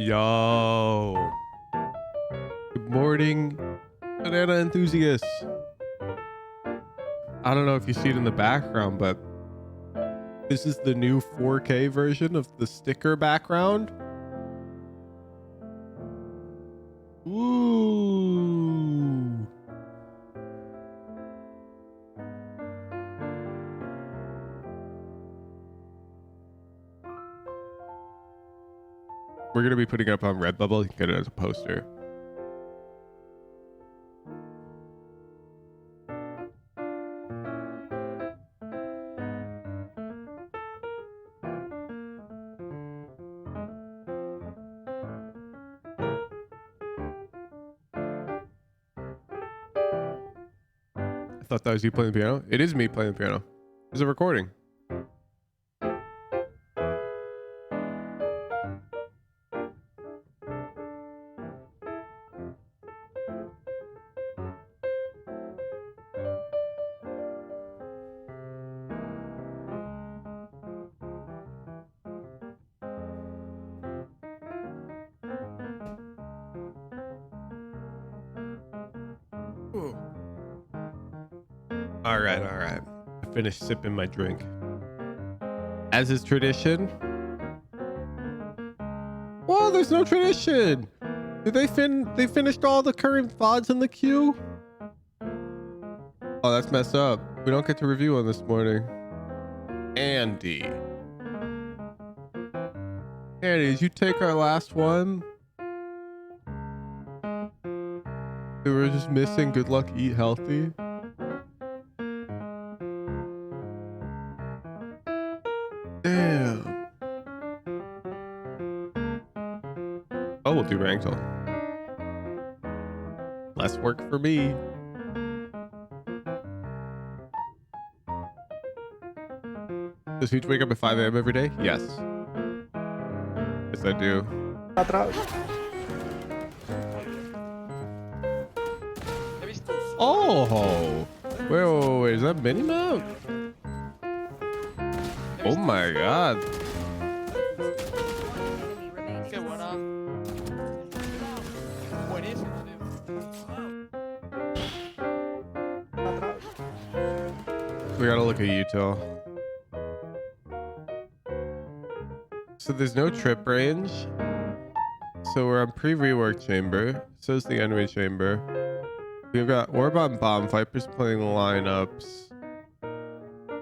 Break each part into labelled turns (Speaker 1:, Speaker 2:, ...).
Speaker 1: Yo. Good morning, banana enthusiasts. I don't know if you see it in the background, but this is the new 4K version of the sticker background. Ooh. We're going to be putting it up on Redbubble. You can get it as a poster. I thought that was you playing the piano. It is me playing the piano. It's a recording. Ooh. All right. I finished sipping my drink. As is tradition. Well, there's no tradition. Did they finished all the current VODs in the queue? Oh, that's messed up. We don't get to review one this morning. Andy, did you take our last one? We were just missing Good Luck Eat Healthy. Damn. Oh, we'll do Rankdle. Less work for me. Does Hooch wake up at 5 a.m. every day? Yes. Yes, I do. Oh! Wait, is that Minimap? Oh my god. We gotta look at util. So there's no trip range. So we're on pre-rework chamber. So is the enemy chamber. We've got Orb on bomb. Viper's playing lineups.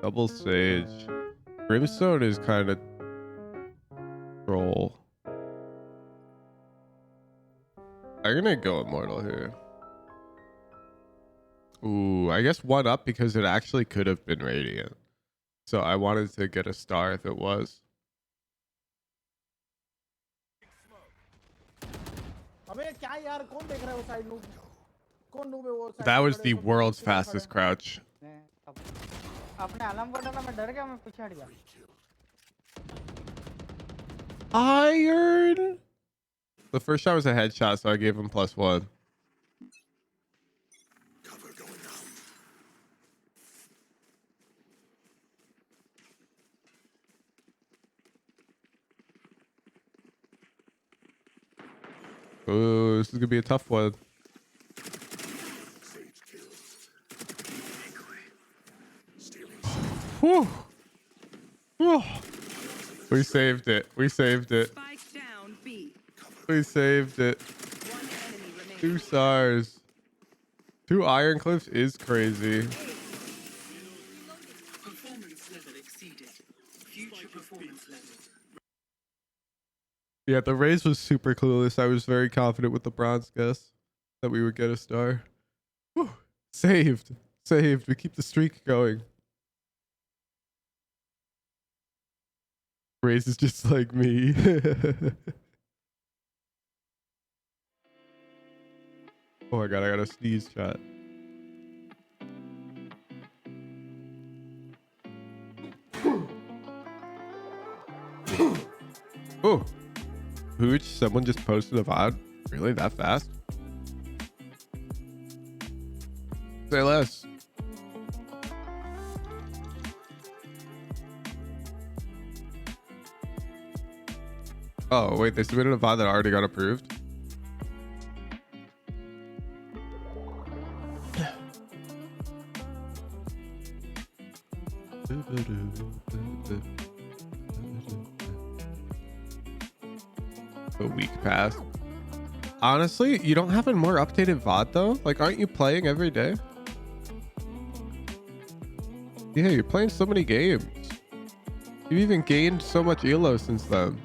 Speaker 1: Double sage. Brimstone is kind of troll. I'm gonna go immortal here. Ooh, I guess one up because it actually could have been radiant. So I wanted to get a star if it was. That was the world's fastest crouch. Iron. The first shot was a headshot, so I gave him +1. Ooh, this is gonna be a tough one. Whew. Whew. We saved it. We saved it. We saved it. 2 stars. 2 iron cliffs is crazy. Yeah, the raise was super clueless. I was very confident with the bronze guess that we would get a star. Whew. Saved. Saved. We keep the streak going. Raise is just like me. Oh my god, I got a sneeze shot. Oh. Hooch, someone just posted a VOD. Really? That fast? Say less. Oh, wait, they submitted a VOD that already got approved? A week passed. Honestly, you don't have a more updated VOD though? Like, aren't you playing every day? Yeah, you're playing so many games. You've even gained so much ELO since then.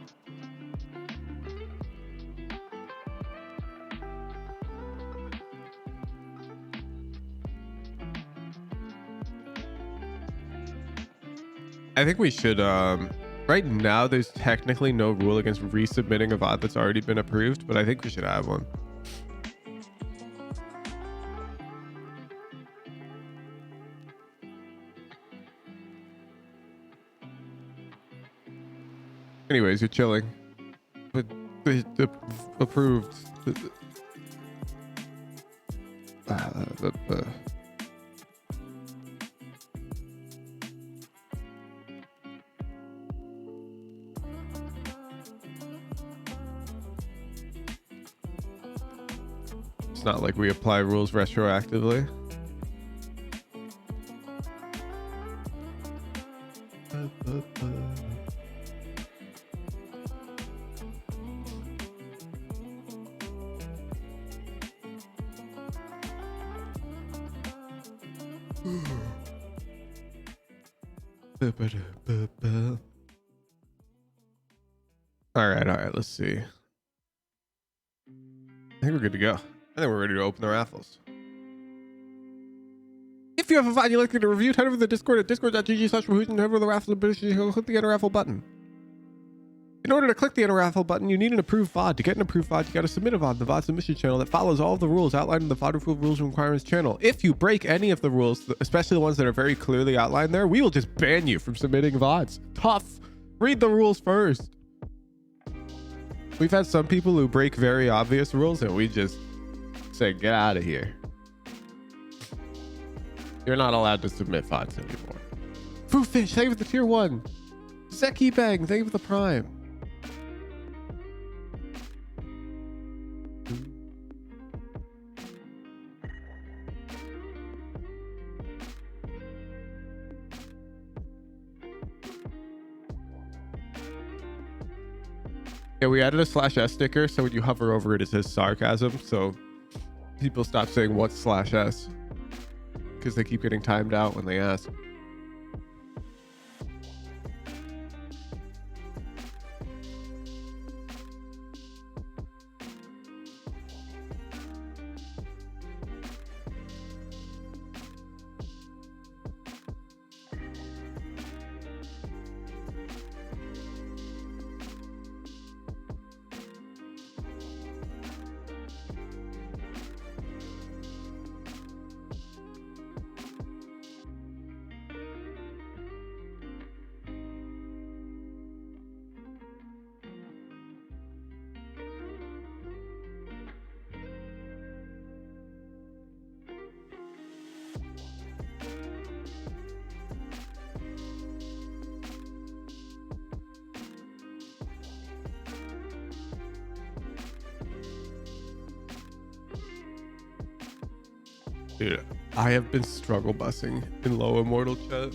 Speaker 1: I think we should, right now there's technically no rule against resubmitting a VOD that's already been approved, but I think we should have one. Anyways, you're chilling. But approved. It's not like we apply rules retroactively. All right, let's see. I think we're good to go. I think we're ready to open the raffles. If you have a VOD you'd like to review, head over to the Discord at discord.gg/Mahoot and head over to the raffle and click the enter raffle button. In order to click the enter raffle button, you need an approved VOD. To get an approved VOD, you got to submit a VOD in the VOD Submission channel that follows all of the rules outlined in the VOD Approved Rules and Requirements channel. If you break any of the rules, especially the ones that are very clearly outlined there, we will just ban you from submitting VODs. Tough. Read the rules first. We've had some people who break very obvious rules and we just say, get out of here. You're not allowed to submit VODs anymore. Foofish, thank you for the tier 1. Zeki Bang, thank you for the prime. Yeah, we added a /S sticker, so when you hover over it, it says sarcasm. So people stop saying what's /S because they keep getting timed out when they ask. Dude, I have been struggle bussing in low immortal chat.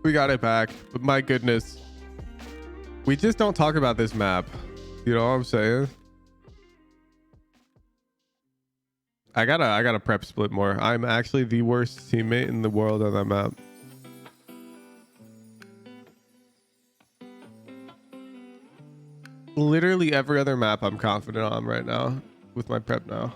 Speaker 1: We got it back, but my goodness, we just don't talk about this map. You know what I'm saying? I gotta prep split more. I'm actually the worst teammate in the world on that map. Literally every other map I'm confident on right now with my prep now.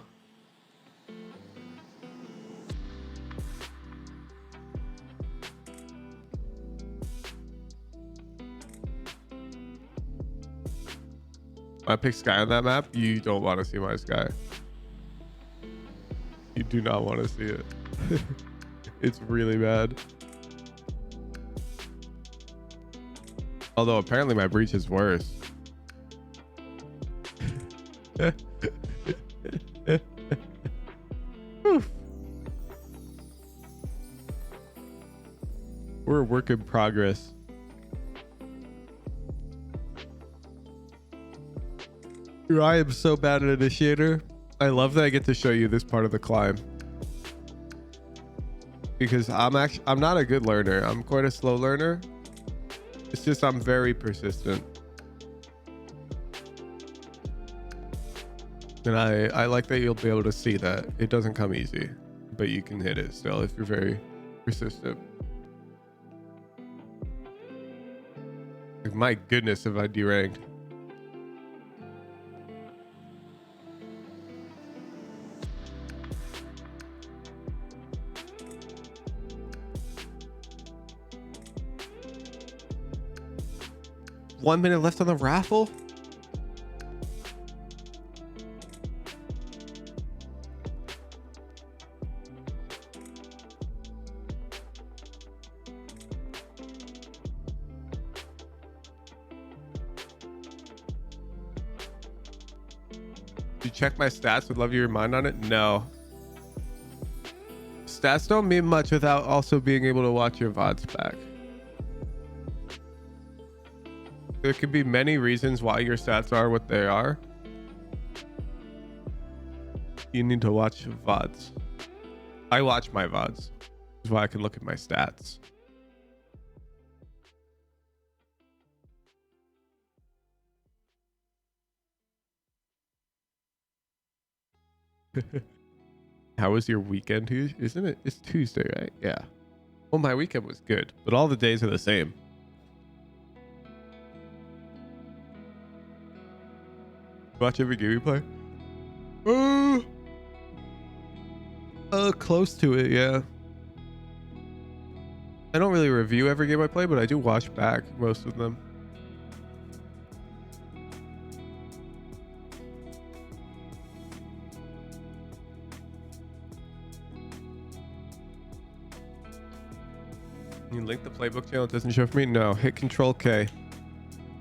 Speaker 1: I pick Sky on that map. You don't want to see my Sky. You do not want to see it. It's really bad. Although apparently my breach is worse. We're a work in progress. I am so bad at Initiator. I love that I get to show you this part of the climb. Because I'm not a good learner. I'm quite a slow learner. It's just I'm very persistent. And I like that you'll be able to see that. It doesn't come easy, but you can hit it still if you're very persistent. Like, my goodness, if I deranked. One minute left on the raffle. Did you check my stats? Would love your mind on it. No. Stats don't mean much without also being able to watch your VODs back. There could be many reasons why your stats are what they are. You need to watch VODs. I watch my VODs. This is why I can look at my stats. How was your weekend? Isn't it? It's Tuesday, right? Yeah. Well, my weekend was good, but all the days are the same. Watch every game you play? Close to it, yeah. I don't really review every game I play, but I do watch back most of them. You link the playbook channel, it doesn't show for me? No, hit Control K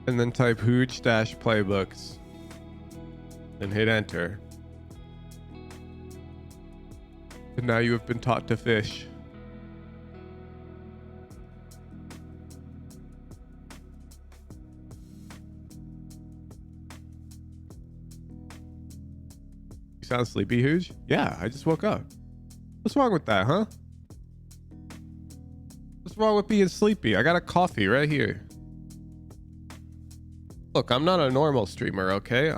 Speaker 1: and then type Hooge-playbooks and hit enter. And now you have been taught to fish. You sound sleepy, Hooge? Yeah, I just woke up. What's wrong with that, huh? What's wrong with being sleepy? I got a coffee right here. Look, I'm not a normal streamer, okay?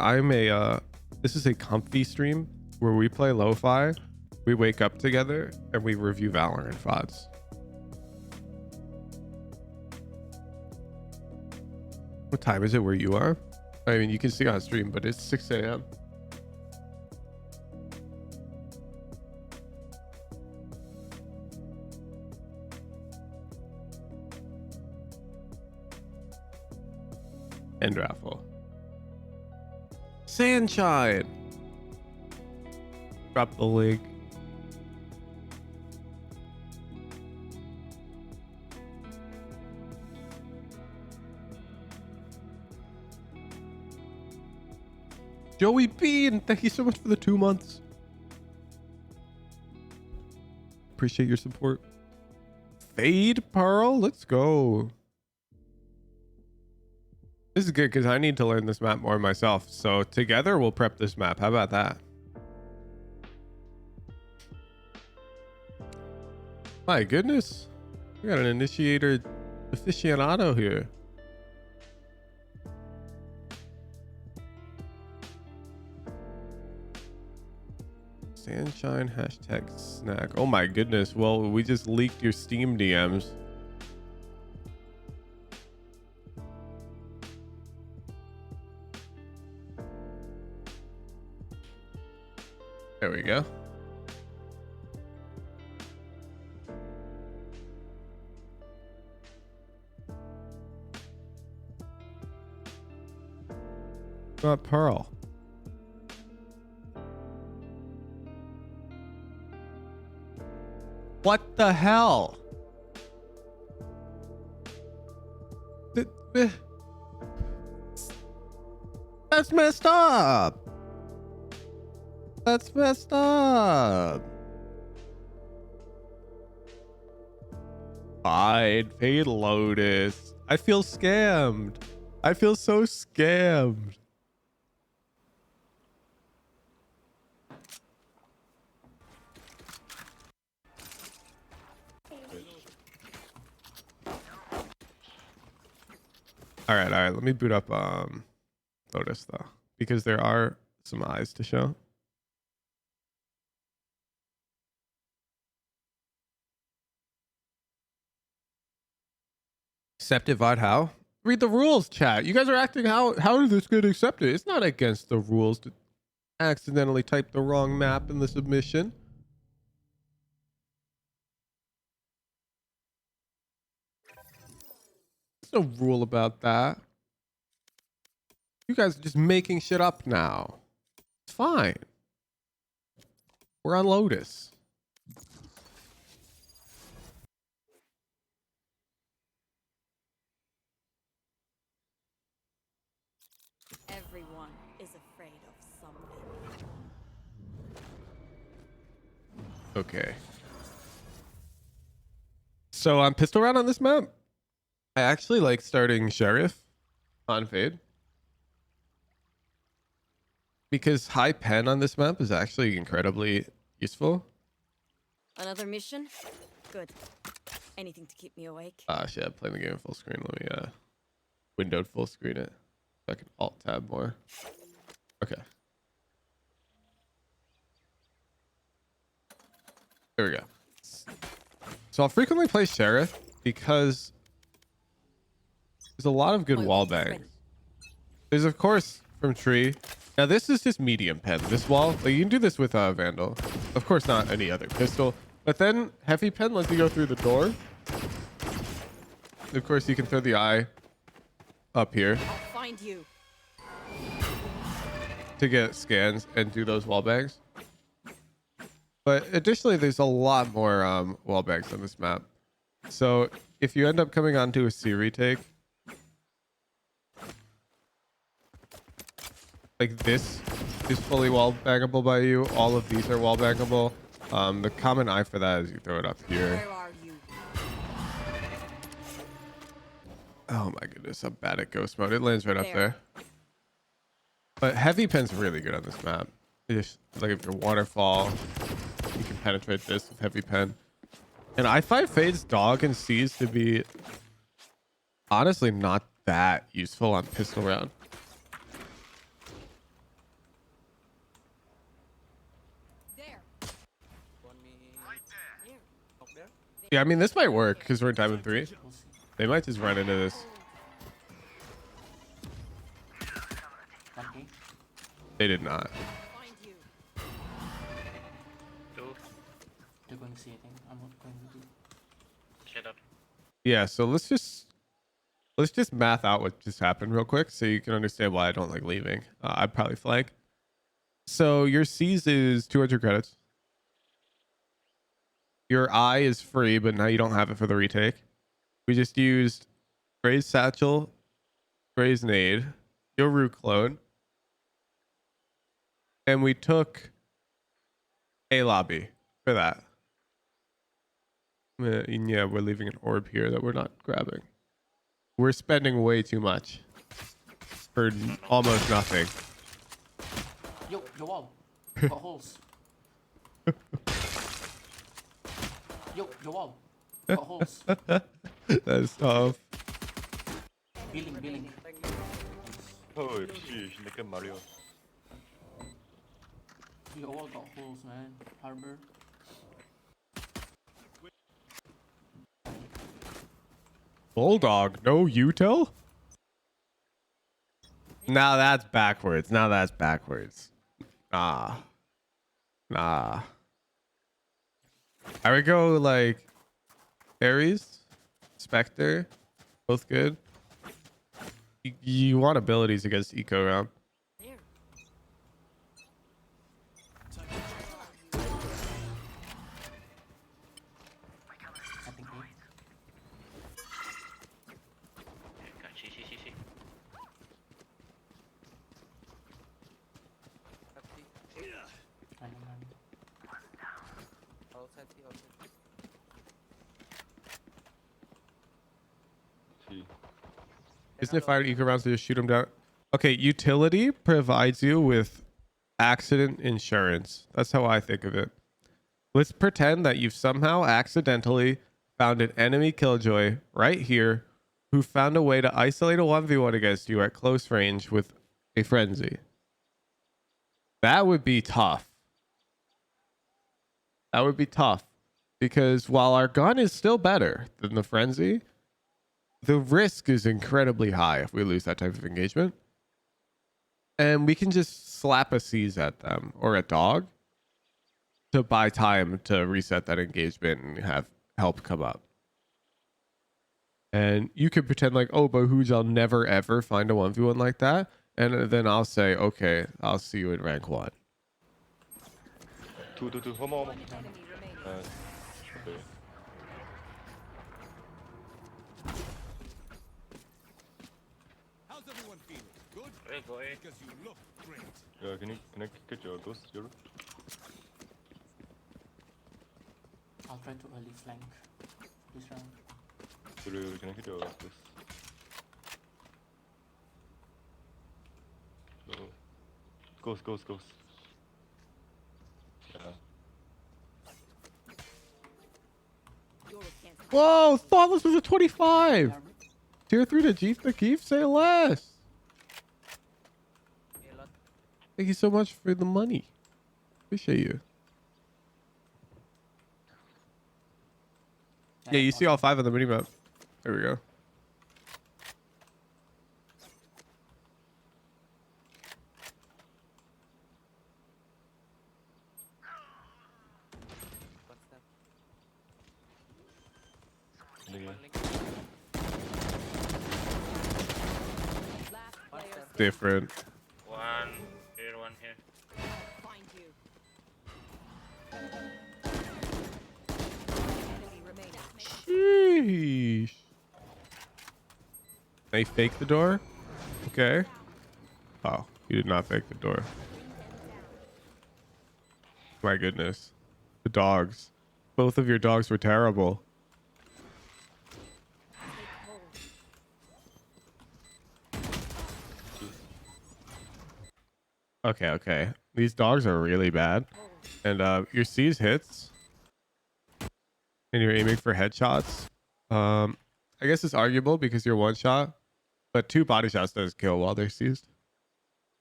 Speaker 1: This is a comfy stream where we play lo-fi, we wake up together, and we review Valorant VODs. What time is it where you are? I mean, you can see on stream, but it's 6 a.m. End raffle. Sunshine. Drop the link. Joey Bean, thank you so much for the 2 months. Appreciate your support. Fade Pearl, let's go. This is good because I need to learn this map more myself. So together we'll prep this map. How about that? My goodness. We got an initiator aficionado here. Sunshine hashtag snack. Oh my goodness. Well, we just leaked your Steam DMs. There we go. Not Pearl. What the hell? That's messed up. That's messed up. Fine, fade Lotus. I feel scammed. I feel so scammed. All right. Let me boot up Lotus though, because there are some eyes to show. Accepted VOD how? Read the rules, chat. You guys are acting how did this get accepted? It's not against the rules to accidentally type the wrong map in the submission. There's no rule about that. You guys are just making shit up now. It's fine. We're on Lotus.
Speaker 2: Everyone is afraid of something.
Speaker 1: Okay. So I'm pistol round on this map. I actually like starting Sheriff on Fade. Because high pen on this map is actually incredibly useful.
Speaker 2: Another mission? Good. Anything to keep me awake.
Speaker 1: Ah, shit, I'm playing the game full screen. Let me windowed full screen it. So I can alt tab more. Okay. There we go. So I'll frequently play Sheriff because there's a lot of good wall bangs. There's of course from tree. Now this is just medium pen. This wall, like you can do this with Vandal. Of course not any other pistol. But then heavy pen lets you go through the door. Of course you can throw the eye up here.
Speaker 2: I'll find you.
Speaker 1: To get scans and do those wall bangs. But additionally, there's a lot more wall bangs on this map. So if you end up coming onto a C retake, like this is fully wall bangable by you. All of these are wall bangable. The common eye for that is you throw it up here.
Speaker 2: Where are you?
Speaker 1: Oh my goodness, I'm bad at ghost mode. It lands right up there. But heavy pen's really good on this map. Just like if you're waterfall, you can penetrate this with heavy pen. And I find Fade's dog and C's to be honestly not that useful on pistol round. Yeah, I mean this might work because we're in Diamond 3. They might just run into this. They did not. Yeah, so let's just math out what just happened real quick so you can understand why I don't like leaving. I'd probably flank. So your C's is 200 credits. Your eye is free, but now you don't have it for the retake. We just used Gray's Satchel, Gray's Nade, your Root Clone, and we took a lobby for that. And yeah, we're leaving an orb here that we're not grabbing. We're spending way too much for almost nothing.
Speaker 3: Yo, your wall. Got holes. Yo, your wall. Got holes.
Speaker 1: That's tough.
Speaker 3: Billing.
Speaker 4: 역시 내게 말이야.
Speaker 3: Your wall got holes, man. Harbor.
Speaker 1: Bulldog, no util? Now that's backwards. Nah. I would go like Ares, Spectre, both good. You want abilities against eco round. Isn't it fire eco rounds to just shoot them down? Okay, utility provides you with accident insurance. That's how I think of it. Let's pretend that you've somehow accidentally found an enemy killjoy right here who found a way to isolate a 1v1 against you at close range with a frenzy. That would be tough. That would be tough. Because while our gun is still better than the frenzy, the risk is incredibly high if we lose that type of engagement. And we can just slap a seize at them or a dog to buy time to reset that engagement and have help come up. And you could pretend like, oh, but Hooge, I'll never ever find a 1v1 like that. And then I'll say, okay, I'll see you in rank 1.
Speaker 4: Two. One more.
Speaker 2: One enemy remaining.
Speaker 4: Okay.
Speaker 5: How's everyone feeling? Good?
Speaker 6: Hey, boy.
Speaker 5: Because you look great.
Speaker 4: Can I get your ghost, Yoro?
Speaker 3: I'll try to early flank this round.
Speaker 4: Yoro, can I get your ghost? No. Ghost. Yeah.
Speaker 2: Yoru can't hide.
Speaker 1: Whoa, Thoughtless was a 25. Tier 3 to Jeep the Keef, say less. Thank you so much for the money. Appreciate you. Yeah, you see all 5 on the minimap. There we go.
Speaker 2: Last player standing.
Speaker 1: Different.
Speaker 6: One here.
Speaker 2: Find you. Enemy remaining.
Speaker 1: Sheesh. They fake the door? Okay. Oh, you did not fake the door. My goodness. The dogs. Both of your dogs were terrible. Okay. These dogs are really bad. And your C's hits. And you're aiming for headshots. I guess it's arguable because you're one shot. But 2 body shots does kill while they're seized.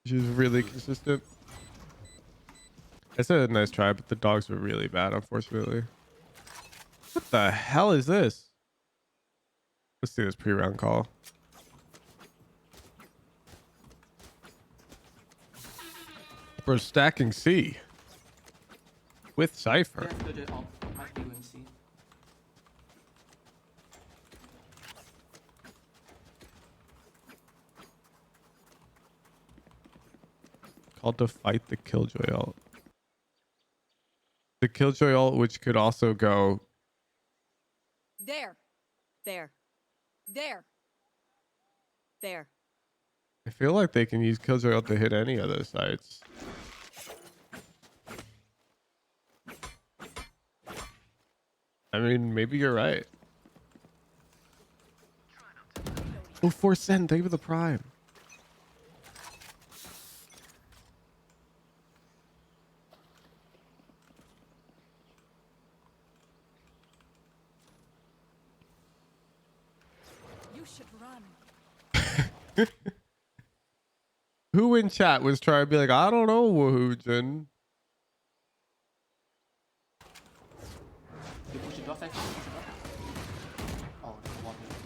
Speaker 1: Which is really consistent. It's a nice try, but the dogs were really bad, unfortunately. What the hell is this? Let's see this pre-round call. Bro, stacking C. With Cypher.
Speaker 3: Yeah, good at all. Might be going C.
Speaker 1: Called to fight the Killjoy ult. The Killjoy ult, which could also go...
Speaker 2: There.
Speaker 1: I feel like they can use Killjoy ult to hit any of those sites. I mean, maybe you're right. Oh, 4 cent. Thank you for the prime.
Speaker 2: You should run.
Speaker 1: Who in chat was trying to be like, I don't know, Woohoojin?
Speaker 3: You push it off, actually. Push it off. Oh, there's one here.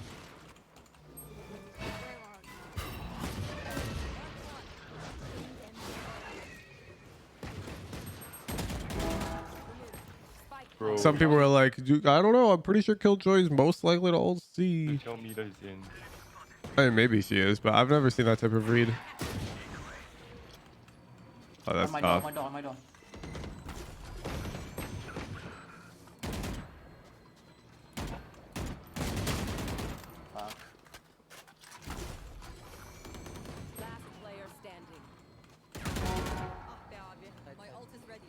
Speaker 4: Bro,
Speaker 1: Some people were like, I don't know. I'm pretty sure Killjoy is most likely to ult C.
Speaker 4: tell me that he's in.
Speaker 1: I mean, maybe she is, but I've never seen that type of read. Oh, that's
Speaker 3: On
Speaker 1: tough.
Speaker 3: my door. Fuck.
Speaker 2: Last player standing. My ult is ready.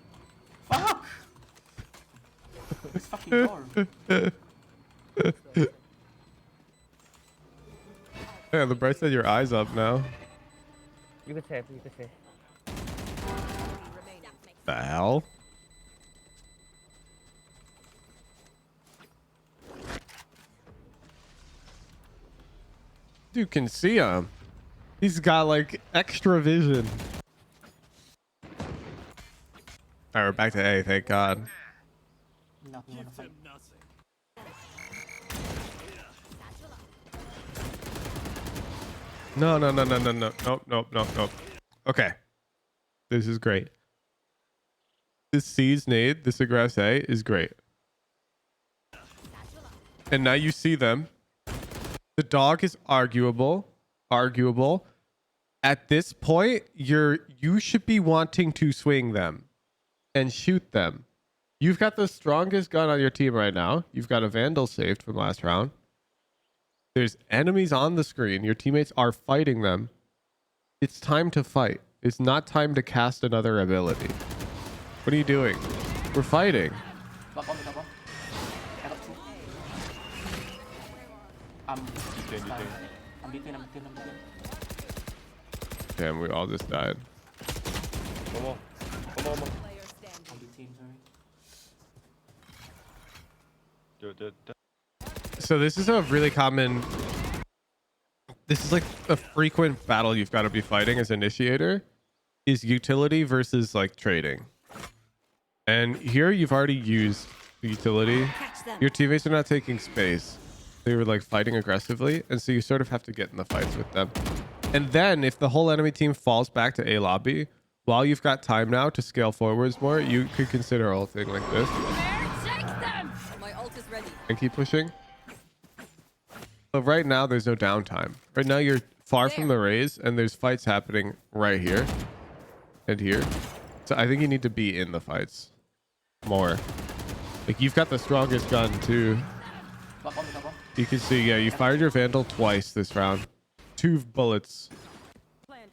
Speaker 3: Fuck! This fucking door.
Speaker 1: Yeah, the bright said your eyes up now.
Speaker 7: You can say.
Speaker 2: Enemy remaining.
Speaker 1: The hell? dude can see him. He's got like extra vision. All right, we're back to A. Thank God.
Speaker 3: Nothing wanna fight.
Speaker 5: Nothing.
Speaker 1: No. Nope. Okay. This is great. This C's nade, this aggress A is great. And now you see them. The dog is arguable. At this point, you should be wanting to swing them and shoot them. You've got the strongest gun on your team right now. You've got a Vandal saved from last round. There's enemies on the screen. Your teammates are fighting them. It's time to fight. It's not time to cast another ability. What are you doing? We're fighting.
Speaker 3: Got bomb, got bomb. I got two.
Speaker 4: You can.
Speaker 3: I'm beaten.
Speaker 1: Damn, we all just died.
Speaker 4: One more.
Speaker 3: I'm beaten, sorry.
Speaker 1: So this is a really common. This is like a frequent battle you've got to be fighting as initiator. Is utility versus like trading. And here you've already used the utility.
Speaker 2: Catch them.
Speaker 1: Your teammates are not taking space. They were like fighting aggressively. And so you sort of have to get in the fights with them. And then if the whole enemy team falls back to A lobby, while you've got time now to scale forwards more, you could consider ulting like this.
Speaker 2: Take them. My ult is ready.
Speaker 1: And keep pushing. But right now there's no downtime. Right now you're far from the raise and there's fights happening right here and here. So I think you need to be in the fights more. Like you've got the strongest gun too.
Speaker 3: Got bomb.
Speaker 1: You can see, yeah, you fired your Vandal twice this round. 2 bullets.
Speaker 2: Plan.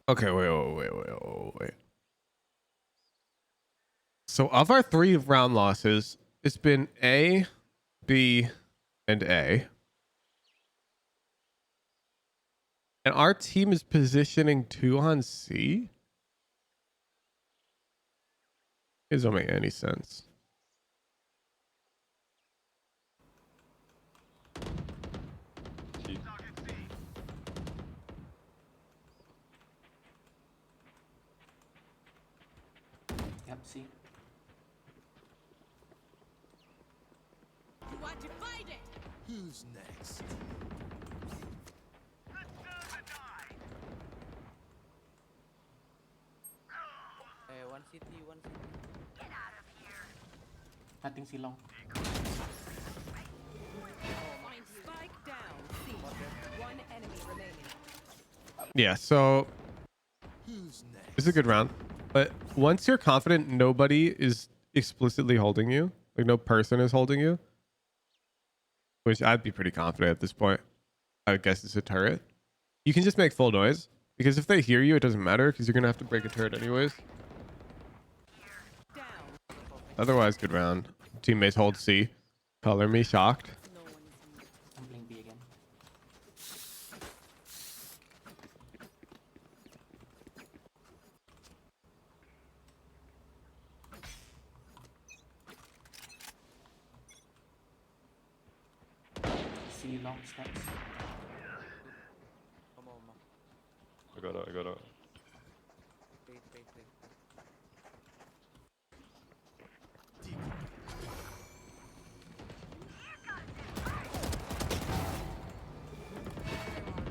Speaker 1: Okay, wait. So of our 3 round losses, it's been A, B, and A. And our team is positioning 2 on C? It doesn't make any sense.
Speaker 4: See.
Speaker 3: Yep, see.
Speaker 2: You want to fight it?
Speaker 5: Who's next?
Speaker 7: One city.
Speaker 3: Nothing see long.
Speaker 2: Spike down. C. One enemy remaining.
Speaker 1: Yeah, so
Speaker 5: Who's next?
Speaker 1: it's a good round. But once you're confident nobody is explicitly holding you, like no person is holding you, which I'd be pretty confident at this point. I would guess it's a turret. You can just make full noise because if they hear you, it doesn't matter because you're going to have to break a turret anyways.
Speaker 2: Down.
Speaker 1: Otherwise, good round. Teammates hold C. Color me shocked.
Speaker 2: No one is.
Speaker 3: I'm playing B again. See long steps.
Speaker 4: I got it.
Speaker 7: Wait.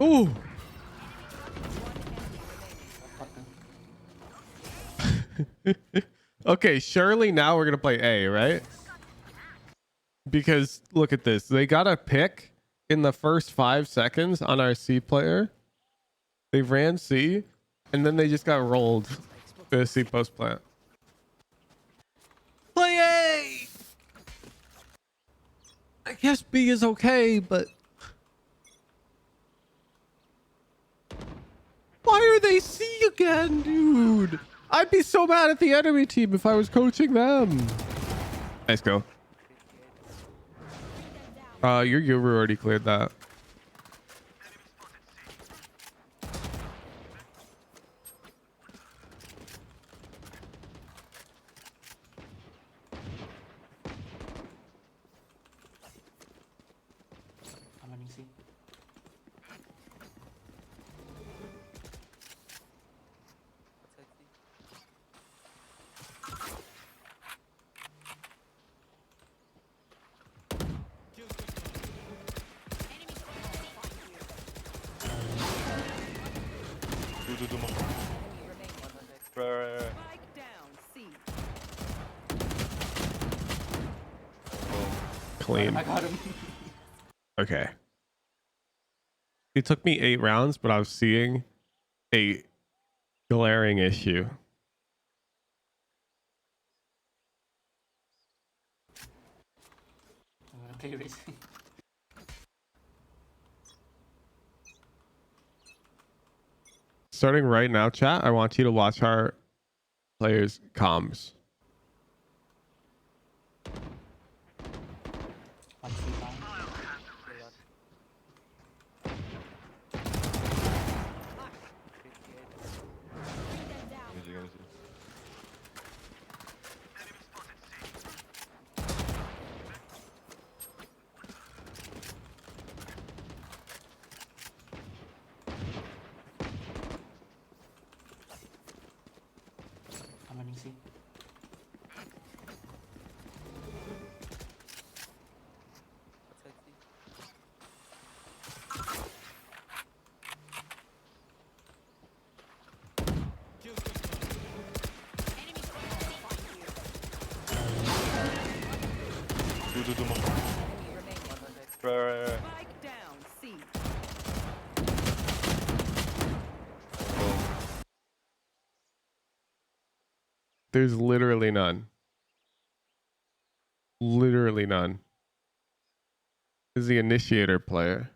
Speaker 1: Ooh. Okay, surely now we're going to play A, right? Because look at this. They got a pick in the first 5 seconds on our C player. They ran C, and then they just got rolled to a C post plant. Play A! I guess B is okay, but... Why are they C again, dude? I'd be so mad at the enemy team if I was coaching them. Nice go. Your Yoru already cleared that.
Speaker 3: C.
Speaker 7: Outside C.
Speaker 4: Do more.
Speaker 2: Enemy remaining.
Speaker 7: One on deck.
Speaker 4: Right.
Speaker 2: Spike down. C.
Speaker 1: Clean.
Speaker 3: I got him.
Speaker 1: Okay. It took me 8 rounds, but I was seeing a glaring issue.
Speaker 3: I'm gonna play racing.
Speaker 1: Starting right now, chat, I want you to watch our players' comms.
Speaker 3: One C line.
Speaker 7: Kill lot. 58.
Speaker 4: Easy, easy.
Speaker 3: I'm running C.
Speaker 7: Outside C.
Speaker 4: Do more.
Speaker 2: Enemy remaining.
Speaker 7: One on deck.
Speaker 4: Right.
Speaker 2: Spike down. C.
Speaker 1: There's literally none. Literally none. This is the initiator player.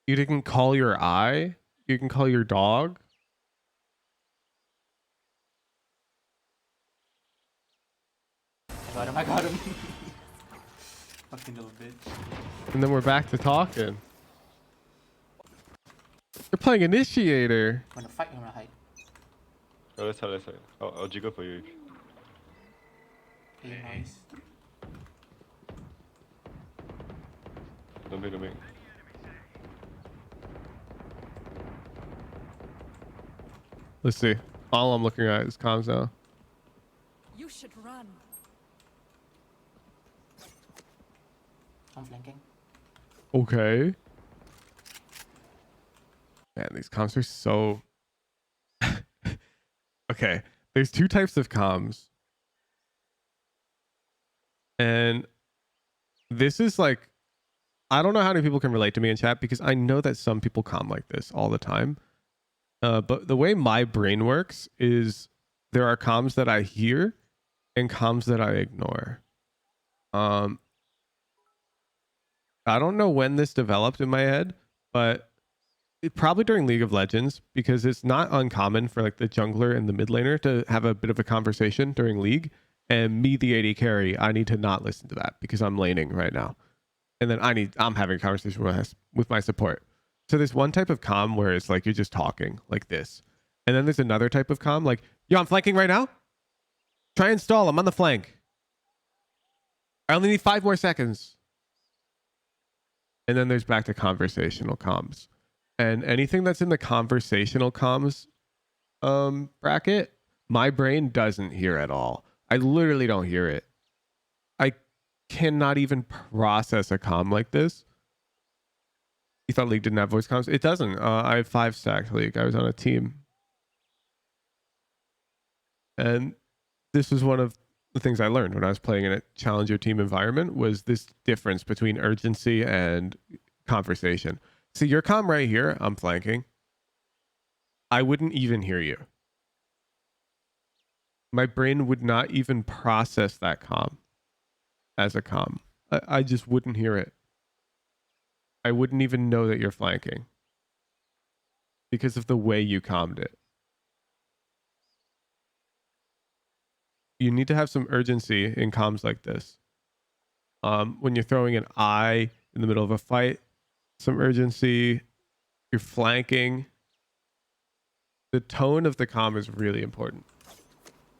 Speaker 1: You didn't call your eye? You can call your dog?
Speaker 3: I got him. Fucking little bitch.
Speaker 1: And then we're back to talking. You're playing initiator.
Speaker 3: I'm gonna fight, I'm gonna hide.
Speaker 4: Oh, let's hide. I'll jiggle for you.
Speaker 3: Hey, nice.
Speaker 4: Don't make.
Speaker 1: Let's see. All I'm looking at is comms now.
Speaker 2: You should run.
Speaker 3: I'm flanking.
Speaker 1: Okay. Man, these comms are so... Okay. There's 2 types of comms. And this is like... I don't know how many people can relate to me in chat because I know that some people comm like this all the time. But the way my brain works is there are comms that I hear and comms that I ignore. I don't know when this developed in my head, but probably during League of Legends, because it's not uncommon for like the jungler and the mid laner to have a bit of a conversation during League, and me, the AD carry, I need to not listen to that because I'm laning right now, and then I'm having a conversation with my support. So there's one type of comm where it's like you're just talking like this, and then there's another type of comm like, yo, I'm flanking right now. Try and stall. I'm on the flank. I only need 5 more seconds. And then there's back to conversational comms. And anything that's in the conversational comms bracket, my brain doesn't hear at all. I literally don't hear it. I cannot even process a comm like this. You thought League didn't have voice comms? It doesn't. I have 5 stacked League. I was on a team. And this was one of the things I learned when I was playing in a challenger team environment, was this difference between urgency and conversation. See, your comm right here, I'm flanking. I wouldn't even hear you. My brain would not even process that comm as a comm. I just wouldn't hear it. I wouldn't even know that you're flanking because of the way you commed it. You need to have some urgency in comms like this. When you're throwing an eye in the middle of a fight, some urgency, you're flanking. The tone of the comm is really important.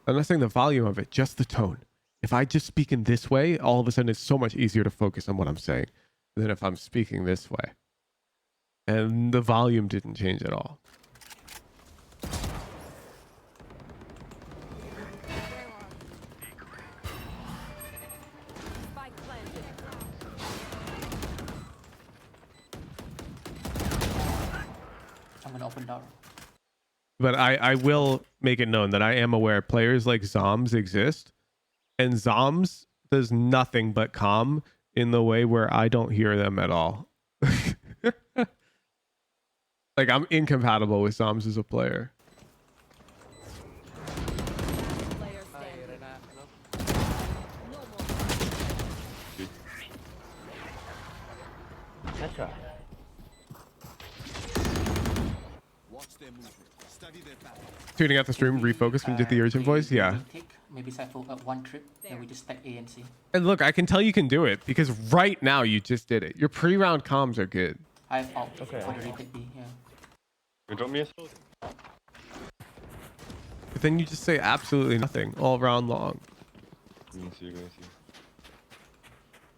Speaker 1: I'm not saying the volume of it, just the tone. If I just speak in this way, all of a sudden it's so much easier to focus on what I'm saying than if I'm speaking this way. And the volume didn't change at all.
Speaker 2: Spike planted.
Speaker 3: I'm gonna open door.
Speaker 1: But I will make it known that I am aware players like Zoms exist. And Zoms does nothing but calm in the way where I don't hear them at all. Like, I'm incompatible with Zoms as a player.
Speaker 2: Player
Speaker 7: Hi,
Speaker 2: standing.
Speaker 7: Rena. Hello.
Speaker 2: No more.
Speaker 5: Watch their movement. Study their pattern.
Speaker 1: Tuning out the stream, refocus when you did the urgent voice. Yeah.
Speaker 3: Maybe cycle one trip, then we just stack A and C.
Speaker 1: And look, I can tell you can do it because right now you just did it. Your pre-round comms are good.
Speaker 3: I have out for the retake B, yeah.
Speaker 4: You drop me a
Speaker 1: But then you just say absolutely nothing all round long.
Speaker 4: You're gonna see, you're gonna see.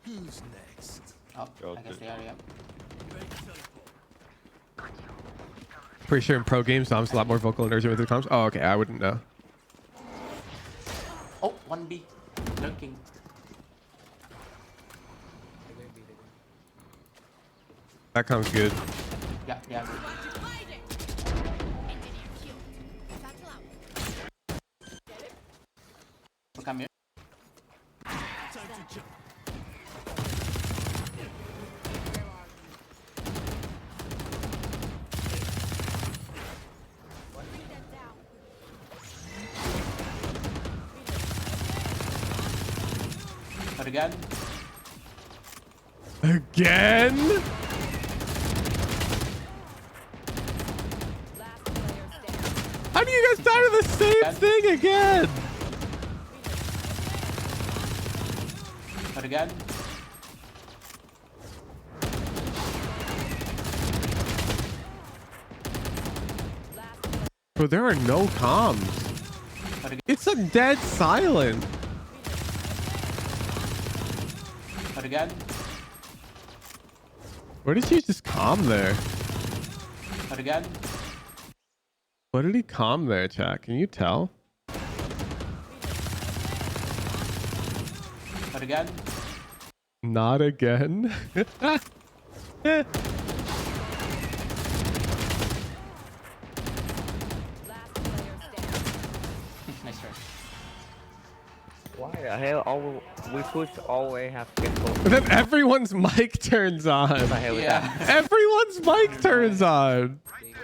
Speaker 5: Who's next?
Speaker 3: Oh,
Speaker 4: Got
Speaker 3: I guess
Speaker 4: it.
Speaker 3: they are, yeah.
Speaker 1: Pretty sure in pro games, Dom's a lot more vocal and urgent with the comms. Oh, okay. I wouldn't know.
Speaker 3: Oh, 1B. Lurking.
Speaker 1: That comes good.
Speaker 3: Yeah, yeah. So come here.
Speaker 5: Time to jump.
Speaker 3: But again.
Speaker 1: Again?
Speaker 2: Last player standing.
Speaker 1: How do you guys die to the same thing again?
Speaker 3: But again.
Speaker 2: Last player.
Speaker 1: Bro, there are no comms.
Speaker 3: But again.
Speaker 1: It's a dead silent.
Speaker 3: But again.
Speaker 1: Where did he just calm there?
Speaker 3: But again.
Speaker 1: What did he calm there, chat? Can you tell?
Speaker 3: But again.
Speaker 1: Not again.
Speaker 2: Last player standing.
Speaker 3: Nice try.
Speaker 8: Why the hell all we push always have to get close?
Speaker 1: But then everyone's mic turns on.
Speaker 8: What the hell is that?
Speaker 3: Yeah.
Speaker 1: Everyone's mic turns on.
Speaker 7: They playing.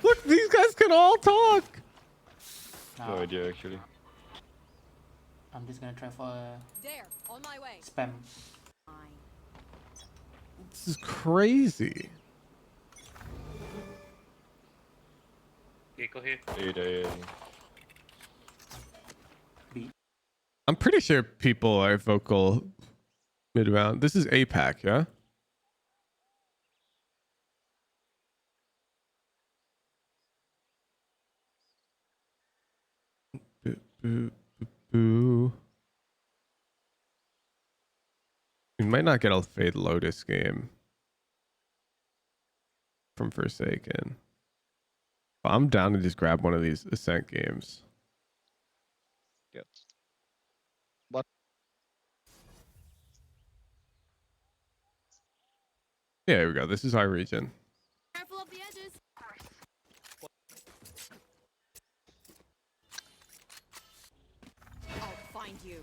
Speaker 1: Look, these guys can all talk.
Speaker 4: No idea actually.
Speaker 3: I'm just gonna try for
Speaker 2: There. On my way.
Speaker 3: spam.
Speaker 2: Fine.
Speaker 1: This is crazy.
Speaker 6: Echo here.
Speaker 4: 8 a.m.
Speaker 3: B.
Speaker 1: I'm pretty sure people are vocal mid-round. This is APAC, yeah? Boo, boo, boo, boo. We might not get a Fade Lotus game from Forsaken. But I'm down to just grab one of these Ascent games.
Speaker 8: Yes. What?
Speaker 1: Yeah, here we go. This is our region.
Speaker 2: Careful of the edges. I'll find you.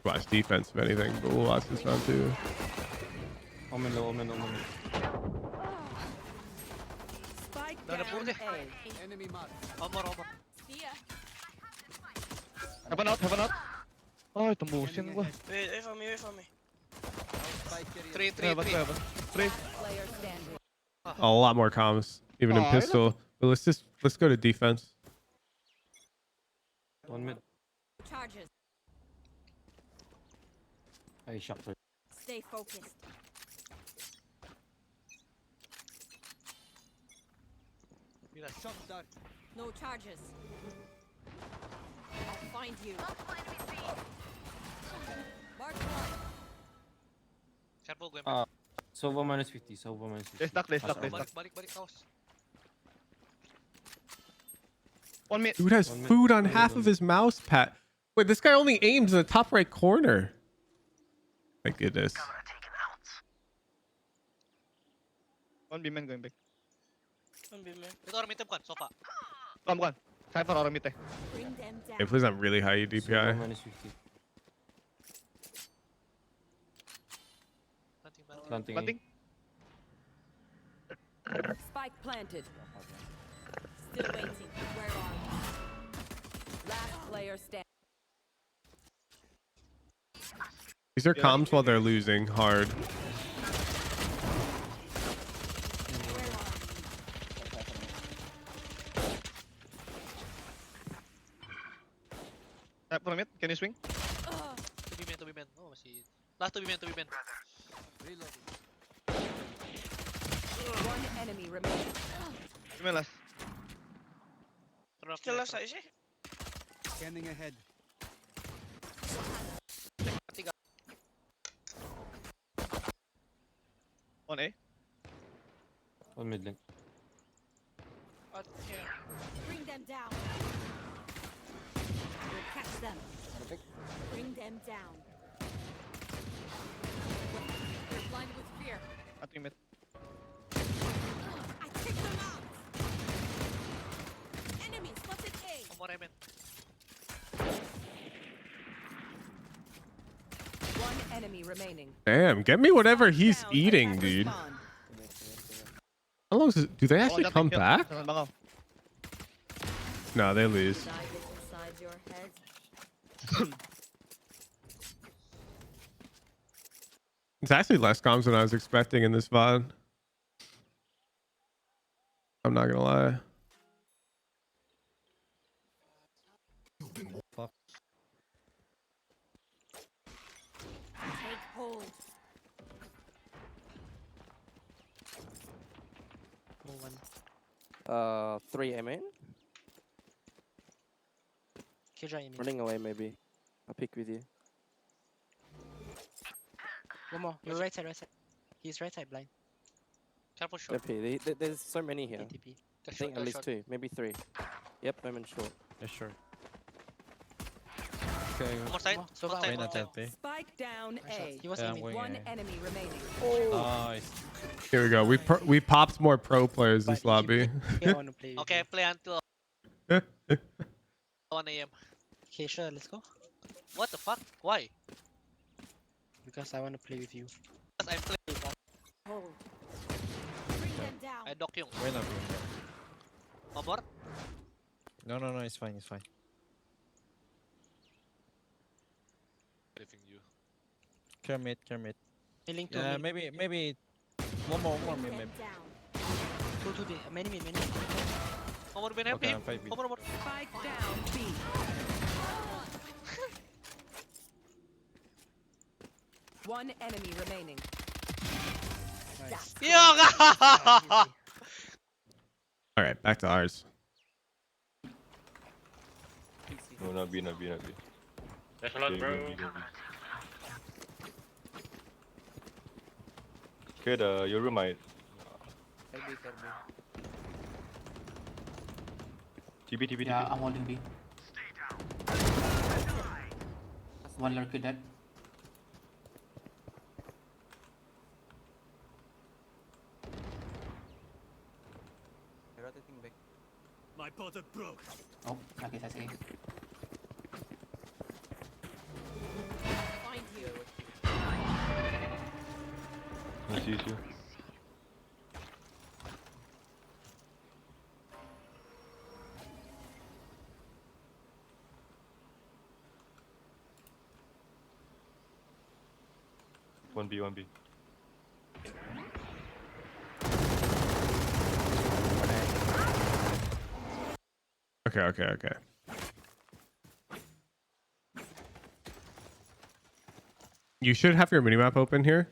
Speaker 1: Watch defense if anything, but we'll watch this round too.
Speaker 8: Omen, omen, omen.
Speaker 2: Spike
Speaker 7: No, no,
Speaker 2: down
Speaker 7: put it.
Speaker 2: A.
Speaker 5: Enemy mark.
Speaker 7: Omar.
Speaker 2: See ya.
Speaker 8: Have a not. Ay, tumbusin ko.
Speaker 9: Wait for me.
Speaker 5: Spike carrier.
Speaker 9: Three.
Speaker 2: Player standing.
Speaker 1: A lot more comms, even in
Speaker 8: Oh,
Speaker 1: pistol. But let's go to defense.
Speaker 8: 1 mid.
Speaker 2: Charges.
Speaker 3: I shot for.
Speaker 2: Stay focused.
Speaker 5: Shot dart.
Speaker 2: No charges. I'll find you.
Speaker 9: smoke going back.
Speaker 3: Sova minus 50. Sova minus 50.
Speaker 10: They stuck, they stuck, they stuck.
Speaker 9: Balik house.
Speaker 10: 1 mid.
Speaker 1: Dude has food on half of his mouse pad. Wait, this guy only aims in the top right corner. My goodness.
Speaker 10: 1 B man going back.
Speaker 9: Ito orang mid bukan, sofa.
Speaker 10: Bukan. Cypher orang mid eh.
Speaker 2: Bring them down.
Speaker 1: Hey, please not really high
Speaker 3: Sova
Speaker 1: DPI.
Speaker 3: minus 50. Planting.
Speaker 10: Planting.
Speaker 2: Spike planted. Still waiting. Where are you? Last player standing.
Speaker 1: These are comms while they're losing hard.
Speaker 10: Cypher mid. Can you swing?
Speaker 9: To be man. Oh, masih. Last to be man.
Speaker 5: Reloading.
Speaker 2: One enemy remaining.
Speaker 10: Gimana last?
Speaker 9: Still last sih.
Speaker 5: Scanning ahead.
Speaker 9: Tiga.
Speaker 10: 1 A.
Speaker 3: One mid lane.
Speaker 2: Bring them down. We'll catch them. Bring them down. They're blind with fear.
Speaker 10: Planting mid.
Speaker 2: I kicked them out. Enemy spotted A.
Speaker 9: One more man.
Speaker 2: One enemy remaining.
Speaker 1: Damn, get me whatever he's
Speaker 2: Down,
Speaker 1: eating,
Speaker 2: attackers
Speaker 1: dude.
Speaker 2: spawn.
Speaker 1: How long is it? Do they actually come back?
Speaker 10: Jangan bangau.
Speaker 1: No, they lose.
Speaker 2: Did I get inside your head?
Speaker 1: It's actually less comms than I was expecting in this VOD. I'm not gonna lie.
Speaker 2: Take hold.
Speaker 7: One. 3 I mean.
Speaker 9: Killjoy in mid.
Speaker 7: Running away maybe. I'll pick with you.
Speaker 9: One more. You're right side. He's right side blind. Careful short.
Speaker 7: FP. There's so many here.
Speaker 9: ATP.
Speaker 7: I think at least 2, maybe 3. Yep, I'm in short.
Speaker 11: Yeah, sure.
Speaker 9: One more side. So one
Speaker 11: Wait,
Speaker 9: side.
Speaker 11: not LP.
Speaker 2: Spike down A.
Speaker 9: He was
Speaker 11: Yeah, I'm
Speaker 9: aiming.
Speaker 11: going
Speaker 2: One
Speaker 11: A.
Speaker 2: enemy remaining.
Speaker 11: Nice.
Speaker 1: Here we go. We popped more pro players this lobby.
Speaker 9: Okay, play until 1 AM. Okay, sure, let's go. What the fuck? Why?
Speaker 7: Because I want to play with you.
Speaker 9: Because I'm playing.
Speaker 2: Hold. Bring them down.
Speaker 9: I dock yung.
Speaker 11: Wait, not
Speaker 9: One more?
Speaker 11: No, it's fine, it's fine.
Speaker 9: Briefing you.
Speaker 11: Kermit.
Speaker 7: Healing to
Speaker 11: Yeah,
Speaker 7: me.
Speaker 11: maybe one more,
Speaker 2: Bring
Speaker 11: maybe.
Speaker 2: them down.
Speaker 7: Two B. Many.
Speaker 9: One more, Ben.
Speaker 11: Okay, I'm 5B.
Speaker 9: One more.
Speaker 2: Spike down B. One enemy remaining.
Speaker 7: Nice.
Speaker 9: Yung!
Speaker 1: All right, back to ours.
Speaker 4: No, not B.
Speaker 6: There's a lot,
Speaker 4: Okay,
Speaker 6: bro.
Speaker 4: go B. Okay, your room might. TB.
Speaker 3: Yeah, I'm holding B. One lurker dead.
Speaker 7: Rotating back.
Speaker 5: My portal broke.
Speaker 3: Oh, nakita si A.
Speaker 2: Find you.
Speaker 4: I see you. One B.
Speaker 1: Okay. You should have your minimap open here.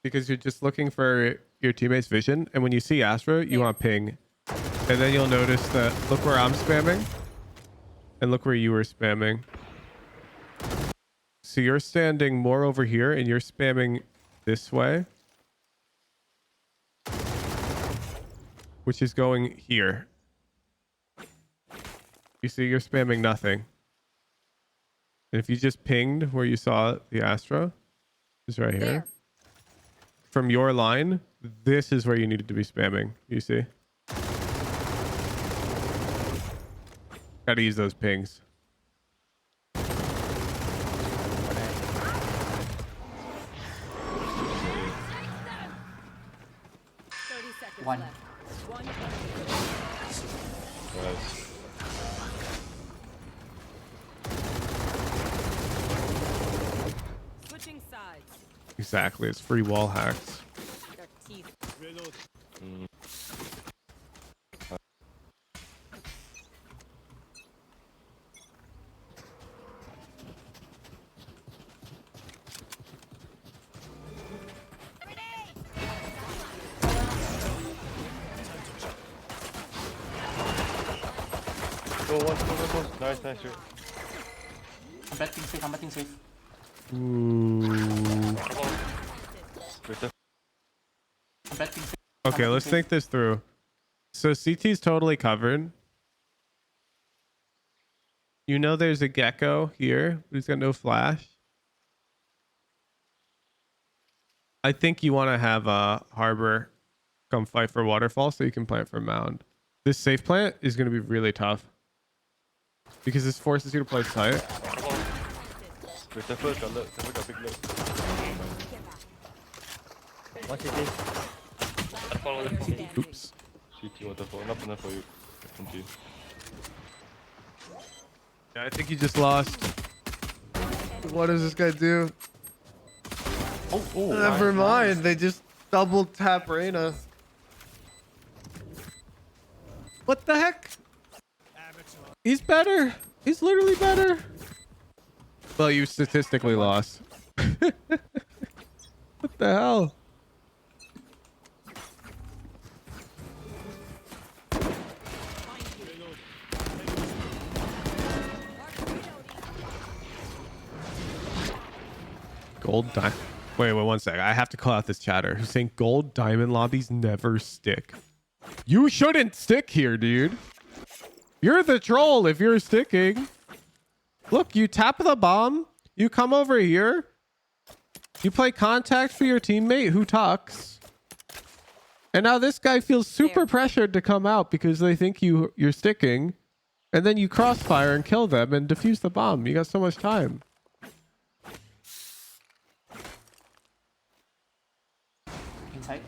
Speaker 1: Because you're just looking for your teammate's vision. And when you see Astro, you want ping. And then you'll notice that, look where I'm spamming. And look where you were spamming. So you're standing more over here and you're spamming this way, which is going here. You see, you're spamming nothing. And if you just pinged where you saw the Astra, is right here.
Speaker 2: There.
Speaker 1: From your line, this is where you needed to be spamming. You see? Gotta use those pings.
Speaker 2: 30 seconds
Speaker 3: One.
Speaker 2: left. One.
Speaker 4: Nice.
Speaker 2: Switching sides.
Speaker 1: Exactly. It's free wall hacks.
Speaker 2: Their teeth.
Speaker 5: Reload.
Speaker 4: Go one, go. Nice, nice. Sure.
Speaker 3: I'm betting safe, I'm betting safe.
Speaker 1: Ooh.
Speaker 4: Wait, that's
Speaker 3: I'm betting safe.
Speaker 1: Okay, let's think this through. So CT's totally covered. You know there's a gecko here, but he's got no flash. I think you want to have a Harbor come fight for Waterfall so you can plant for Mound. This safe plant is going to be really tough because this forces you to play tight.
Speaker 4: wait, the first got look. The first got big look.
Speaker 8: What is this?
Speaker 6: I follow the phone.
Speaker 1: Oops.
Speaker 4: CT waterfall. Not enough for you. Continue.
Speaker 1: Yeah, I think you just lost. What does this guy do?
Speaker 3: Oh,
Speaker 1: Never
Speaker 3: nice,
Speaker 1: mind.
Speaker 3: nice.
Speaker 1: They just double tap Reyna. What the heck? He's better. He's literally better. Well, you statistically lost. What the hell? Gold diamond. Wait, 1 sec. I have to call out this chatter who's saying gold diamond lobbies never stick. You shouldn't stick here, dude. You're the troll if you're sticking. Look, you tap the bomb. You come over here. You play contact for your teammate who tucks. And now this guy feels super pressured to come out because they think you're sticking. And then you crossfire and kill them and defuse the bomb. You got so much time.
Speaker 3: Inside.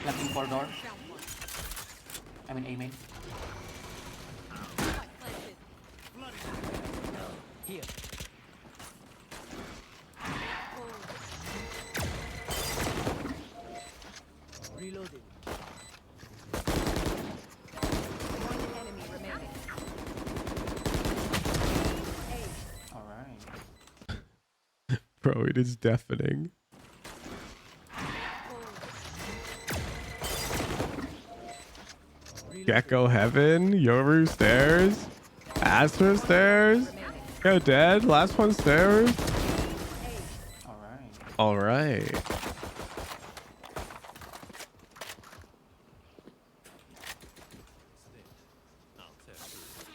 Speaker 3: Left in corridor. I mean A main.
Speaker 9: Here. Reloading.
Speaker 2: One enemy remaining.
Speaker 3: Alright.
Speaker 1: Bro, it is deafening. Gecko Heaven, Yoru stairs, Astra stairs. Go dead. Last one stairs.
Speaker 3: Alright.
Speaker 1: All right.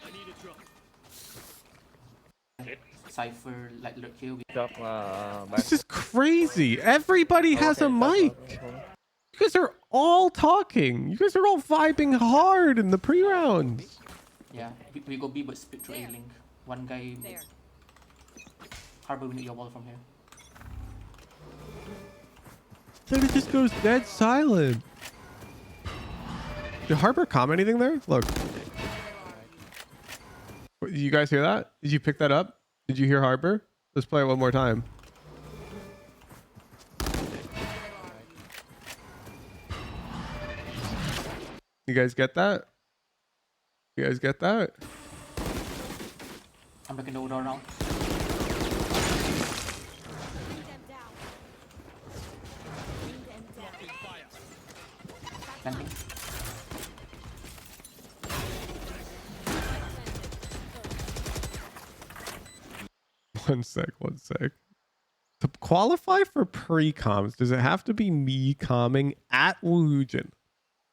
Speaker 5: I need a drop.
Speaker 3: Cypher, like look here.
Speaker 8: Drop back.
Speaker 1: This is crazy. Everybody has a
Speaker 8: Okay,
Speaker 1: mic. You guys are all talking. You guys are all vibing hard in the pre-rounds.
Speaker 3: Yeah, we go B but split through A link. One guy.
Speaker 2: There.
Speaker 3: Harbor, we need your wall from here.
Speaker 1: Then it just goes dead silent. Did Harbor comment anything there? Look. Did you guys hear that? Did you pick that up? Did you hear Harbor? Let's play it one more time. You guys get that? You guys get that?
Speaker 3: I'm looking the door now. Planting.
Speaker 1: One sec. To qualify for pre-comms, does it have to be me comming at Wujin?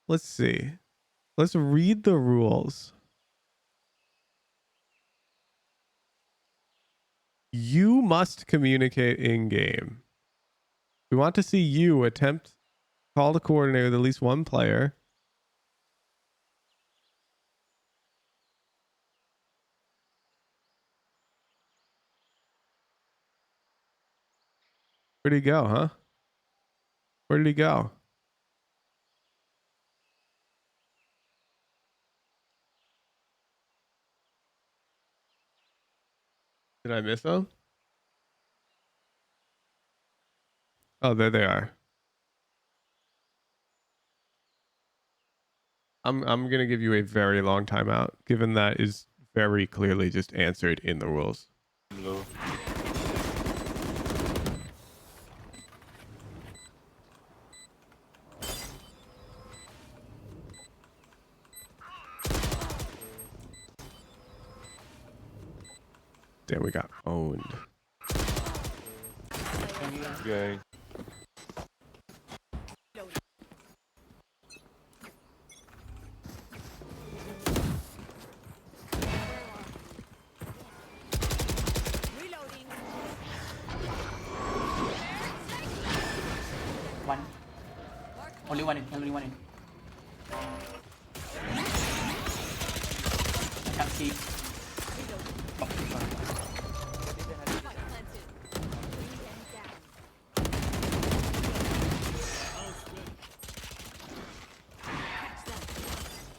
Speaker 1: Let's see. Let's read the rules. You must communicate in-game. We want to see you attempt call to coordinate with at least one player. Where'd he go, huh? Where did he go? Did I miss them? Oh, there they are. I'm gonna give you a very long timeout, given that is very clearly just answered in the rules.
Speaker 4: Low.
Speaker 1: Damn, we got owned.
Speaker 4: Gang.
Speaker 2: Reloading.
Speaker 3: One. Only one in. Only one in. I can't see. Oh, sorry.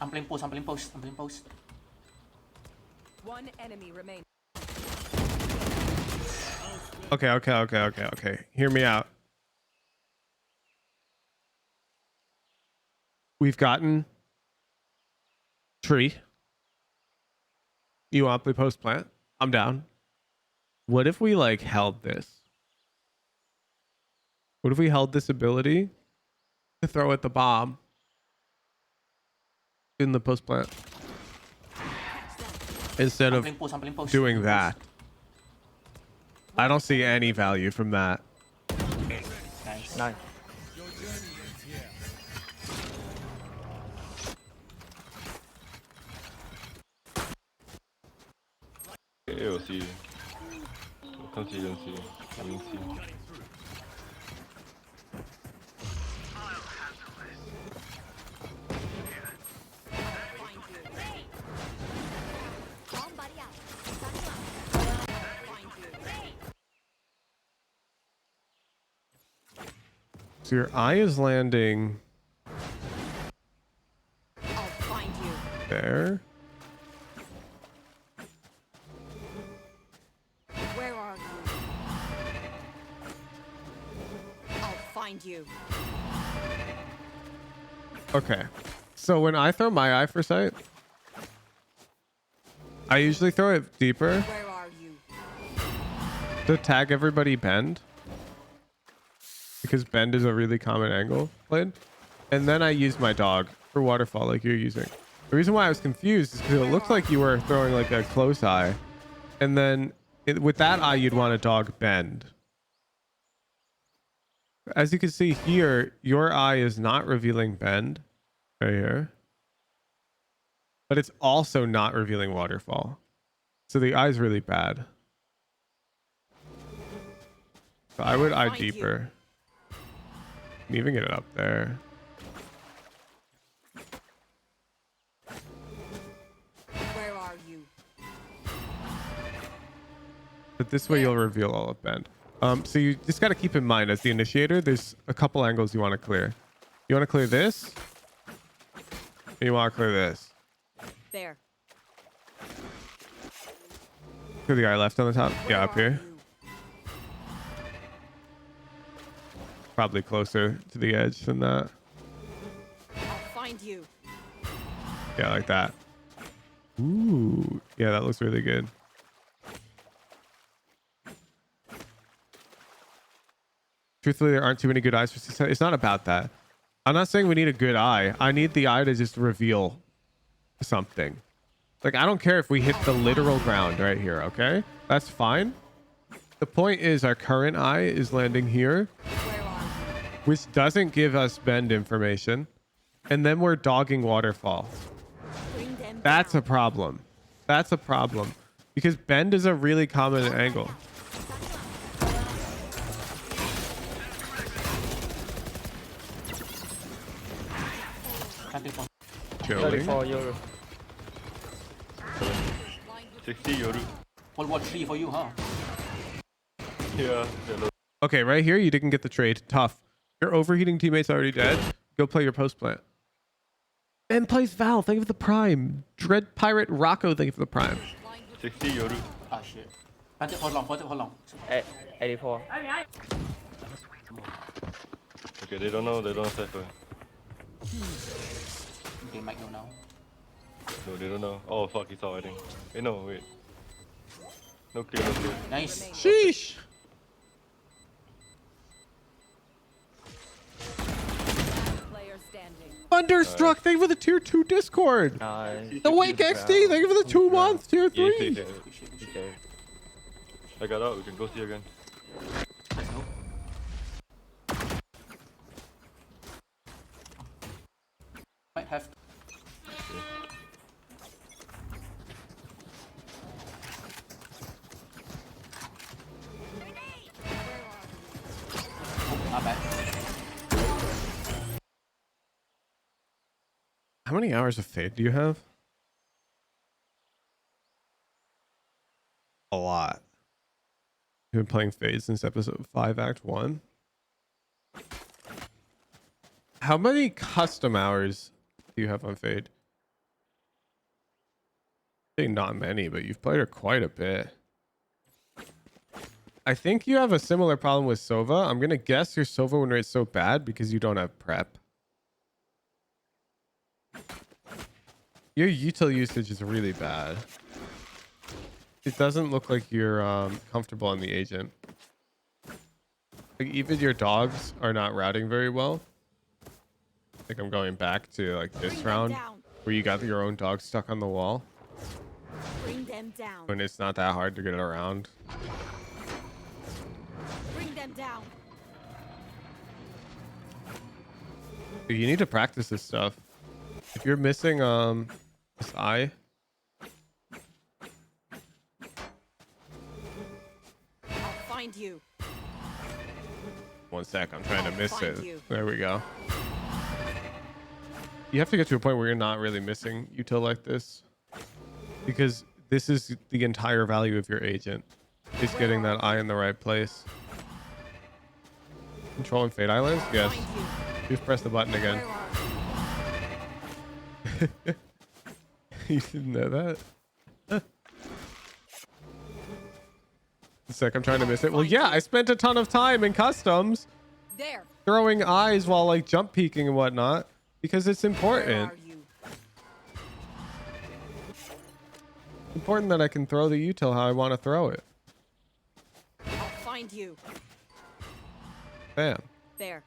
Speaker 3: I'm playing post. I'm playing post. I'm playing post.
Speaker 2: One enemy remains.
Speaker 1: Okay. Hear me out. We've gotten tree. You want to play post plant? I'm down. What if we like held this? What if we held this ability to throw at the bomb in the post plant instead
Speaker 3: I'm
Speaker 1: of
Speaker 3: playing post. I'm playing post.
Speaker 1: doing that? I don't see any value from that.
Speaker 3: Nice.
Speaker 8: Nice.
Speaker 4: A or C? I can't see, don't see. I mean C.
Speaker 1: So your eye is landing
Speaker 2: I'll find you.
Speaker 1: there.
Speaker 2: Where are you? I'll find you.
Speaker 1: Okay. So when I throw my eye for sight, I usually throw it deeper
Speaker 2: Where are you?
Speaker 1: to tag everybody bend. Because bend is a really common angle played. And then I use my dog for waterfall like you're using. The reason why I was confused is because it looked like you were throwing like a close eye. And then with that eye, you'd want a dog bend. As you can see here, your eye is not revealing bend right here. But it's also not revealing waterfall. So the eye's really bad. So I would eye
Speaker 2: Find you.
Speaker 1: deeper. You can even get it up there.
Speaker 2: Where are you?
Speaker 1: But this way you'll reveal all of bend. So you just got to keep in mind as the initiator, there's a couple angles you want to clear. You want to clear this. And you want to clear this.
Speaker 2: There.
Speaker 1: Clear the eye left on the top.
Speaker 2: Where
Speaker 1: Yeah, up
Speaker 2: are
Speaker 1: here.
Speaker 2: you?
Speaker 1: Probably closer to the edge than that.
Speaker 2: I'll find you.
Speaker 1: Yeah, like that. Ooh. Yeah, that looks really good. Truthfully, there aren't too many good eyes for success. It's not about that. I'm not saying we need a good eye. I need the eye to just reveal something. Like, I don't care if we hit the literal ground right here, okay? That's fine. The point is our current eye is landing here,
Speaker 2: Where are you?
Speaker 1: which doesn't give us bend information. And then we're dogging waterfall.
Speaker 2: Bring them
Speaker 1: That's a
Speaker 2: down.
Speaker 1: problem. That's a problem. Because bend is a really common angle. Chilling.
Speaker 8: 34 euro.
Speaker 4: 60 Yoru.
Speaker 3: World War 3 for you, huh?
Speaker 4: Yeah, hello.
Speaker 1: Okay, right here, you didn't get the trade. Tough. Your overheating teammate's already dead. Go play your post plant. Ben plays Val. Thank you for the prime. Dread Pirate Rocco. Thank you for the prime.
Speaker 4: 60 Yoru.
Speaker 3: Ah, shit. Planted for long, planted for long.
Speaker 8: 84.
Speaker 4: Okay, they don't know cipher.
Speaker 3: They might know now.
Speaker 4: No, they don't know. Oh fuck, he's out, I think. Hey, no, wait. No clear, no clear.
Speaker 3: Nice.
Speaker 1: Sheesh.
Speaker 2: Player standing.
Speaker 1: Thunderstruck. Thank you for the tier 2 Discord.
Speaker 8: Nice.
Speaker 1: The Wake XD. Thank you for the 2 months. Tier
Speaker 4: Yeah,
Speaker 1: 3.
Speaker 3: Good shit, good shit.
Speaker 8: Okay.
Speaker 4: I got out, we can go see again.
Speaker 3: Let's go. Might have. Oh, not bad.
Speaker 1: How many hours of Fade do you have? A lot. You've been playing Fade since episode 5, Act 1. How many custom hours do you have on Fade? I think not many, but you've played her quite a bit. I think you have a similar problem with Sova. I'm going to guess your Sova win rate's so bad because you don't have prep. Your util usage is really bad. It doesn't look like you're comfortable on the agent. Like even your dogs are not routing very well. I think I'm going back to like this
Speaker 2: Bring them
Speaker 1: round
Speaker 2: down.
Speaker 1: where you got your own dog stuck on the wall
Speaker 2: Bring them down.
Speaker 1: when it's not that hard to get around.
Speaker 2: Bring them down.
Speaker 1: You need to practice this stuff. If you're missing this eye,
Speaker 2: I'll find you.
Speaker 1: one sec, I'm trying to miss
Speaker 2: Find
Speaker 1: it.
Speaker 2: you.
Speaker 1: There we go. You have to get to a point where you're not really missing util like this, because this is the entire value of your agent, is getting that eye in the right place. Controlling Fade Islands? Yes.
Speaker 2: Find you.
Speaker 1: Just press the button again.
Speaker 2: Where are
Speaker 1: You didn't know that? One sec, I'm trying to miss it. Well, yeah, I spent a ton of time in customs
Speaker 2: there?
Speaker 1: throwing eyes while like jump peeking and whatnot because it's
Speaker 2: Where
Speaker 1: important.
Speaker 2: are you?
Speaker 1: Important that I can throw the util how I want to throw it.
Speaker 2: I'll find you.
Speaker 1: Bam.
Speaker 2: There.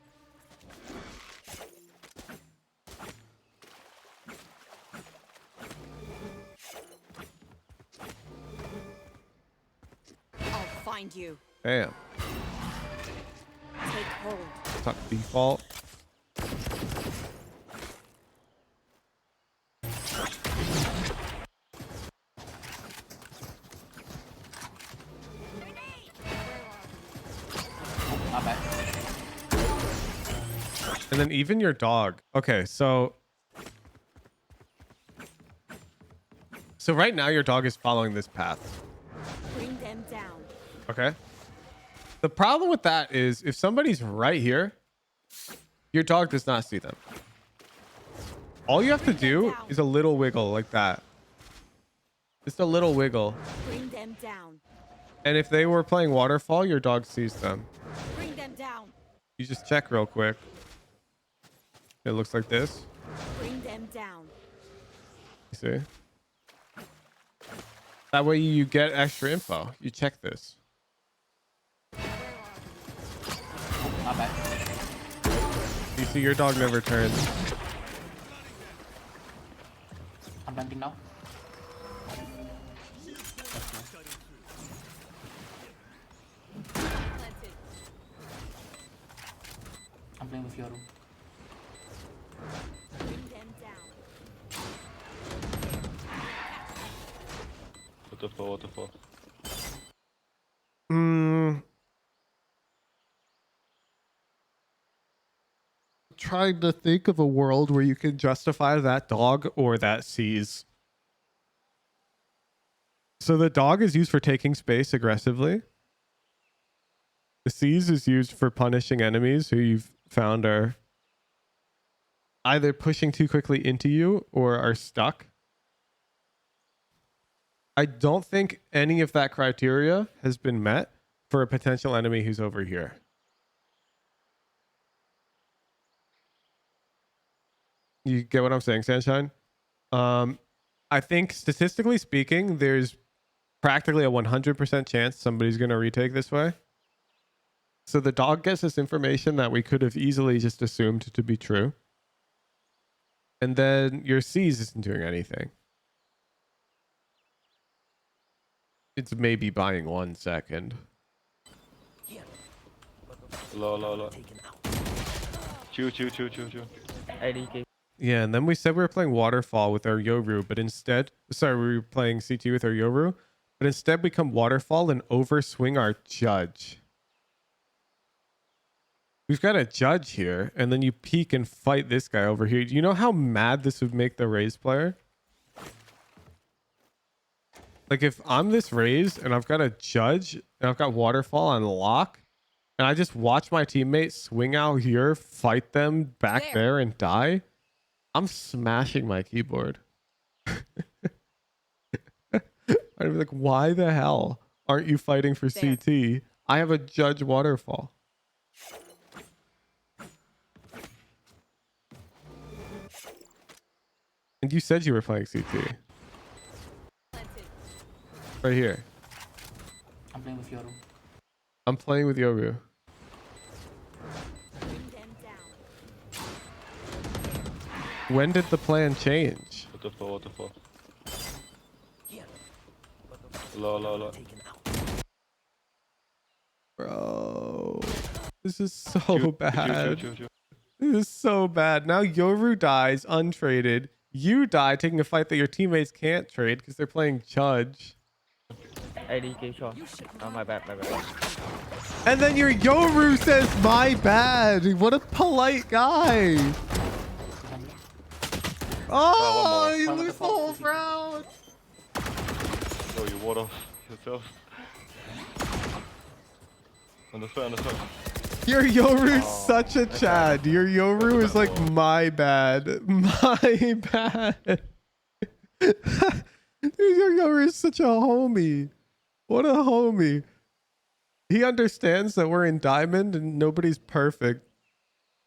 Speaker 2: I'll find you.
Speaker 1: Bam.
Speaker 2: Take hold.
Speaker 1: Top default.
Speaker 3: Not bad.
Speaker 1: And then even your dog. Okay, so right now your dog is following this path.
Speaker 2: Bring them down.
Speaker 1: Okay. The problem with that is if somebody's right here, your dog does not see them. All you have to do is a little wiggle like that. Just a little wiggle.
Speaker 2: Bring them down.
Speaker 1: And if they were playing waterfall, your dog sees them.
Speaker 2: Bring them down.
Speaker 1: You just check real quick. It looks like this.
Speaker 2: Bring them down.
Speaker 1: You see? That way you get extra info. You check this.
Speaker 3: Not bad.
Speaker 1: You see your dog never turns.
Speaker 3: I'm planting now. playing with Yoru.
Speaker 2: Bring them down.
Speaker 4: What the fuck? What the fuck?
Speaker 1: Trying to think of a world where you can justify that dog or that seize. So the dog is used for taking space aggressively. The seize is used for punishing enemies who you've found are either pushing too quickly into you or are stuck. I don't think any of that criteria has been met for a potential enemy who's over here. You get what I'm saying, Sunshine? I think statistically speaking, there's practically a 100% chance somebody's going to retake this way. So the dog gets us information that we could have easily just assumed to be true. And then your seize isn't doing anything. It's maybe buying 1 second.
Speaker 4: Low. Chill.
Speaker 8: ADK.
Speaker 1: Yeah, and then we said we were playing Waterfall with our Yoru, but instead... Sorry, we were playing CT with our Yoru, but instead we come Waterfall and overswing our Judge. We've got a Judge here, and then you peek and fight this guy over here. Do you know how mad this would make the Raze player? Like, if I'm this Raze, and I've got a Judge, and I've got Waterfall on lock, and I just watch my teammates swing out here, fight them back there and die... I'm smashing my keyboard. I'd be like, why the hell aren't you fighting for CT? I have a Judge Waterfall. And you said you were playing CT. Right here.
Speaker 3: I'm playing with Yoru.
Speaker 1: I'm playing with Yoru. When did the plan change?
Speaker 4: What the fuck? Low.
Speaker 1: Bro. This is so bad.
Speaker 4: Chill.
Speaker 1: This is so bad. Now Yoru dies untraded. You die taking a fight that your teammates can't trade because they're playing Judge.
Speaker 8: ADK shot. Oh, my bad.
Speaker 1: And then your Yoru says, my bad. What a polite guy. Oh, you lose the whole round.
Speaker 4: Oh, you ward off yourself. On the side.
Speaker 1: Your Yoru's such a Chad. Your Yoru is like, my bad. My bad. Dude, your Yoru is such a homie. What a homie. He understands that we're in Diamond and nobody's perfect.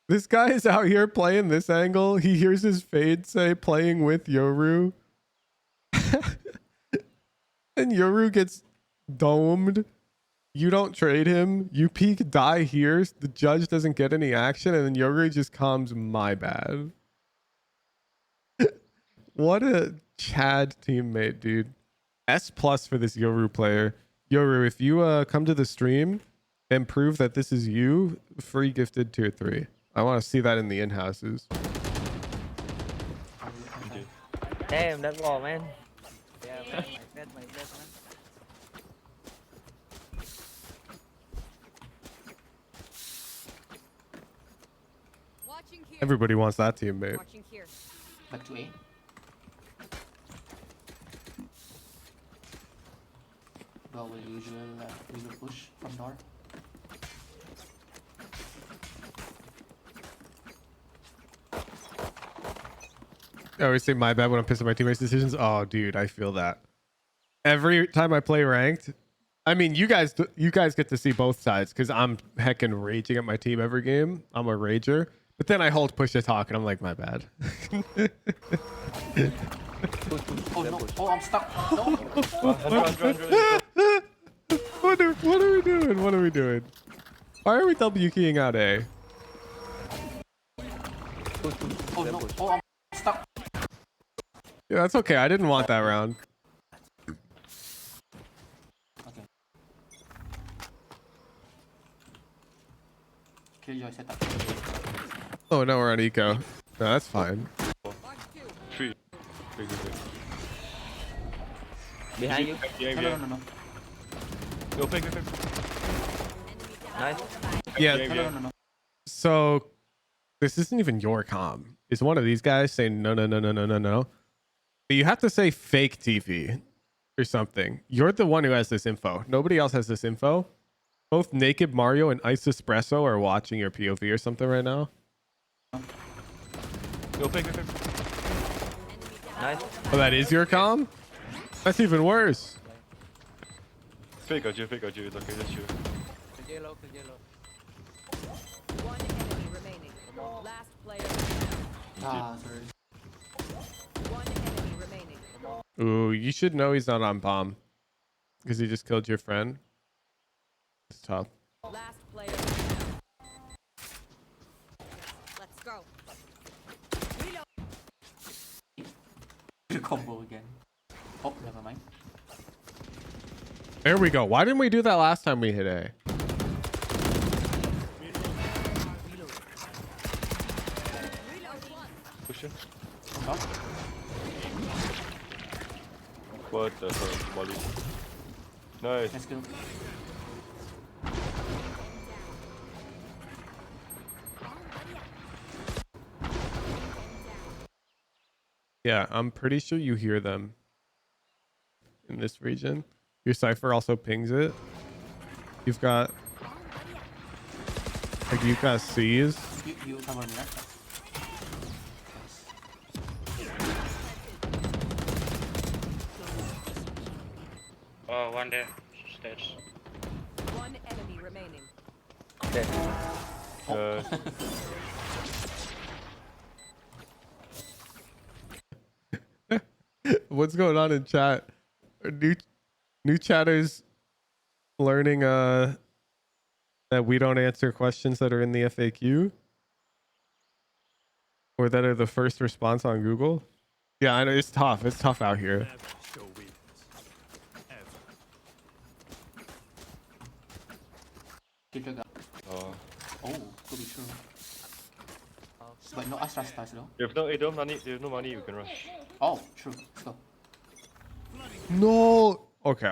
Speaker 1: This guy is out here playing this angle. He hears his fade say playing with Yoru. And Yoru gets domed. You don't trade him. You peek die here. The Judge doesn't get any action. And then Yoru just comes, my bad. What a Chad teammate, dude. S+ for this Yoru player. Yoru, if you come to the stream and prove that this is you, free gifted tier 3. I want to see that in the in-houses.
Speaker 8: Damn, that's all, man.
Speaker 9: Yeah, man. My bad, man.
Speaker 2: Watching here.
Speaker 1: Everybody wants that teammate.
Speaker 2: Watching here.
Speaker 3: Back to A. Well, we usual push from door.
Speaker 1: I always say my bad when I'm pissed at my teammates' decisions. Oh, dude, I feel that. Every time I play ranked, I mean, you guys get to see both sides because I'm heckin' raging at my team every game. I'm a rager. But then I hold push to talk and I'm like, my bad.
Speaker 3: Oh no! Oh, I'm stuck. No.
Speaker 1: What are we doing? What are we doing? Why are we W keying out A?
Speaker 3: Oh no! Oh, I'm stuck.
Speaker 1: Yeah, that's okay. I didn't want that round.
Speaker 3: Okay. Killjoy setup.
Speaker 1: Oh, no, we're on eco. No, that's fine.
Speaker 4: 3. Wait.
Speaker 8: Behind you.
Speaker 3: No.
Speaker 4: Go pick.
Speaker 8: Nice.
Speaker 1: Yeah.
Speaker 3: No.
Speaker 1: So this isn't even your comm. It's one of these guys saying no. But you have to say fake TV or something. You're the one who has this info. Nobody else has this info. Both Naked Mario and Ice Espresso are watching your POV or something right now.
Speaker 4: Go pick.
Speaker 8: Nice.
Speaker 1: Oh, that is your comm? That's even worse.
Speaker 4: Fake got you. It's okay, just you.
Speaker 7: Yellow.
Speaker 2: One enemy remaining. Last player standing.
Speaker 3: Sorry.
Speaker 2: One enemy remaining.
Speaker 1: Ooh, you should know he's not on bomb. Because he just killed your friend. It's tough.
Speaker 2: Last player standing. Let's go.
Speaker 3: The combo again. Oh, never mind.
Speaker 1: There we go. Why didn't we do that last time we hit A?
Speaker 4: Push it.
Speaker 3: Oh.
Speaker 4: What the fuck, Molly? Nice.
Speaker 3: Let's go.
Speaker 1: Yeah, I'm pretty sure you hear them in this region. Your Cypher also pings it. You've got C's.
Speaker 3: You cover me, right?
Speaker 6: Oh, one there. Stairs.
Speaker 2: One enemy remaining.
Speaker 8: Okay.
Speaker 1: What's going on in chat? New chatters learning that we don't answer questions that are in the FAQ or that are the first response on Google. Yeah, I know it's tough. It's tough out here.
Speaker 5: Never show weakness. Ever.
Speaker 3: Keep your gun. Oh, could be true. But no Astra stars though.
Speaker 4: If no money, you can rush.
Speaker 3: Oh, true. Let's go.
Speaker 1: No. Okay.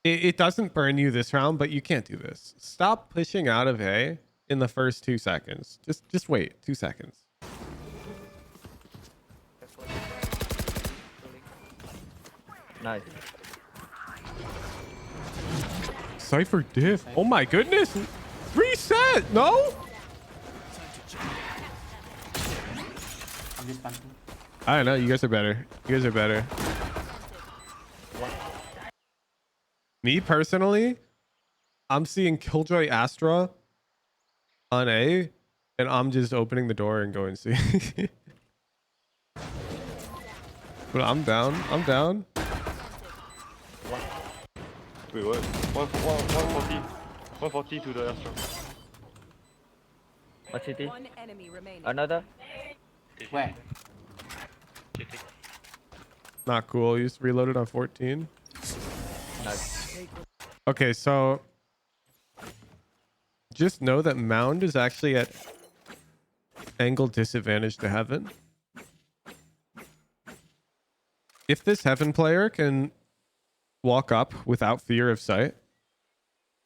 Speaker 1: It doesn't burn you this round, but you can't do this. Stop pushing out of A in the first 2 seconds. Just wait 2 seconds.
Speaker 8: Nice.
Speaker 1: Cypher diff. Oh my goodness. Reset. No.
Speaker 3: I'm just punching.
Speaker 1: I don't know. You guys are better. Me personally, I'm seeing Killjoy Astra on A, and I'm just opening the door and going C. But I'm down.
Speaker 4: Wait, what? 140 to the Astra.
Speaker 8: What city?
Speaker 2: One enemy remaining.
Speaker 8: Another?
Speaker 3: Where?
Speaker 1: Not cool. You just reloaded on 14.
Speaker 8: Nice.
Speaker 1: Okay, so just know that Mound is actually at angle disadvantage to Heaven. If this Heaven player can walk up without fear of sight,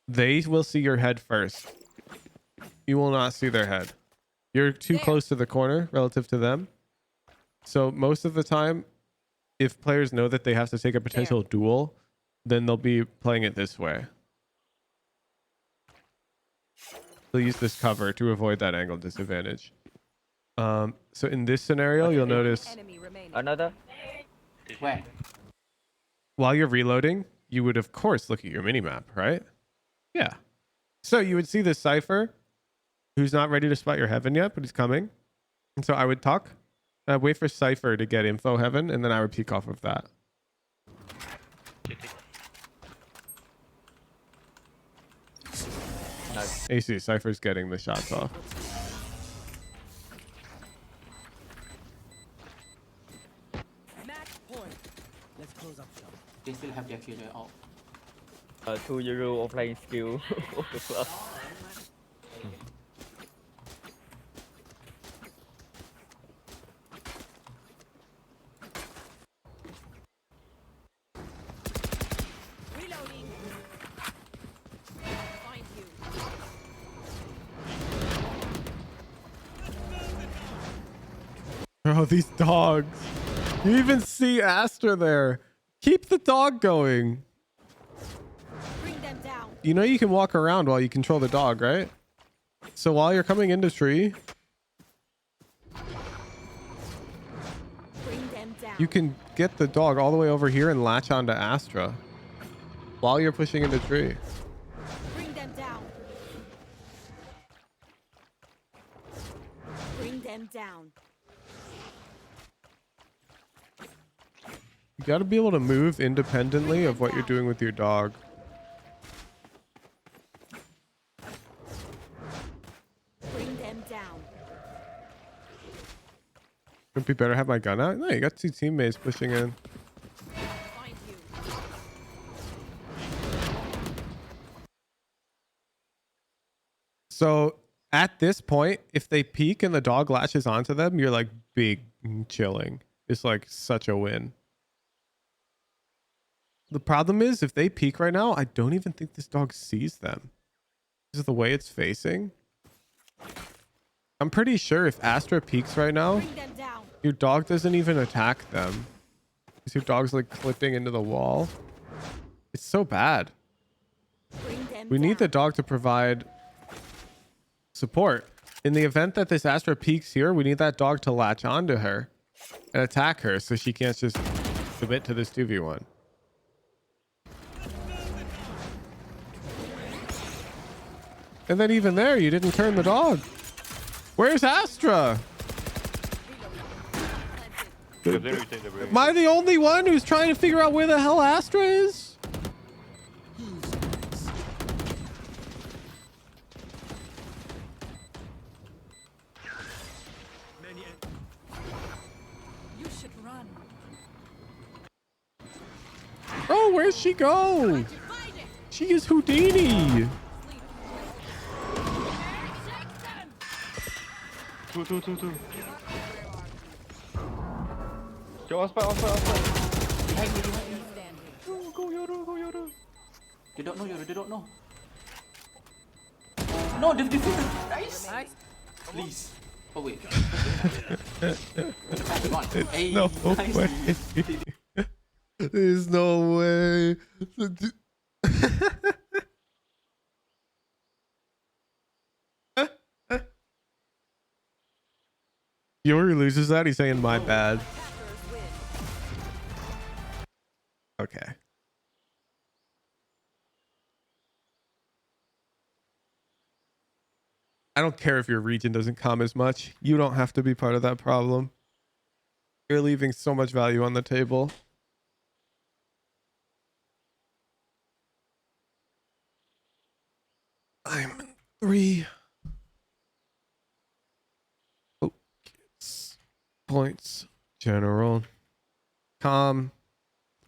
Speaker 1: they will see your head first. You will not see their head. You're too close to the corner relative to them. So most of the time, if players know that they have to take a potential duel, then they'll be playing it this way. They'll use this cover to avoid that angle disadvantage. So in this scenario, you'll notice
Speaker 2: Enemy remaining.
Speaker 8: Another?
Speaker 3: Where?
Speaker 1: while you're reloading, you would of course look at your minimap, right? Yeah. So you would see this Cypher who's not ready to spot your Heaven yet, but he's coming. And so I would talk. I'd wait for Cypher to get info Heaven, and then I would peek off of that.
Speaker 8: Nice.
Speaker 1: AC, Cypher's getting the shots off.
Speaker 2: Match point. Let's close up shop.
Speaker 3: They still have their killer out.
Speaker 8: 2 euro offline skill.
Speaker 1: Bro, these dogs. You even see Astra there. Keep the dog going.
Speaker 2: Bring them down.
Speaker 1: You know you can walk around while you control the dog, right? So while you're coming into tree,
Speaker 2: Bring them down.
Speaker 1: you can get the dog all the way over here and latch onto Astra while you're pushing into tree.
Speaker 2: Bring them down. Bring them down.
Speaker 1: You got to be able to move independently of what you're doing with your dog.
Speaker 2: Bring them down.
Speaker 1: Wouldn't it be better to have my gun out? No, you got two teammates pushing in.
Speaker 2: Find you.
Speaker 1: So at this point, if they peek and the dog latches onto them, you're like big chilling. It's like such a win. The problem is if they peek right now, I don't even think this dog sees them. This is the way it's facing. I'm pretty sure if Astra peeks right now,
Speaker 2: Bring them down.
Speaker 1: your dog doesn't even attack them. Because your dog's like clipping into the wall. It's so bad.
Speaker 2: Bring them
Speaker 1: We need the
Speaker 2: down.
Speaker 1: dog to provide support. In the event that this Astra peeks here, we need that dog to latch onto her and attack her so she can't just submit to this 2v1. And then even there, you didn't turn the dog. Where's Astra?
Speaker 4: Because then we take the break.
Speaker 1: Am I the only one who's trying to figure out where the hell Astra is?
Speaker 2: You should run.
Speaker 1: Oh, where'd she go?
Speaker 2: Find it.
Speaker 1: She is Houdini.
Speaker 4: Two. Yo, on spot.
Speaker 3: Behind me. Go, Yoru. They don't know. No, they've defeated. Nice. Please. Oh, wait. Come on. Hey,
Speaker 1: No
Speaker 3: nice.
Speaker 1: way. There's no way. Yoru loses that. He's saying my bad. Okay. I don't care if your region doesn't come as much. You don't have to be part of that problem. You're leaving so much value on the table. I'm 3 focus points. General. Calm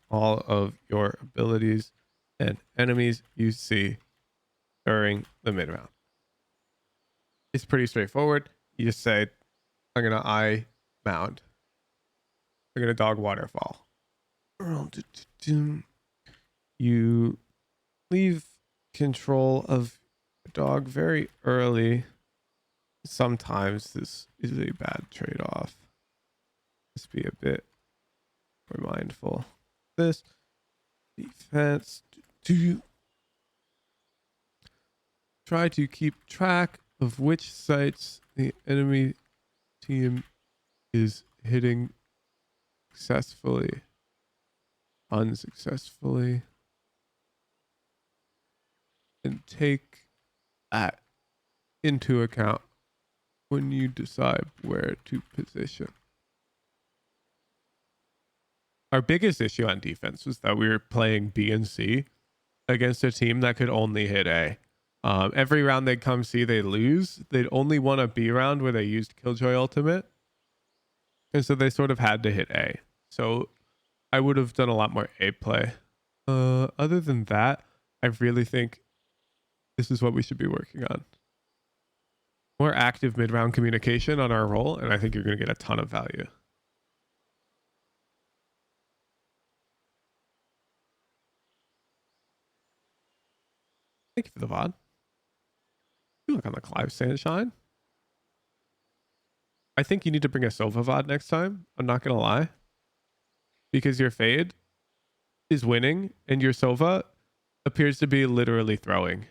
Speaker 1: all of your abilities and enemies you see during the mid round. It's pretty straightforward. You just say, I'm going to eye mound. I'm going to dog waterfall. You leave control of your dog very early. Sometimes this is a bad trade-off. Let's be a bit more mindful. This defense. Do you try to keep track of which sites the enemy team is hitting successfully, unsuccessfully, and take that into account when you decide where to position. Our biggest issue on defense was that we were playing B and C against a team that could only hit A. Every round they'd come C, they'd lose. They'd only won a B round where they used Killjoy Ultimate. And so they sort of had to hit A. So I would have done a lot more A play. Other than that, I really think this is what we should be working on. More active mid-round communication on our role, and I think you're going to get a ton of value. Thank you for the VOD. You look on the Clive Sunshine. I think you need to bring a Sova VOD next time. I'm not gonna lie, because your Fade is winning and your Sova appears to be literally throwing.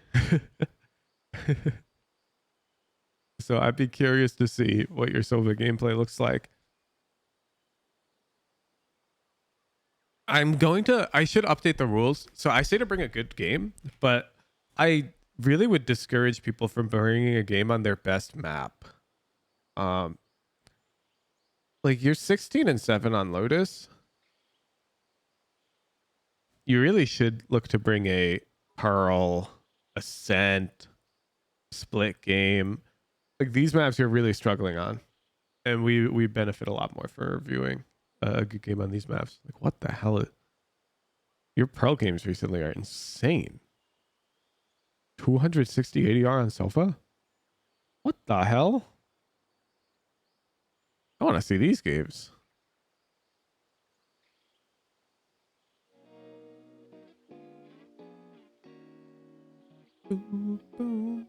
Speaker 1: So I'd be curious to see what your Sova gameplay looks like. I should update the rules. So I say to bring a good game, but I really would discourage people from bringing a game on their best map. Like you're 16-7 on Lotus. You really should look to bring a Pearl, Ascent, Split game. Like these maps you're really struggling on. And we benefit a lot more for reviewing a good game on these maps. Like what the hell? Your Pearl games recently are insane. 260 ADR on Sofa? What the hell? I want to see these games. Boom, boom.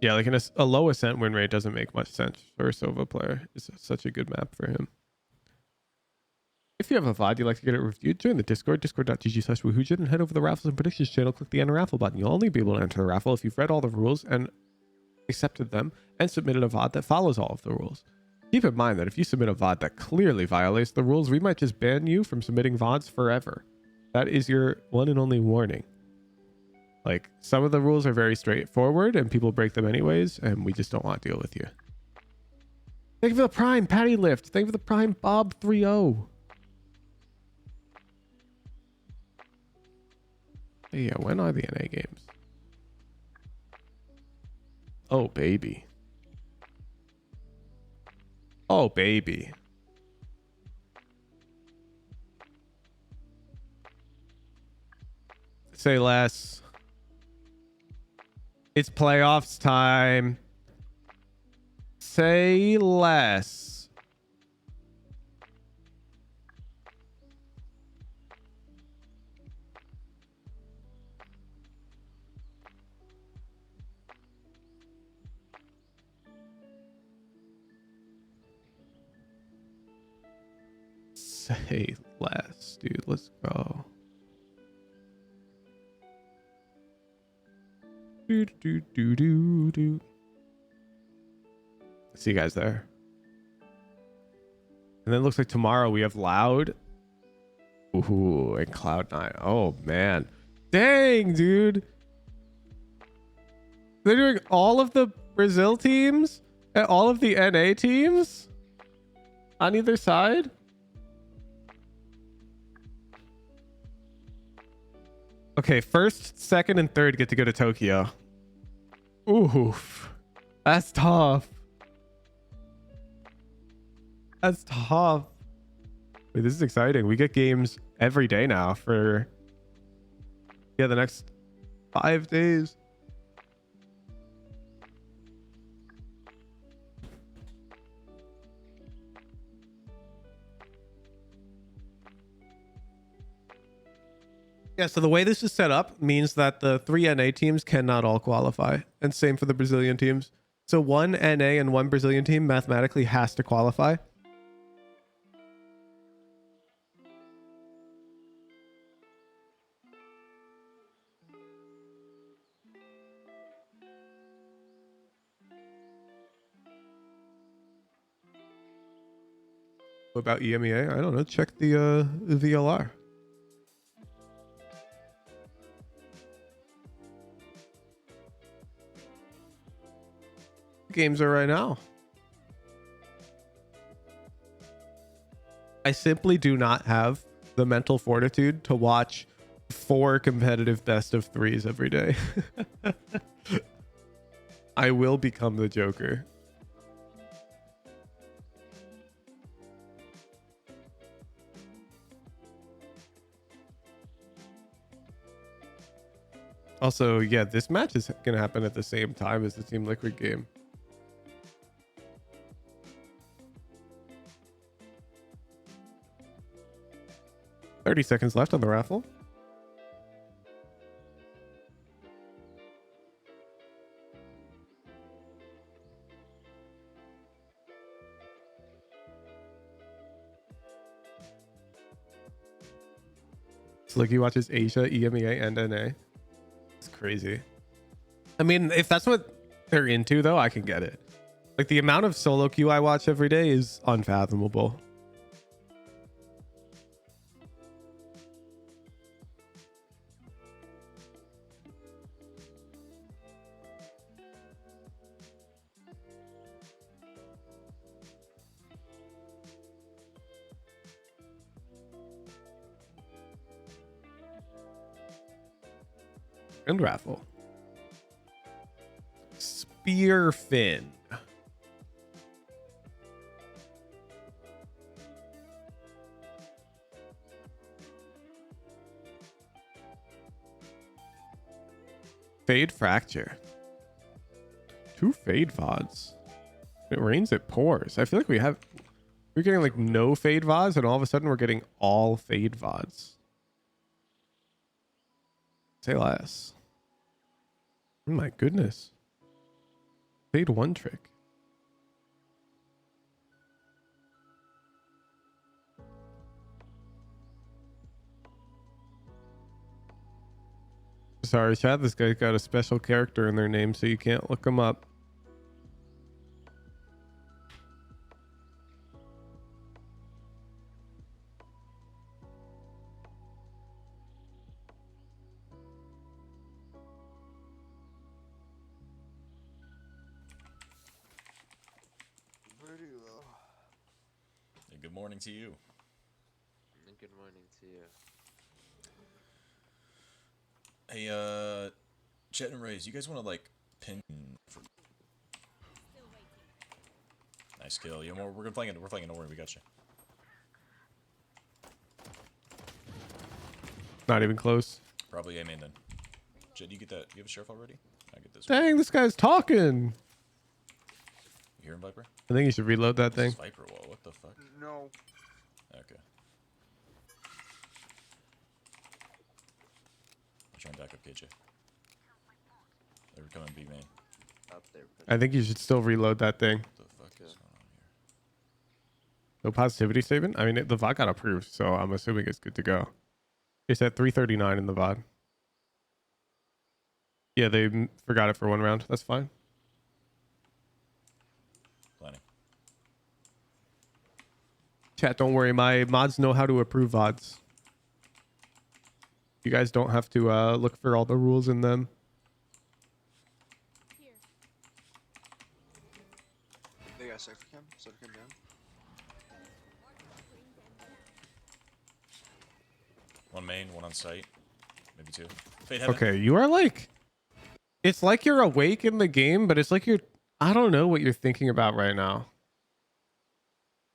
Speaker 1: Yeah, like a low Ascent win rate doesn't make much sense for a Sova player. It's such a good map for him. If you have a VOD you'd like to get it reviewed, join the Discord, discord.gg/woohoojit, and head over to the Raffles and Predictions channel, click the Enter Raffle button. You'll only be able to enter the raffle if you've read all the rules and accepted them and submitted a VOD that follows all of the rules. Keep in mind that if you submit a VOD that clearly violates the rules, we might just ban you from submitting VODs forever. That is your one and only warning. Like, some of the rules are very straightforward and people break them anyways, and we just don't want to deal with you. Thank you for the Prime, Patty Lift. Thank you for the Prime, Bob30. Hey, yeah, when are the NA games? Oh, baby. Oh, baby. Say less. It's playoffs time. Say less. Say less, dude. Let's go. Do. See you guys there. And then it looks like tomorrow we have Loud. Ooh, and Cloud9. Oh, man. Dang, dude. They're doing all of the Brazil teams and all of the NA teams on either side. Okay, first, second, and third get to go to Tokyo. Oof. That's tough. That's tough. Wait, this is exciting. We get games every day now for the next 5 days. Yeah, so the way this is set up means that the 3 NA teams cannot all qualify. And same for the Brazilian teams. So 1 NA and 1 Brazilian team mathematically has to qualify. What about EMEA? I don't know. Check the VLR. Games are right now. I simply do not have the mental fortitude to watch 4 competitive best of 3s every day. I will become the Joker. Also, yeah, this match is going to happen at the same time as the Team Liquid game. $30 seconds left on the raffle. Like he watches Asia, EMEA, and NA. It's crazy. I mean, if that's what they're into, though, I can get it. Like the amount of solo queue I watch every day is unfathomable. And raffle. Spearfin. Fade fracture. 2 fade VODs. It rains, it pours. I feel like we're getting like no fade VODs, and all of a sudden we're getting all fade VODs. Say less. Oh my goodness. Fade 1 trick. Sorry, chat. This guy's got a special character in their name, so you can't look him up.
Speaker 12: Hey, good morning to you.
Speaker 13: Good morning to you.
Speaker 12: Hey, Jett and Rays, you guys want to like pin? Nice kill. Yeah, we're playing it. We're playing it. Don't worry, we got you.
Speaker 1: Not even close.
Speaker 12: Probably A main then. Jett, you get that? You have a sheriff already? I get this.
Speaker 1: Dang, this guy's talking.
Speaker 12: You hear him, Viper?
Speaker 1: I think you should reload that thing.
Speaker 12: Viper wall. What the fuck?
Speaker 13: No.
Speaker 12: Okay. I'll try and back up KJ. They were coming B main.
Speaker 13: Up there.
Speaker 1: I think you should still reload that thing.
Speaker 12: What the fuck is going on here?
Speaker 1: No positivity statement? I mean, the VOD got approved, so I'm assuming it's good to go. It's at 339 in the VOD. Yeah, they forgot it for 1 round. That's fine.
Speaker 12: Planning.
Speaker 1: Chat, don't worry. My mods know how to approve VODs. You guys don't have to look for all the rules in them.
Speaker 13: They got sector cam down.
Speaker 12: One main, one on site. Maybe 2. Fade heaven.
Speaker 1: Okay, you are like... It's like you're awake in the game, but it's like you're... I don't know what you're thinking about right now.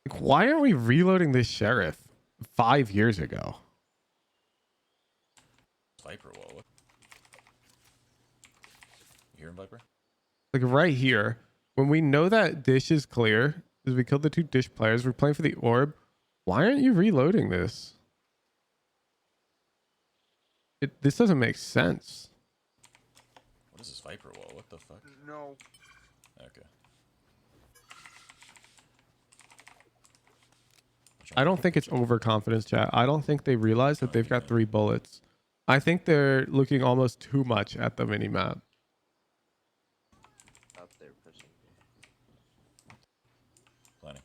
Speaker 1: Like, why aren't we reloading this sheriff 5 years ago?
Speaker 12: Viper wall. What? You hear him, Viper?
Speaker 1: Like right here, when we know that dish is clear, because we killed the 2 dish players, we're playing for the orb. Why aren't you reloading this? This doesn't make sense.
Speaker 12: What is this Viper wall? What the fuck?
Speaker 13: No.
Speaker 12: Okay.
Speaker 1: I don't think it's overconfidence, chat. I don't think they realize that they've got 3 bullets. I think they're looking almost too much at the mini-map.
Speaker 13: Up there pushing.
Speaker 12: Planning.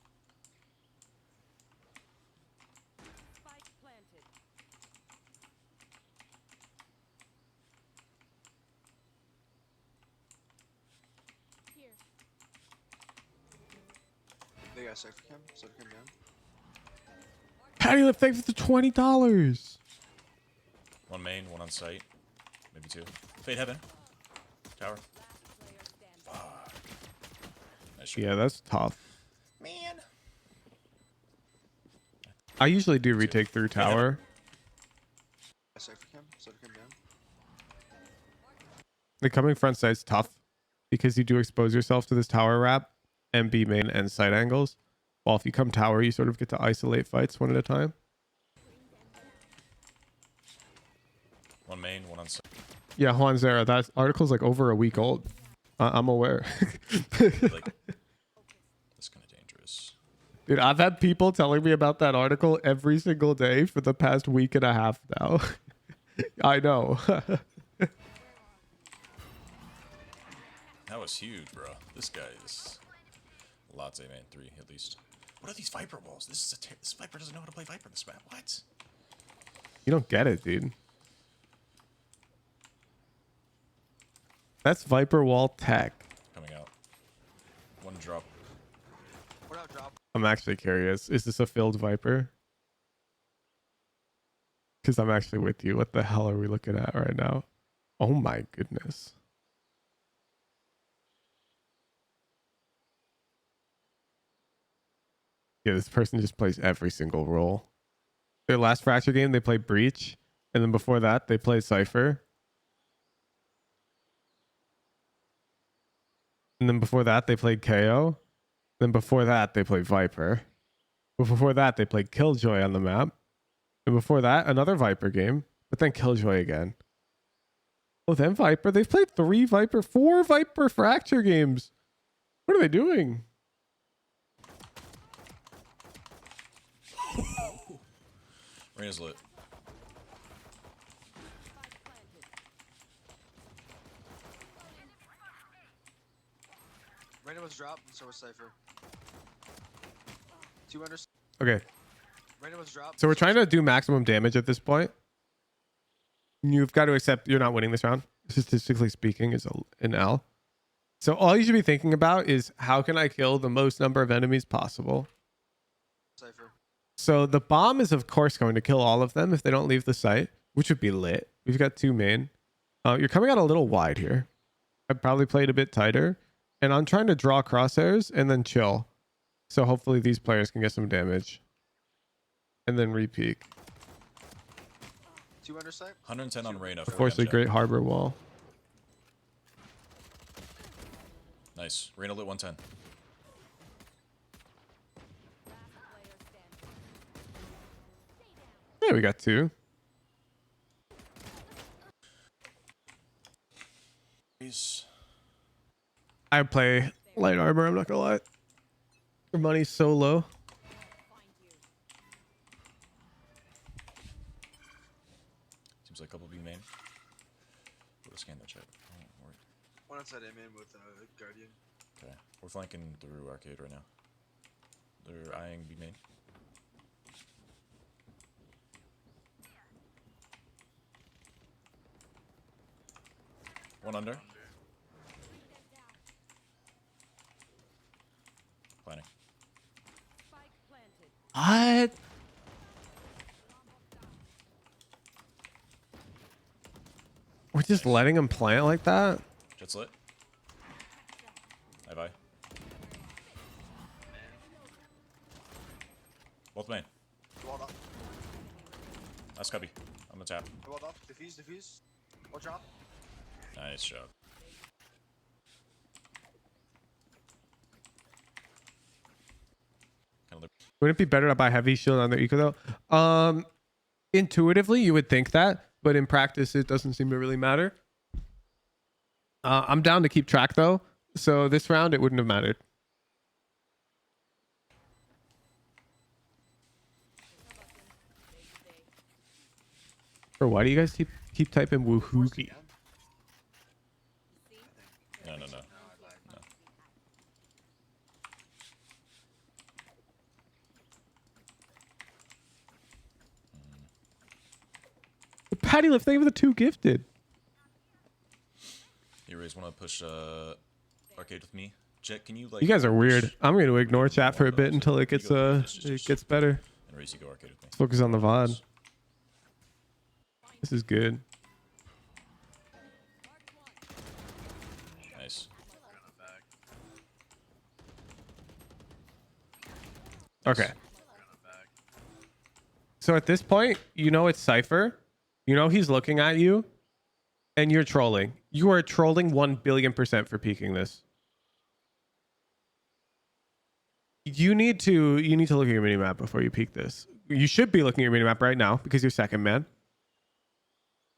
Speaker 13: They got sector cam down.
Speaker 1: Patty lip, thanks for the $20.
Speaker 12: One main, one on site. Maybe 2. Fade heaven. Tower. Nice shot.
Speaker 1: Yeah, that's tough.
Speaker 12: Man.
Speaker 1: I usually do retake through tower.
Speaker 13: Sector cam down.
Speaker 1: The coming front side's tough because you do expose yourself to this tower wrap and B main and side angles. While if you come tower, you sort of get to isolate fights one at a time.
Speaker 12: One main, one on site.
Speaker 1: Yeah, Juan Zera, that article's like over a week old. I'm aware.
Speaker 12: Like, that's kind of dangerous.
Speaker 1: Dude, I've had people telling me about that article every single day for the past week and a half now. I know.
Speaker 12: That was huge, bro. This guy is latte man 3 at least. What are these Viper walls? This is this Viper doesn't know how to play Viper this map. What?
Speaker 1: You don't get it, dude. That's Viper wall tech.
Speaker 12: Coming out. One drop.
Speaker 13: What out, drop?
Speaker 1: I'm actually curious. Is this a filled Viper? Because I'm actually with you. What the hell are we looking at right now? Oh my goodness. Yeah, this person just plays every single role. Their last Fracture game, they played Breach. And then before that, they played Cypher. And then before that, they played KO. Then before that, they played Viper. But before that, they played Killjoy on the map. And before that, another Viper game. But then Killjoy again. Oh, then Viper. They've played 4 Viper Fracture games. What are they doing?
Speaker 12: Reyna's lit.
Speaker 13: Reyna was dropped, and so was Cypher. 2 under.
Speaker 1: Okay.
Speaker 13: Reyna was dropped.
Speaker 1: So we're trying to do maximum damage at this point. You've got to accept you're not winning this round. Statistically speaking, is an L. So all you should be thinking about is how can I kill the most number of enemies possible?
Speaker 13: Cypher.
Speaker 1: So the bomb is of course going to kill all of them if they don't leave the site, which would be lit. We've got 2 main. You're coming out a little wide here. I'd probably play it a bit tighter. And I'm trying to draw crosshairs and then chill. So hopefully these players can get some damage. And then re-peek.
Speaker 13: 2 under site.
Speaker 12: 110 on Reyna.
Speaker 1: Unfortunately, great harbor wall.
Speaker 12: Nice. Reyna lit 110.
Speaker 1: Yeah, we got 2. I play light armor, I'm not gonna lie. Your money's so low.
Speaker 12: Seems like a couple B main. We'll scan the chat. Oh,
Speaker 13: One outside A man with Guardian.
Speaker 12: okay. We're flanking through arcade right now. They're eyeing B main. One under. Planning.
Speaker 1: What? We're just letting him plant like that?
Speaker 12: Jett's lit. Bye. Both main.
Speaker 13: Walled up.
Speaker 12: Nice cubby. I'm gonna tap.
Speaker 13: Walled up. Defuse. Or drop.
Speaker 12: Nice job.
Speaker 1: Wouldn't it be better to buy heavy shield on their eco though? Intuitively, you would think that, but in practice, it doesn't seem to really matter. I'm down to keep track though, so this round it wouldn't have mattered. Or why do you guys keep typing woohoogie?
Speaker 12: No.
Speaker 1: Patty lift, thank you for the 2 gifted.
Speaker 12: You guys want to push arcade with me? Jett, can you like?
Speaker 1: You guys are weird. I'm going to ignore chat for a bit until it gets better.
Speaker 12: And Race, you go arcade with me.
Speaker 1: Let's focus on the VOD. This is good.
Speaker 12: Nice.
Speaker 1: Okay. So at this point, you know it's Cypher. You know he's looking at you. And you're trolling. You are trolling 1 billion% for peeking this. You need to look at your minimap before you peek this. You should be looking at your minimap right now because you're second man.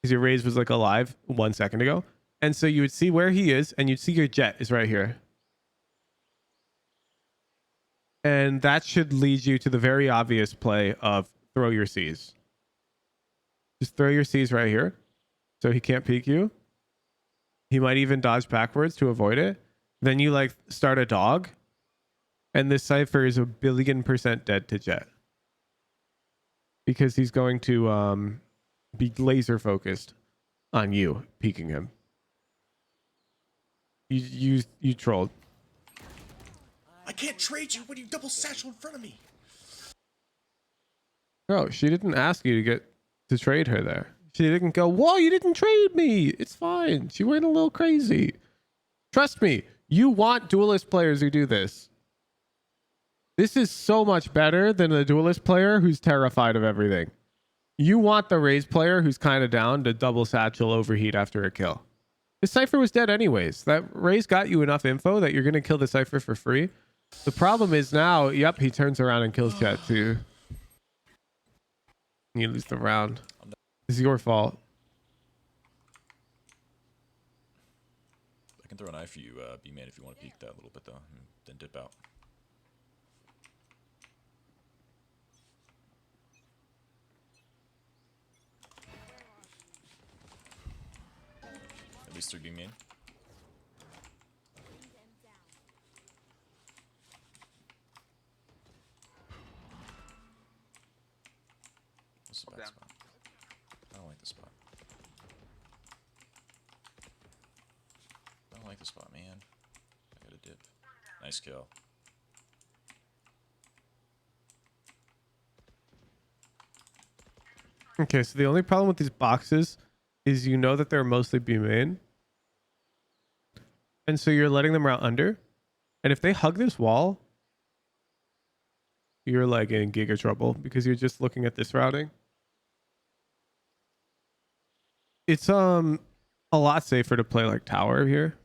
Speaker 1: Because your raise was like alive 1 second ago. And so you would see where he is and you'd see your Jett is right here. And that should lead you to the very obvious play of throw your C's. Just throw your C's right here so he can't peek you. He might even dodge backwards to avoid it. Then you like start a dog, and this Cypher is 1,000,000,000% dead to Jett because he's going to be laser focused on you peeking him. You trolled.
Speaker 12: I can't trade you when you double satchel in front of me.
Speaker 1: Bro, she didn't ask you to trade her there. She didn't go, whoa, you didn't trade me. It's fine. She went a little crazy. Trust me, you want duelist players who do this. This is so much better than a duelist player who's terrified of everything. You want the Raze player who's kind of down to double satchel overheat after a kill. The Cypher was dead anyways. That Raze got you enough info that you're going to kill the Cypher for free. The problem is now, yep, he turns around and kills Jett too. You lose the round. It's your fault.
Speaker 12: I can throw an eye for you, B-Man, if you want to peek that a little bit, though, and then dip out. At least 3 B-Man. This is a bad spot. I don't like this spot. I don't like this spot, man. I gotta dip. Nice kill.
Speaker 1: Okay, so the only problem with these boxes is you know that they're mostly B main. And so you're letting them route under. And if they hug this wall, you're like in giga trouble because you're just looking at this routing. It's a lot safer to play like tower here.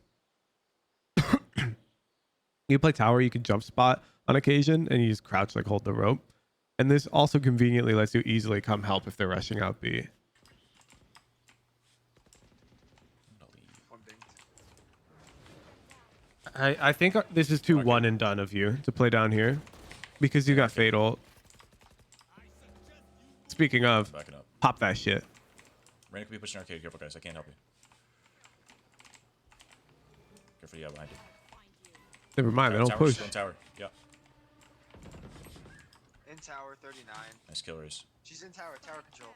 Speaker 1: You play tower, you can jump spot on occasion and you just crouch, like hold the rope. And this also conveniently lets you easily come help if they're rushing out B. I think this is too one and done of you to play down here because you got fatal. Speaking of,
Speaker 12: Backing up.
Speaker 1: pop that shit.
Speaker 12: Raina could be pushing arcade. Careful, guys. I can't help you. Careful, yeah, behind you.
Speaker 1: Never mind, they don't
Speaker 12: Tower,
Speaker 1: push.
Speaker 12: still in tower. Yeah.
Speaker 13: In tower, 39.
Speaker 12: Nice kill race.
Speaker 13: She's in tower, tower control.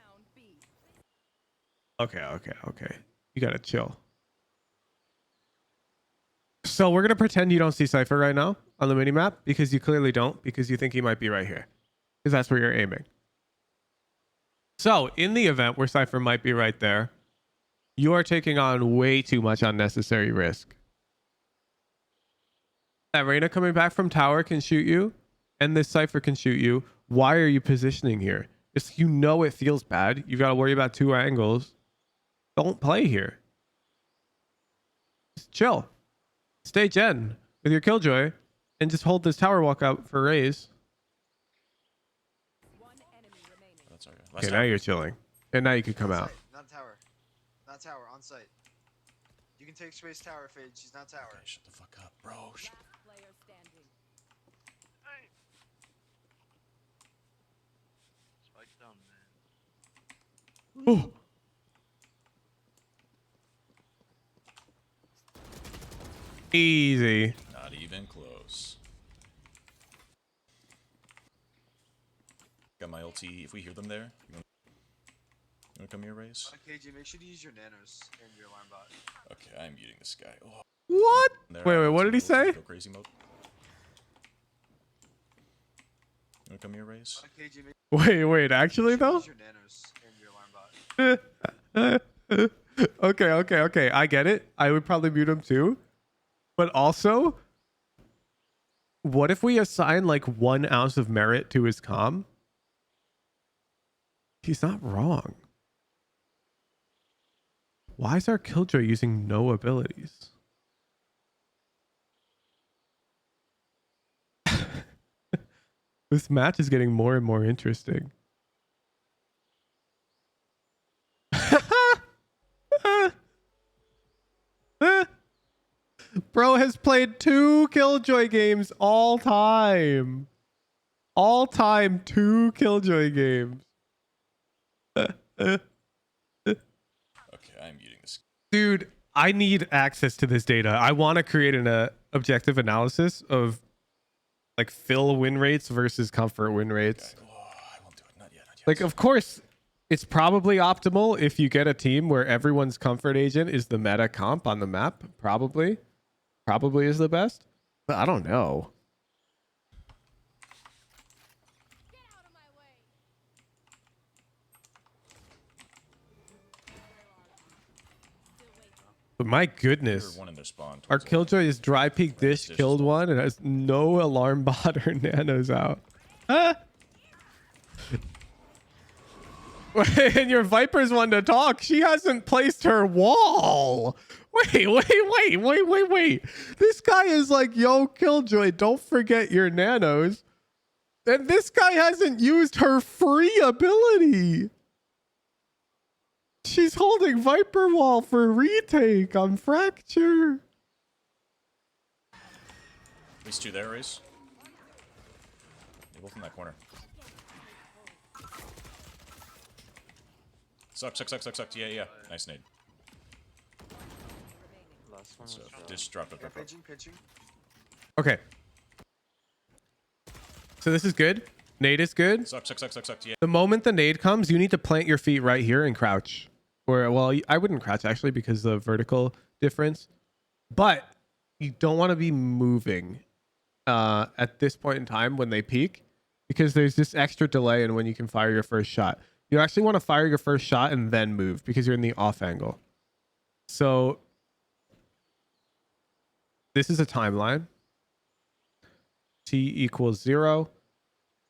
Speaker 1: Okay. You gotta chill. So we're gonna pretend you don't see Cypher right now on the minimap because you clearly don't, because you think he might be right here. Because that's where you're aiming. So in the event where Cypher might be right there, you are taking on way too much unnecessary risk. That Raina coming back from tower can shoot you, and this Cypher can shoot you. Why are you positioning here? It's, you know it feels bad. You've got to worry about 2 angles. Don't play here. Just chill. Stay Gen with your Killjoy and just hold this tower walk out for Raze.
Speaker 12: That's alright.
Speaker 1: Okay, now you're chilling. And now you can come out.
Speaker 13: Not tower. Not tower, on site. You can take space tower, Fade. She's not tower.
Speaker 12: Okay, shut the fuck up, bro.
Speaker 6: Spike down, man.
Speaker 1: Oh. Easy.
Speaker 12: Not even close. Got my ulti. If we hear them there, you wanna come here, Raze?
Speaker 13: KJ, make sure to use your nanos in your alarm bot.
Speaker 12: Okay, I'm muting this guy. Oh.
Speaker 1: What?
Speaker 12: There,
Speaker 1: Wait, what did he say?
Speaker 12: Go crazy mode. You wanna come here, Raze?
Speaker 13: KJ, make
Speaker 1: Wait, actually
Speaker 13: sure to
Speaker 1: though?
Speaker 13: use your nanos in your alarm bot.
Speaker 1: Okay. I get it. I would probably mute him too. But also, what if we assign like 1 ounce of merit to his comm? He's not wrong. Why is our Killjoy using no abilities? This match is getting more and more interesting. Bro has played 2 Killjoy games all time. All time 2 Killjoy games.
Speaker 12: I'm muting this.
Speaker 1: Dude, I need access to this data. I want to create an objective analysis of like fill win rates versus comfort win rates.
Speaker 12: Oh, I won't do it. Not yet. Not yet.
Speaker 1: Like, of course, it's probably optimal if you get a team where everyone's comfort agent is the meta comp on the map. Probably is the best. But I don't know. But my goodness,
Speaker 12: One in their spawn.
Speaker 1: our
Speaker 12: towards the-
Speaker 1: Killjoy is dry peak dish,
Speaker 12: Dish
Speaker 1: killed
Speaker 12: is
Speaker 1: one, and has no alarm bot or nanos out. Ah! And your Viper's one to talk. She hasn't placed her wall. Wait. This guy is like, yo, Killjoy, don't forget your nanos. And this guy hasn't used her free ability. She's holding Viper Wall for retake on Fracture.
Speaker 12: At least two there, Race. They're both in that corner. Suck. Yeah. Nice nade.
Speaker 7: Last one.
Speaker 12: So, Dish dropped up.
Speaker 13: Pitching.
Speaker 1: Okay. So this is good. Nade is good.
Speaker 12: Suck. Yeah.
Speaker 1: The moment the nade comes, you need to plant your feet right here and crouch. Or, well, I wouldn't crouch actually because of the vertical difference. But you don't want to be moving at this point in time when they peak, because there's this extra delay in when you can fire your first shot. You actually want to fire your first shot and then move because you're in the off angle. So this is a timeline. T equals 0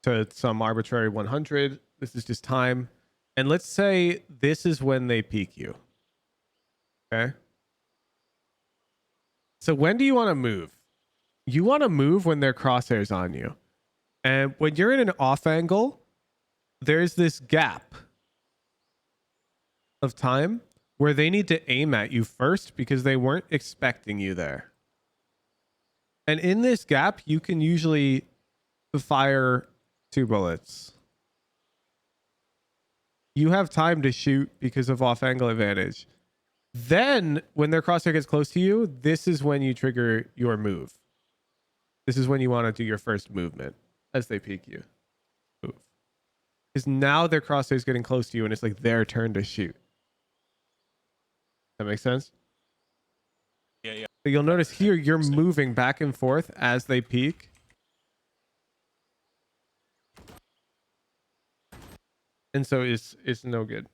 Speaker 1: to some arbitrary 100. This is just time. And let's say this is when they peak you. Okay. So when do you want to move? You want to move when their crosshairs on you. And when you're in an off angle, there's this gap of time where they need to aim at you first because they weren't expecting you there. And in this gap, you can usually fire 2 bullets. You have time to shoot because of off angle advantage. Then when their crosshair gets close to you, this is when you trigger your move. This is when you want to do your first movement as they peek you. Move. Because now their crosshair is getting close to you and it's like their turn to shoot. That makes sense?
Speaker 12: Yeah.
Speaker 1: But you'll notice here you're moving back and forth as they peek. And so it's no good.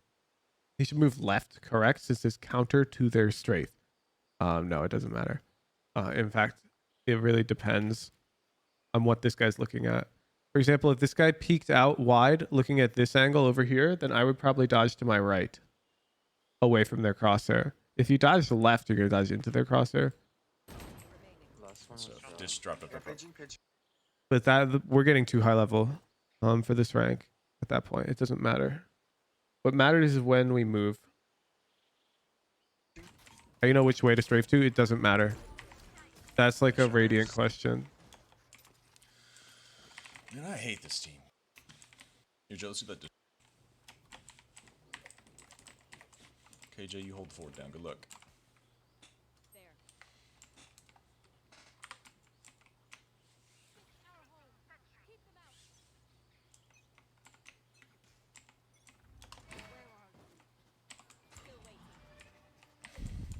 Speaker 1: He should move left, correct? Since it's counter to their strafe. No, it doesn't matter. In fact, it really depends on what this guy's looking at. For example, if this guy peeked out wide looking at this angle over here, then I would probably dodge to my right, away from their crosshair. If you dodge to the left, you're going to dodge into their crosshair.
Speaker 7: Last one.
Speaker 12: So, Dish dropped up.
Speaker 13: Pitching.
Speaker 1: But that we're getting too high level for this rank at that point. It doesn't matter. What matters is when we move. How you know which way to strafe to? It doesn't matter. That's like a Radiant question.
Speaker 12: Man, I hate this team. You're jealous of that. KJ, you hold the fort down. Good luck.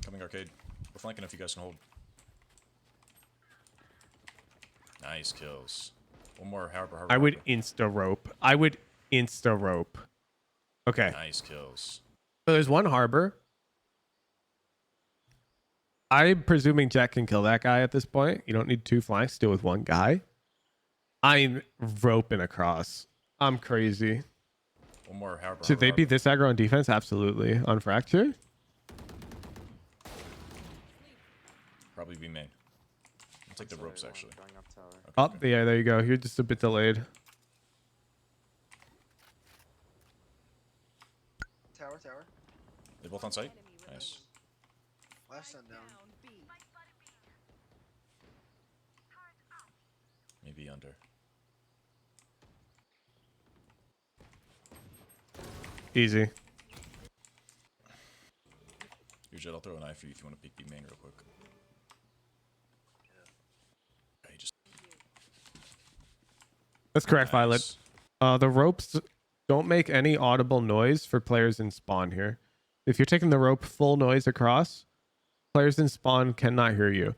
Speaker 12: Coming arcade. We're flanking if you guys can hold. Nice kills. One more harbor.
Speaker 1: I would insta rope. Okay.
Speaker 12: Nice kills.
Speaker 1: So there's one harbor. I'm presuming Jett can kill that guy at this point. You don't need 2 flanks, deal with 1 guy. I'm roping across. I'm crazy.
Speaker 12: One more harbor.
Speaker 1: Should they be this aggro on defense? Absolutely. On Fracture?
Speaker 12: Probably be main. I'll take the ropes actually.
Speaker 7: Going up tower.
Speaker 1: Oh, yeah, there you go. You're just a bit delayed.
Speaker 13: Tower.
Speaker 12: They both on site? Nice.
Speaker 13: Last sun down.
Speaker 12: Maybe under.
Speaker 1: Easy.
Speaker 12: Jett. I'll throw an eye for you if you want to peek B main real quick. Okay, just
Speaker 1: That's correct, Violet. The ropes don't make any audible noise for players in spawn here. If you're taking the rope full noise across, players in spawn cannot hear you.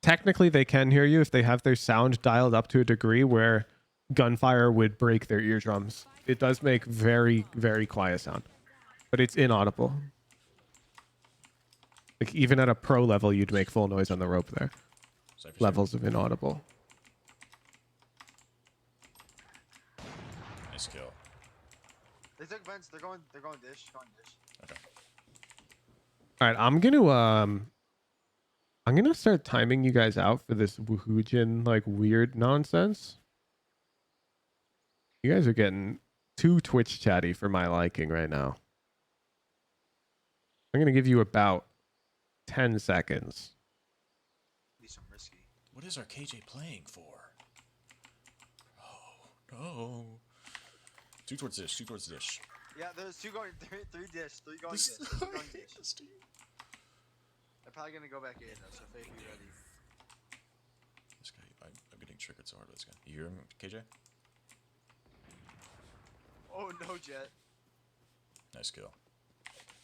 Speaker 1: Technically, they can hear you if they have their sound dialed up to a degree where gunfire would break their eardrums. It does make very, very quiet sound, but it's inaudible. Like even at a pro level, you'd make full noise on the rope there. Levels of inaudible.
Speaker 12: Nice kill.
Speaker 13: They took vents. They're going dish.
Speaker 12: Okay.
Speaker 1: All right, I'm gonna start timing you guys out for this Woohoojin like weird nonsense. You guys are getting too Twitch chatty for my liking right now. I'm gonna give you about 10 seconds.
Speaker 13: Be some risky.
Speaker 12: What is our KJ playing for? Oh no. Two towards dish.
Speaker 13: Yeah, there's two going three dish. Three going dish. Three going dish. They're probably gonna go back in though, so Faith, be ready.
Speaker 12: This guy, I'm getting triggered so hard by this guy. You hear him, KJ?
Speaker 13: Oh no, Jett.
Speaker 12: Nice kill.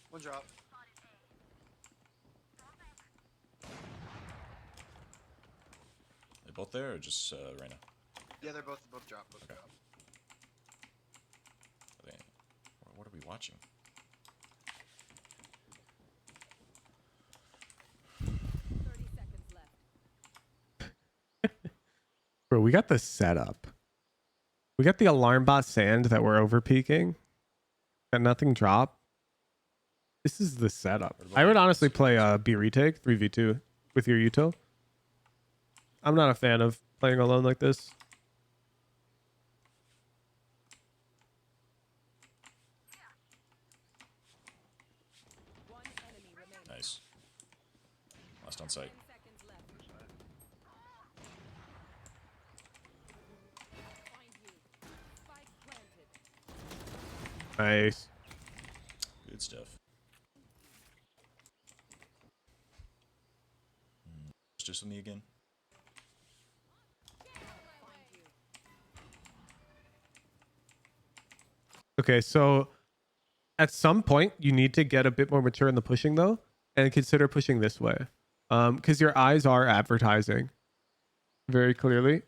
Speaker 13: One drop.
Speaker 12: They both there or just Reyna?
Speaker 13: Yeah, they're both drop. Both
Speaker 12: Okay.
Speaker 13: drop.
Speaker 12: What are we watching?
Speaker 1: Bro, we got the setup. We got the alarm bot sand that we're over peaking. Got nothing drop. This is the setup. I would honestly play B retake 3v2 with your util. I'm not a fan of playing alone like this.
Speaker 12: Nice. Last on site.
Speaker 1: Nice.
Speaker 12: Good stuff. Just with me again.
Speaker 1: Okay, so at some point you need to get a bit more mature in the pushing though, and consider pushing this way. Because your eyes are advertising very clearly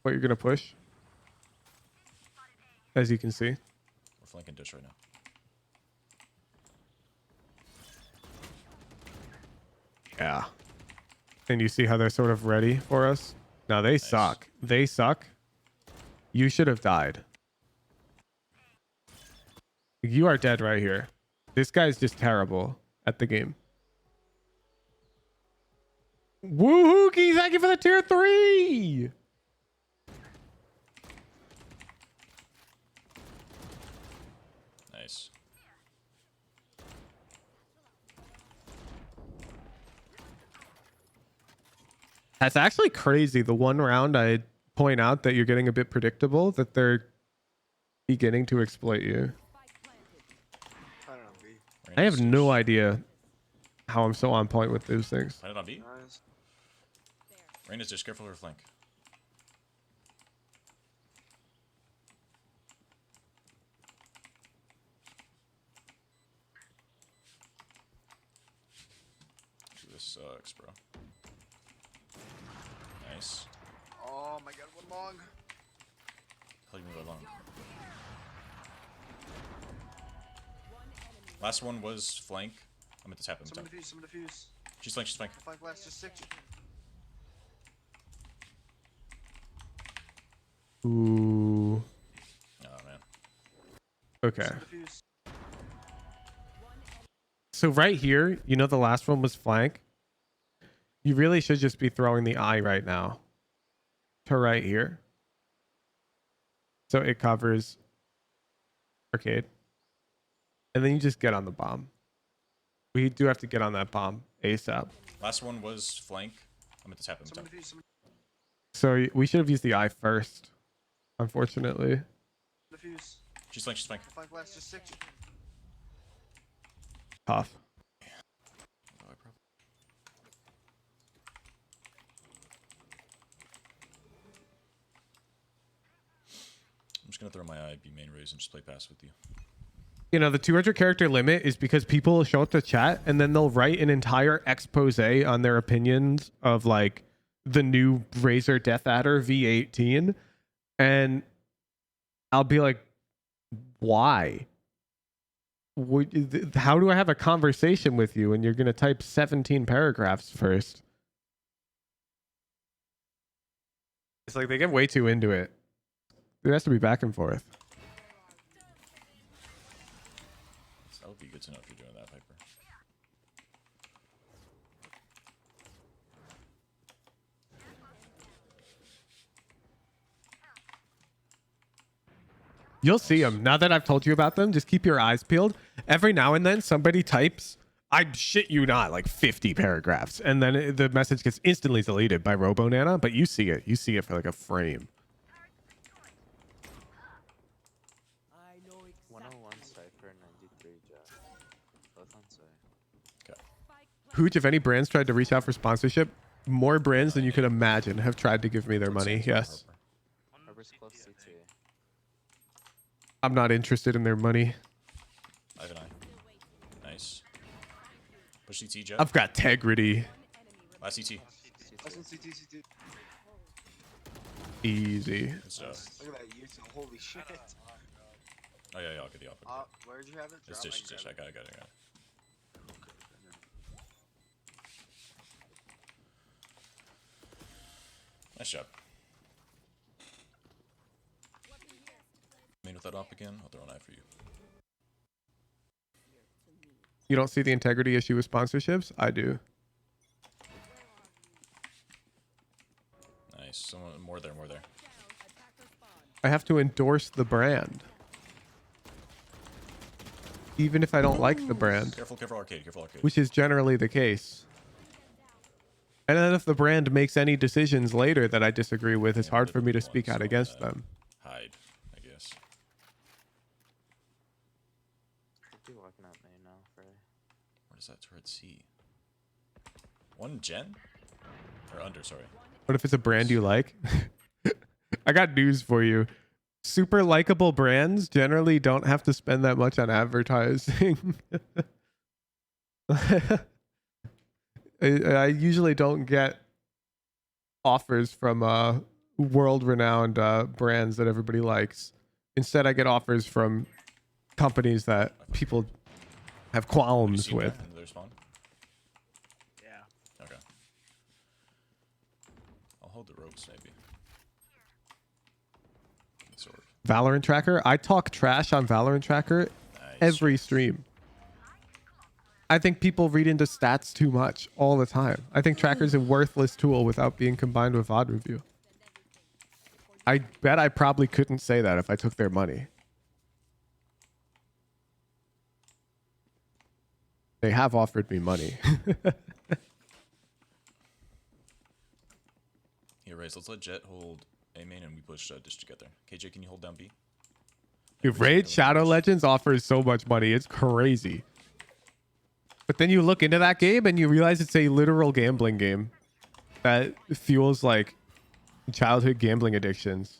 Speaker 1: what you're gonna push. As you can see.
Speaker 12: We're flanking dish right now.
Speaker 1: Yeah. And you see how they're sort of ready for us? Now they suck. They suck. You should have died. You are dead right here. This guy's just terrible at the game. Woohoo! Thank you for the tier 3!
Speaker 12: Nice.
Speaker 1: That's actually crazy. The one round I point out that you're getting a bit predictable, that they're beginning to exploit you.
Speaker 13: I don't know, B.
Speaker 1: I have no idea how I'm so on point with those things.
Speaker 12: Find it on B.
Speaker 13: Nice.
Speaker 12: Reyna's dish, careful of her flank. This sucks, bro. Nice.
Speaker 13: Oh my god, one long.
Speaker 12: How you move that long? Last one was flank. I meant this happened.
Speaker 13: Someone defuse.
Speaker 12: She's flank.
Speaker 13: Flank last, just 6.
Speaker 1: Ooh.
Speaker 12: Oh man.
Speaker 1: Okay.
Speaker 13: Someone defuse.
Speaker 1: So right here, you know the last one was flank. You really should just be throwing the eye right now to right here. So it covers arcade. And then you just get on the bomb. We do have to get on that bomb ASAP.
Speaker 12: Last one was flank. I meant this happened.
Speaker 13: Someone defuse.
Speaker 1: So we should have used the eye first, unfortunately.
Speaker 13: Defuse.
Speaker 12: She's flank.
Speaker 13: Flank last, just 6.
Speaker 1: cough.
Speaker 12: I'm just gonna throw my IB main raise and just play pass with you.
Speaker 1: You know, the 200 character limit is because people show up to chat and then they'll write an entire expose on their opinions of like the new Razor Death Adder V18. And I'll be like, why? How do I have a conversation with you and you're going to type 17 paragraphs first? It's like they get way too into it. There has to be back and forth.
Speaker 12: That would be good to know if you're doing that, Piper.
Speaker 1: You'll see them. Now that I've told you about them, just keep your eyes peeled. Every now and then somebody types, I shit you not, like 50 paragraphs. And then the message gets instantly deleted by RoboNana, but you see it. You see it for like a frame.
Speaker 7: 101 Cypher, 93 Jett. Both on site.
Speaker 12: Okay.
Speaker 1: Hooch, if any brands tried to reach out for sponsorship, more brands than you could imagine have tried to give me their money. Yes.
Speaker 7: Harbor's close CT.
Speaker 1: I'm not interested in their money.
Speaker 12: I have an eye. Nice. Push CT, Jett.
Speaker 1: I've got integrity.
Speaker 12: Last CT.
Speaker 13: CT.
Speaker 1: Easy.
Speaker 12: Good stuff.
Speaker 13: Look at that YouTube. Holy shit.
Speaker 12: Oh yeah, I'll get the offer.
Speaker 13: Where'd you have it?
Speaker 12: It's
Speaker 13: Drop,
Speaker 12: dish, dish. I got it. Nice job. Main with that op again. I'll throw an eye for you.
Speaker 1: You don't see the integrity issue with sponsorships? I do.
Speaker 12: Nice. Someone more there.
Speaker 1: I have to endorse the brand. Even if I don't like the brand.
Speaker 12: Careful arcade.
Speaker 1: Which is generally the case. And then if the brand makes any decisions later that I disagree with, it's hard for me to speak out against them.
Speaker 12: Hide, I guess.
Speaker 7: Could be walking out main now, Frey.
Speaker 12: Where does that turret see? One gen? Or under, sorry.
Speaker 1: What if it's a brand you like? I got news for you. Super likable brands generally don't have to spend that much on advertising. I usually don't get offers from world-renowned brands that everybody likes. Instead, I get offers from companies that people have qualms with.
Speaker 12: Their spawn?
Speaker 13: Yeah.
Speaker 12: Okay. I'll hold the ropes, maybe. Sort of.
Speaker 1: Valorant Tracker? I talk trash on Valorant Tracker every stream. I think people read into stats too much all the time. I think Tracker's a worthless tool without being combined with VOD review. I bet I probably couldn't say that if I took their money. They have offered me money.
Speaker 12: Here, Raze, let's let Jett hold A main and we push dish together. KJ, can you hold down B?
Speaker 1: Dude, Raid Shadow Legends offers so much money. It's crazy. But then you look into that game and you realize it's a literal gambling game that fuels like childhood gambling addictions.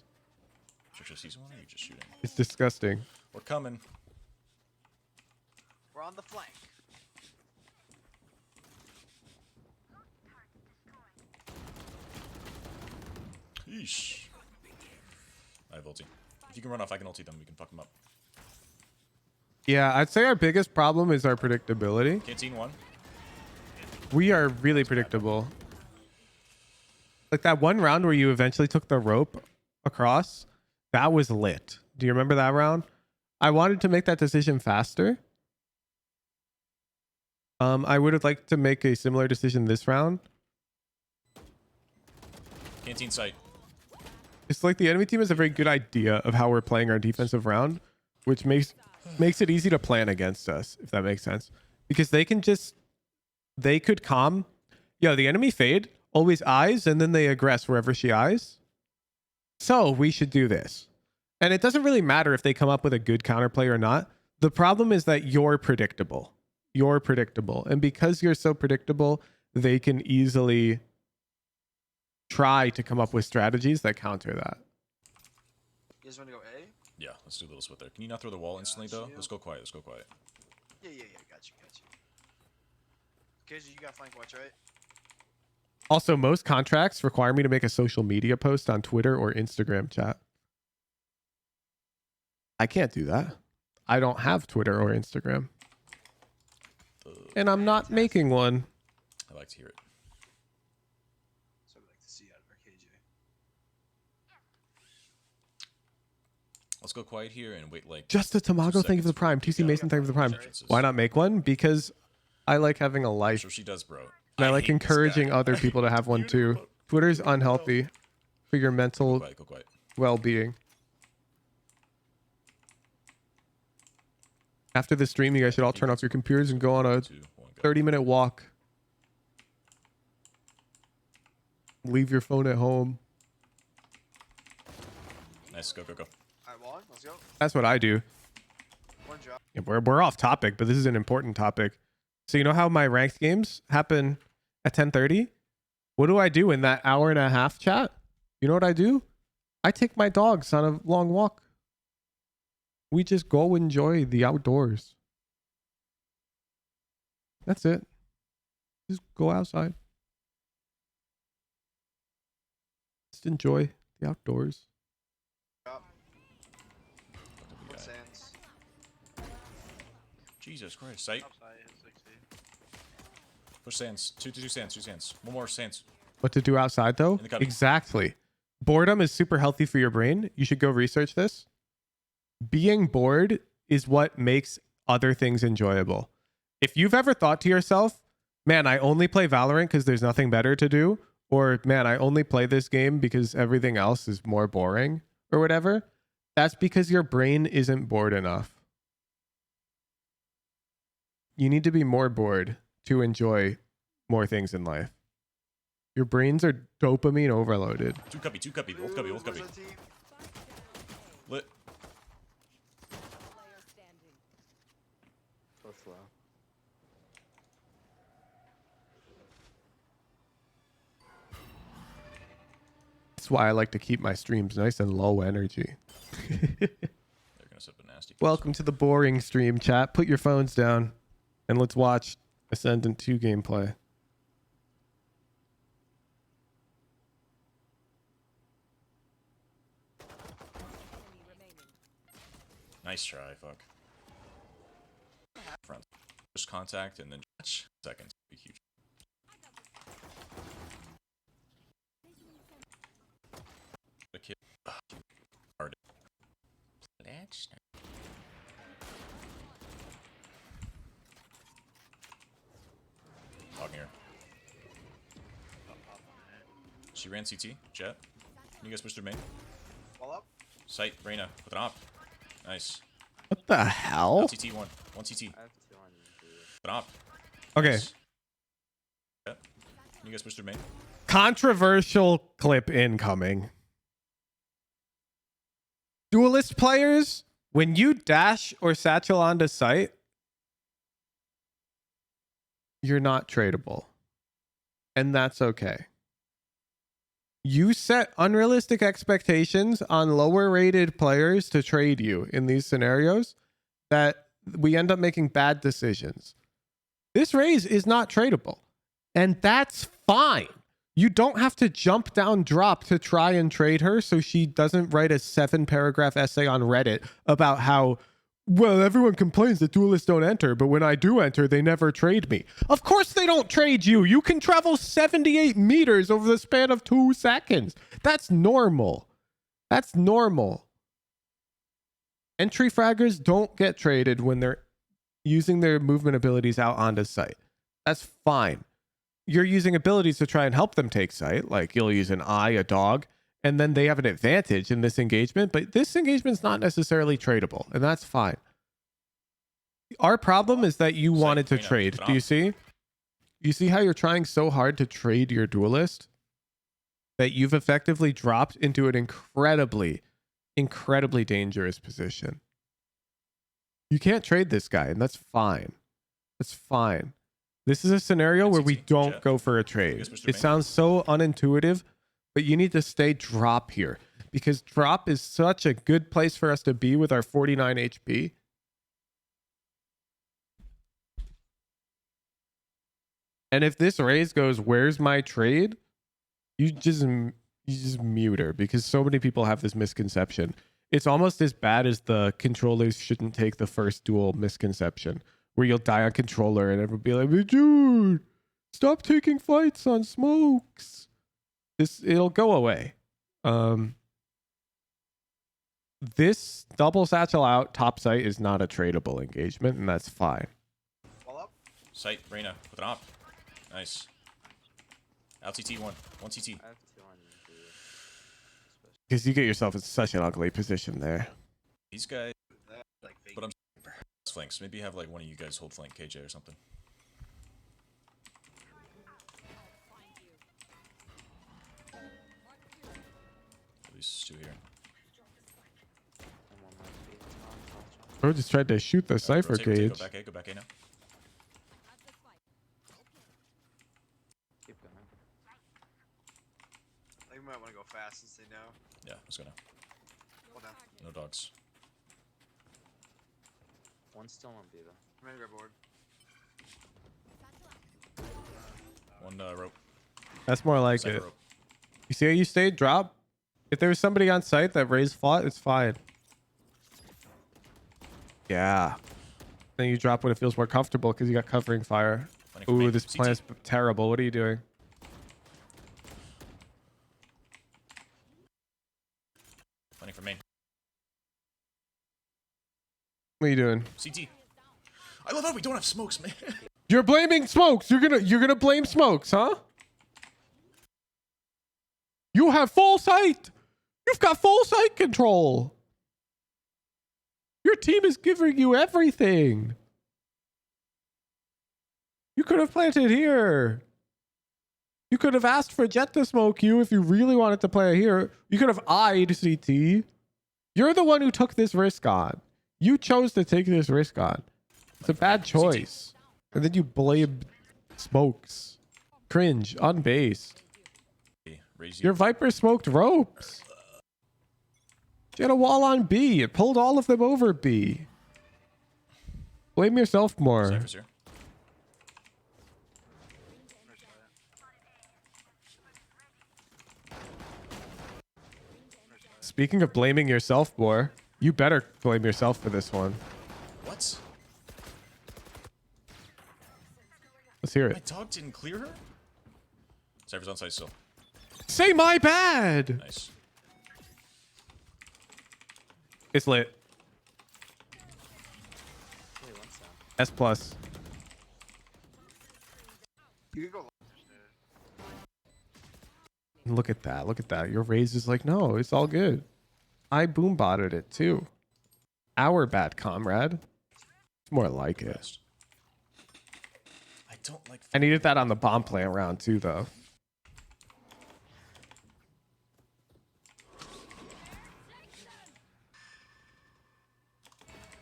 Speaker 12: Season 1 or are you just shooting?
Speaker 1: It's disgusting.
Speaker 12: We're coming.
Speaker 13: We're on the flank.
Speaker 12: Yeesh. I have ulti. If you can run off, I can ulti them. We can fuck them up.
Speaker 1: Yeah, I'd say our biggest problem is our predictability.
Speaker 12: Canteen 1.
Speaker 1: We are really predictable. Like that one round where you eventually took the rope across, that was lit. Do you remember that round? I wanted to make that decision faster. I would have liked to make a similar decision this round.
Speaker 12: Canteen site.
Speaker 1: It's like the enemy team has a very good idea of how we're playing our defensive round, which makes it easy to plan against us, if that makes sense. Because they could calm. Yo, the enemy fade always eyes and then they aggress wherever she eyes. So we should do this. And it doesn't really matter if they come up with a good counterplay or not. The problem is that you're predictable. you're predictable. And because you're so predictable, they can easily try to come up with strategies that counter that.
Speaker 13: You guys want to go A?
Speaker 12: Yeah, let's do a little split there. Can you not throw the wall instantly though? Let's go quiet. Let's go quiet.
Speaker 13: Yeah. Got you. KJ, you got flank watch, right?
Speaker 1: Also, most contracts require me to make a social media post on Twitter or Instagram, chat. I can't do that. I don't have Twitter or Instagram. And I'm not making one.
Speaker 12: I like to hear it.
Speaker 13: So I'd like to see out of our KJ.
Speaker 12: Let's go quiet here and wait like.
Speaker 1: Just a Tamago, thank you for the prime. TC Mason, thank you for the prime. Why not make one? Because I like having a life.
Speaker 12: Sure she does, bro.
Speaker 1: And I like
Speaker 12: hate this
Speaker 1: encouraging
Speaker 12: guy.
Speaker 1: other people to have one too. Twitter's unhealthy for your mental
Speaker 12: Go quiet.
Speaker 1: well-being. After the stream, you guys should all turn off your computers and go on a 30-minute walk. Leave your phone at home.
Speaker 12: Nice, go.
Speaker 13: Alright, Juan, let's go.
Speaker 1: That's what I do.
Speaker 13: One drop.
Speaker 1: Yeah, we're off topic, but this is an important topic. So you know how my ranked games happen at 10:30? What do I do in that hour and a half, chat? You know what I do? I take my dogs on a long walk. We just go enjoy the outdoors. That's it. Just go outside. Just enjoy the outdoors.
Speaker 13: Drop. One sands.
Speaker 12: Jesus Christ, sight.
Speaker 6: Upside, 60.
Speaker 12: Push sands. Two sands. One more sands.
Speaker 1: What to do outside though?
Speaker 12: In the cubby.
Speaker 1: Exactly. Boredom is super healthy for your brain. You should go research this. Being bored is what makes other things enjoyable. If you've ever thought to yourself, man, I only play Valorant because there's nothing better to do, or man, I only play this game because everything else is more boring, or whatever, that's because your brain isn't bored enough. You need to be more bored to enjoy more things in life. Your brains are dopamine overloaded.
Speaker 12: Two cubby. Both cubby.
Speaker 13: Where's our team?
Speaker 12: Lit.
Speaker 7: So slow.
Speaker 1: That's why I like to keep my streams nice and low energy.
Speaker 12: They're gonna set up a nasty.
Speaker 1: Welcome to the boring stream, chat. Put your phones down and let's watch Ascendant 2 gameplay.
Speaker 12: Nice try, fuck. Front. First contact and then second. Be huge. The kid. Hard. Talking here. She ran CT. Jett. Can you guys push through main?
Speaker 13: Wall up.
Speaker 12: Sight. Reyna. With an op. Nice.
Speaker 1: What the hell?
Speaker 12: One CT. One CT. With an op.
Speaker 1: Okay.
Speaker 12: Nice. Jett. Can you guys push through main?
Speaker 1: Controversial clip incoming. Duelist players, when you dash or satchel onto site, you're not tradable. And that's okay. You set unrealistic expectations on lower rated players to trade you in these scenarios that we end up making bad decisions. This raise is not tradable. And that's fine. You don't have to jump down drop to try and trade her so she doesn't write a 7-paragraph essay on Reddit about how, well, everyone complains that duelists don't enter, but when I do enter, they never trade me. Of course they don't trade you. You can travel 78 meters over the span of 2 seconds. That's normal. That's normal. Entry fraggers don't get traded when they're using their movement abilities out onto site. That's fine. You're using abilities to try and help them take site, like you'll use an eye, a dog, and then they have an advantage in this engagement, but this engagement's not necessarily tradable, and that's fine. Our problem is that you wanted to trade. Do you see? You see how you're trying so hard to trade your duelist that you've effectively dropped into an incredibly dangerous position. You can't trade this guy, and that's fine. That's fine. This is a scenario where we don't
Speaker 12: Jett.
Speaker 1: go for a
Speaker 12: guess
Speaker 1: trade.
Speaker 12: Mr.
Speaker 1: It
Speaker 12: Main.
Speaker 1: sounds so unintuitive, but you need to stay drop here because drop is such a good place for us to be with our 49 HP. And if this raise goes, where's my trade? You just mute her because so many people have this misconception. It's almost as bad as the controllers shouldn't take the first duel misconception, where you'll die on controller and everyone be like, dude, stop taking fights on smokes. It'll go away. This double satchel out top site is not a tradable engagement, and that's fine.
Speaker 13: Wall up.
Speaker 12: Sight, Reyna, with an op. Nice. Out CT, one CT.
Speaker 1: Because you get yourself in such an ugly position there.
Speaker 12: These guys,
Speaker 13: Like fake.
Speaker 12: but I'm flanks. Maybe have like one of you guys hold flank KJ or something. At least two here.
Speaker 1: Bro just tried to shoot the cipher
Speaker 12: Rotate,
Speaker 1: cage.
Speaker 12: Go back A now.
Speaker 13: I think we might want to go fast since they know.
Speaker 12: Yeah, let's go now.
Speaker 13: Hold down.
Speaker 12: No dogs.
Speaker 8: One's still on B though.
Speaker 13: I'm ready to grab board.
Speaker 12: One rope.
Speaker 1: That's more like
Speaker 12: Second
Speaker 1: it.
Speaker 12: rope.
Speaker 1: You see how you stayed drop? If there was somebody on site that raised fought, it's fine. Yeah. Then you drop when it feels more comfortable because you got covering fire.
Speaker 12: Planning for
Speaker 1: Ooh,
Speaker 12: main.
Speaker 1: this
Speaker 12: CT.
Speaker 1: plan is terrible. What are you doing?
Speaker 12: Planning for main.
Speaker 1: What are you doing?
Speaker 12: CT. I love how we don't have smokes, man.
Speaker 1: You're blaming smokes. You're gonna blame smokes, huh? You have full sight. You've got full sight control. Your team is giving you everything. You could have planted here. You could have asked for Jett to smoke you if you really wanted to play here. You could have eyed CT. You're the one who took this risk on. You chose to take this risk on. It's a bad choice. And then you blame smokes. Cringe. Unbased.
Speaker 12: Raise you.
Speaker 1: Your Viper smoked ropes. She had a wall on B. It pulled all of them over B. Blame yourself more.
Speaker 12: Cypher's here.
Speaker 1: Speaking of blaming yourself more, you better blame yourself for this one.
Speaker 12: What?
Speaker 1: Let's hear
Speaker 12: My
Speaker 1: it.
Speaker 12: dog didn't clear her? Cypher's on site still.
Speaker 1: Say my bad.
Speaker 12: Nice.
Speaker 1: It's lit.
Speaker 8: Wait, one's down.
Speaker 1: S plus.
Speaker 13: You can go.
Speaker 1: Look at that. Look at that. Your raise is like, no, it's all good. I boom botted it too. Our bad comrade. It's more like it.
Speaker 12: Fast. I don't like.
Speaker 1: I needed that on the bomb plant round too, though.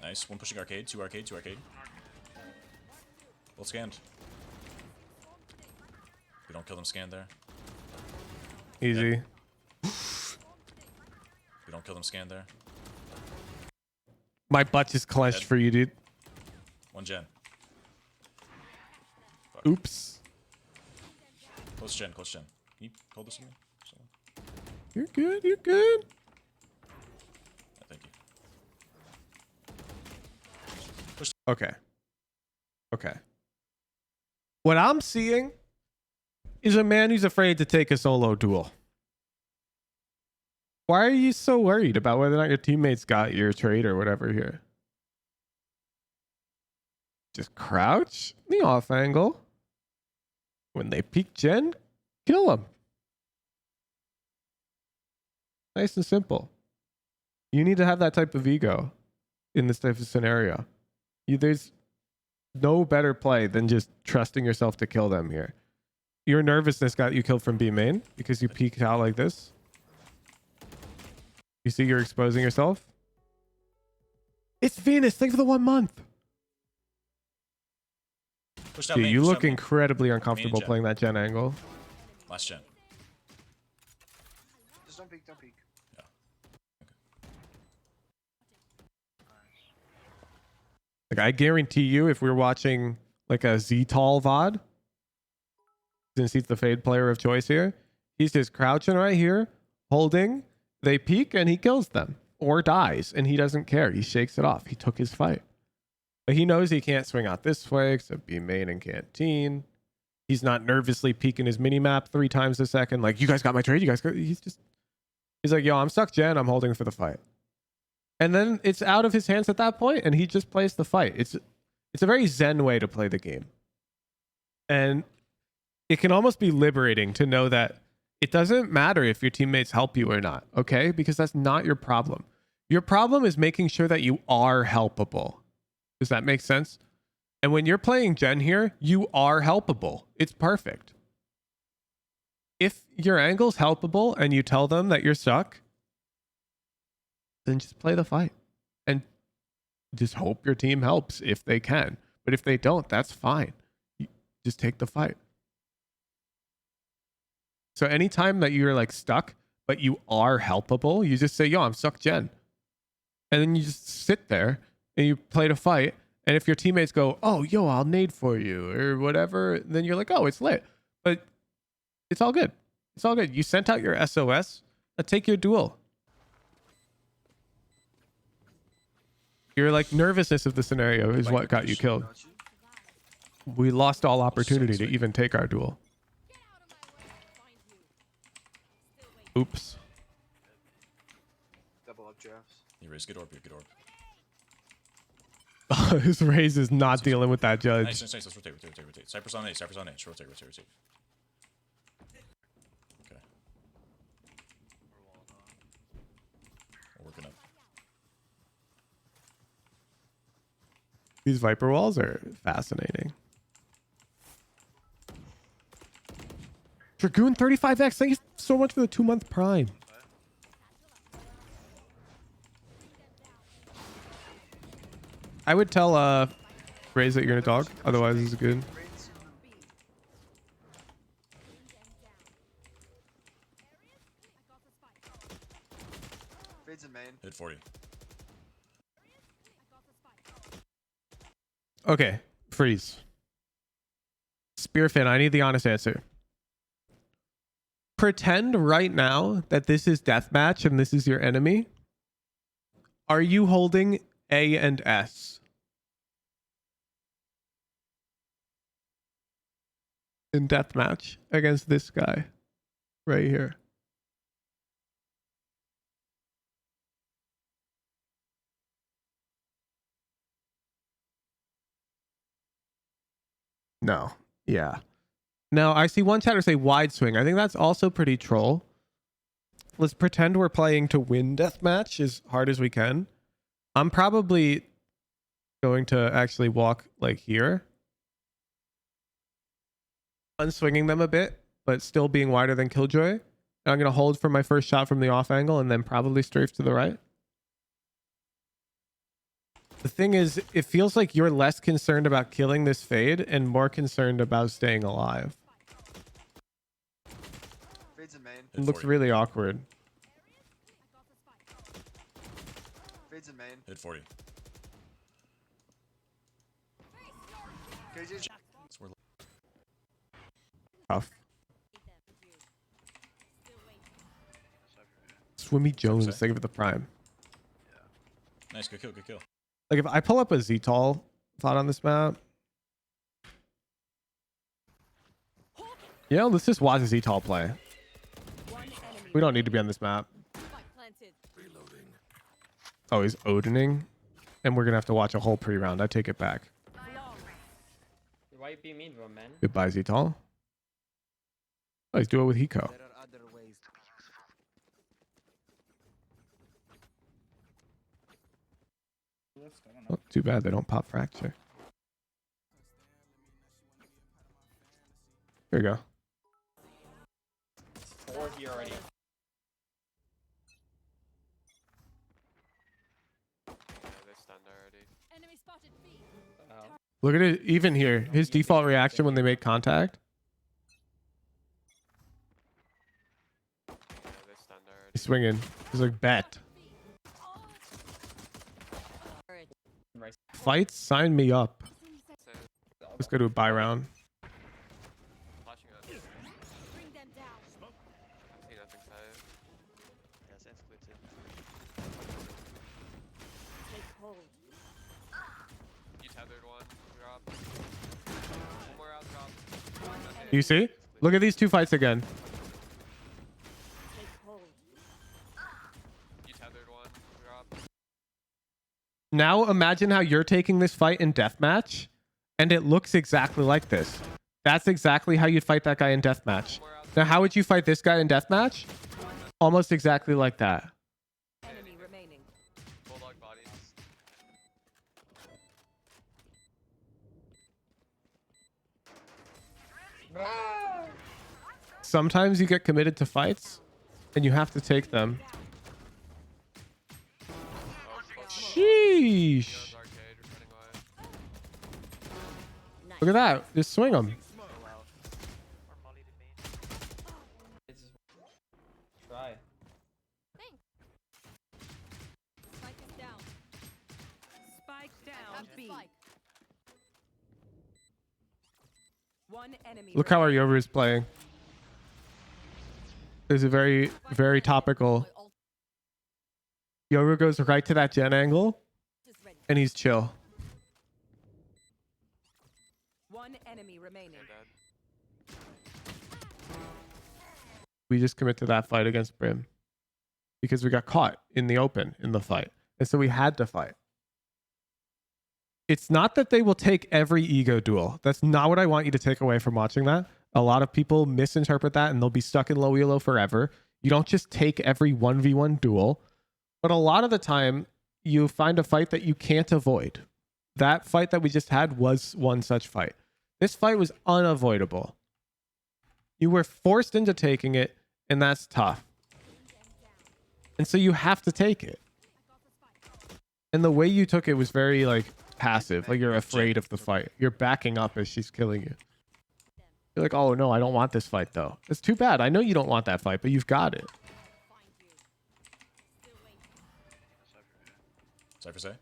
Speaker 12: Nice. One pushing arcade. Two arcade. Two arcade. Well scanned. We don't kill them scanned there.
Speaker 1: Easy.
Speaker 12: We don't kill them scanned there.
Speaker 1: My butt just clenched
Speaker 12: Dead.
Speaker 1: for you, dude.
Speaker 12: One gen. Fuck.
Speaker 1: Oops.
Speaker 12: Close gen. Close gen. Can you hold this again?
Speaker 1: You're good. You're good.
Speaker 12: Yeah, thank you.
Speaker 1: Okay. Okay. What I'm seeing is a man who's afraid to take a solo duel. Why are you so worried about whether or not your teammates got your trade or whatever here? Just crouch in the off angle. When they peek gen, kill them. Nice and simple. You need to have that type of ego in this type of scenario. There's no better play than just trusting yourself to kill them here. Your nervousness got you killed from B main because you peeked out like this. You see you're exposing yourself? It's Venus. Thank you for the 1 month.
Speaker 12: Push down
Speaker 1: Dude,
Speaker 12: main,
Speaker 1: you
Speaker 12: push down
Speaker 1: look
Speaker 12: main.
Speaker 1: incredibly uncomfortable
Speaker 12: Jen.
Speaker 1: playing that Jen angle.
Speaker 12: Last gen.
Speaker 13: Just don't peek, don't peek.
Speaker 12: Yeah.
Speaker 1: Like, I guarantee you, if we're watching like a Z-Tall VOD, since he's the fade player of choice here, he's just crouching right here, holding, they peek, and he kills them. Or dies, and he doesn't care. He shakes it off. He took his fight. But he knows he can't swing out this way, except be main and canteen. He's not nervously peeking his mini-map 3 times a second. Like, you guys got my trade? You guys got... He's like, yo, I'm stuck Jen. I'm holding for the fight. And then it's out of his hands at that point, and he just plays the fight. It's a very zen way to play the game. And it can almost be liberating to know that it doesn't matter if your teammates help you or not, okay? Because that's not your problem. Your problem is making sure that you are helpable. Does that make sense? And when you're playing Jen here, you are helpable. It's perfect. If your angle's helpable and you tell them that you're stuck, then just play the fight. And just hope your team helps if they can. But if they don't, that's fine. You just take the fight. So anytime that you're like stuck, but you are helpable, you just say, yo, I'm stuck Jen. And then you just sit there and you play the fight. And if your teammates go, oh, yo, I'll nade for you or whatever, then you're like, oh, it's lit. But it's all good. It's all good. You sent out your SOS. Take your duel. Your like nervousness of the scenario is what got you killed. We lost all opportunity to even take our duel. Oops.
Speaker 13: Double up drafts.
Speaker 12: You raise, good orb, good orb.
Speaker 1: His raise is not dealing with that judge.
Speaker 12: Nice, nice, nice. Let's rotate, rotate, rotate. Cypress on A, Cypress on A. Just rotate, rotate, rotate. Okay. We're working up.
Speaker 1: These Viper walls are fascinating. Dragoon 35x. Thank you so much for the 2-month Prime. I would tell Raze that you're gonna dog. Otherwise, this is good.
Speaker 13: Fades in main.
Speaker 12: Hit 40.
Speaker 1: Okay, freeze. Spearfin, I need the honest answer. Pretend right now that this is deathmatch and this is your enemy. Are you holding A and S? In deathmatch against this guy right here. No. Yeah. Now, I see one chatter say wide swing. I think that's also pretty troll. Let's pretend we're playing to win deathmatch as hard as we can. I'm probably going to actually walk like here. Unswinging them a bit, but still being wider than Killjoy. And I'm going to hold for my first shot from the off angle and then probably strafe to the right. The thing is, it feels like you're less concerned about killing this fade and more concerned about staying alive.
Speaker 13: Fades in main.
Speaker 1: It looks really awkward.
Speaker 13: Fades in main.
Speaker 12: Hit 40.
Speaker 13: KJ's
Speaker 1: Tough. Swimmy Jones, thank you for the prime.
Speaker 12: Nice, good kill, good kill.
Speaker 1: Like if I pull up a Z-Tall thought on this map. Yeah, let's just watch a Z-Tall play. We don't need to be on this map. Oh, he's Odining. And we're going to have to watch a whole pre-round. I take it back.
Speaker 7: Why you be mean, bro, man?
Speaker 1: Goodbye, Z-Tall. Oh, he's doing it with Hiko. Oh, too bad they don't pop fracture. Here we go.
Speaker 7: 4 here already.
Speaker 5: Yeah, they stand already.
Speaker 2: Enemy spotted B.
Speaker 7: Oh.
Speaker 1: Look at it even here. His default reaction when they make contact. He's swinging. He's like, bet. Fights, sign me up. Let's go to a buy round.
Speaker 2: Bring them down. Take hold.
Speaker 1: You see? Look at these two fights again.
Speaker 2: Take hold.
Speaker 1: Now imagine how you're taking this fight in deathmatch, and it looks exactly like this. That's exactly how you'd fight that guy in deathmatch. Now, how would you fight this guy in deathmatch? Almost exactly like that.
Speaker 2: Enemy remaining.
Speaker 1: Sometimes you get committed to fights, and you have to take them. Sheesh. Look at that. Just swing them.
Speaker 8: Try.
Speaker 2: Spike is down. Spike down. B. One enemy.
Speaker 1: Look how our Yoru is playing. This is very, very topical. Yoru goes right to that gen angle, and he's chill.
Speaker 2: One enemy remaining.
Speaker 1: We just commit to that fight against Brim because we got caught in the open in the fight, and so we had to fight. It's not that they will take every ego duel. That's not what I want you to take away from watching that. A lot of people misinterpret that and they'll be stuck in low elo forever. You don't just take every 1v1 duel, but a lot of the time you find a fight that you can't avoid. That fight that we just had was one such fight. This fight was unavoidable. You were forced into taking it, and that's tough. And so you have to take it. And the way you took it was very like passive, like you're afraid of the fight. You're backing up as she's killing you. You're like, oh no, I don't want this fight though. It's too bad. I know you don't want that fight, but you've got it.
Speaker 12: Cypher say?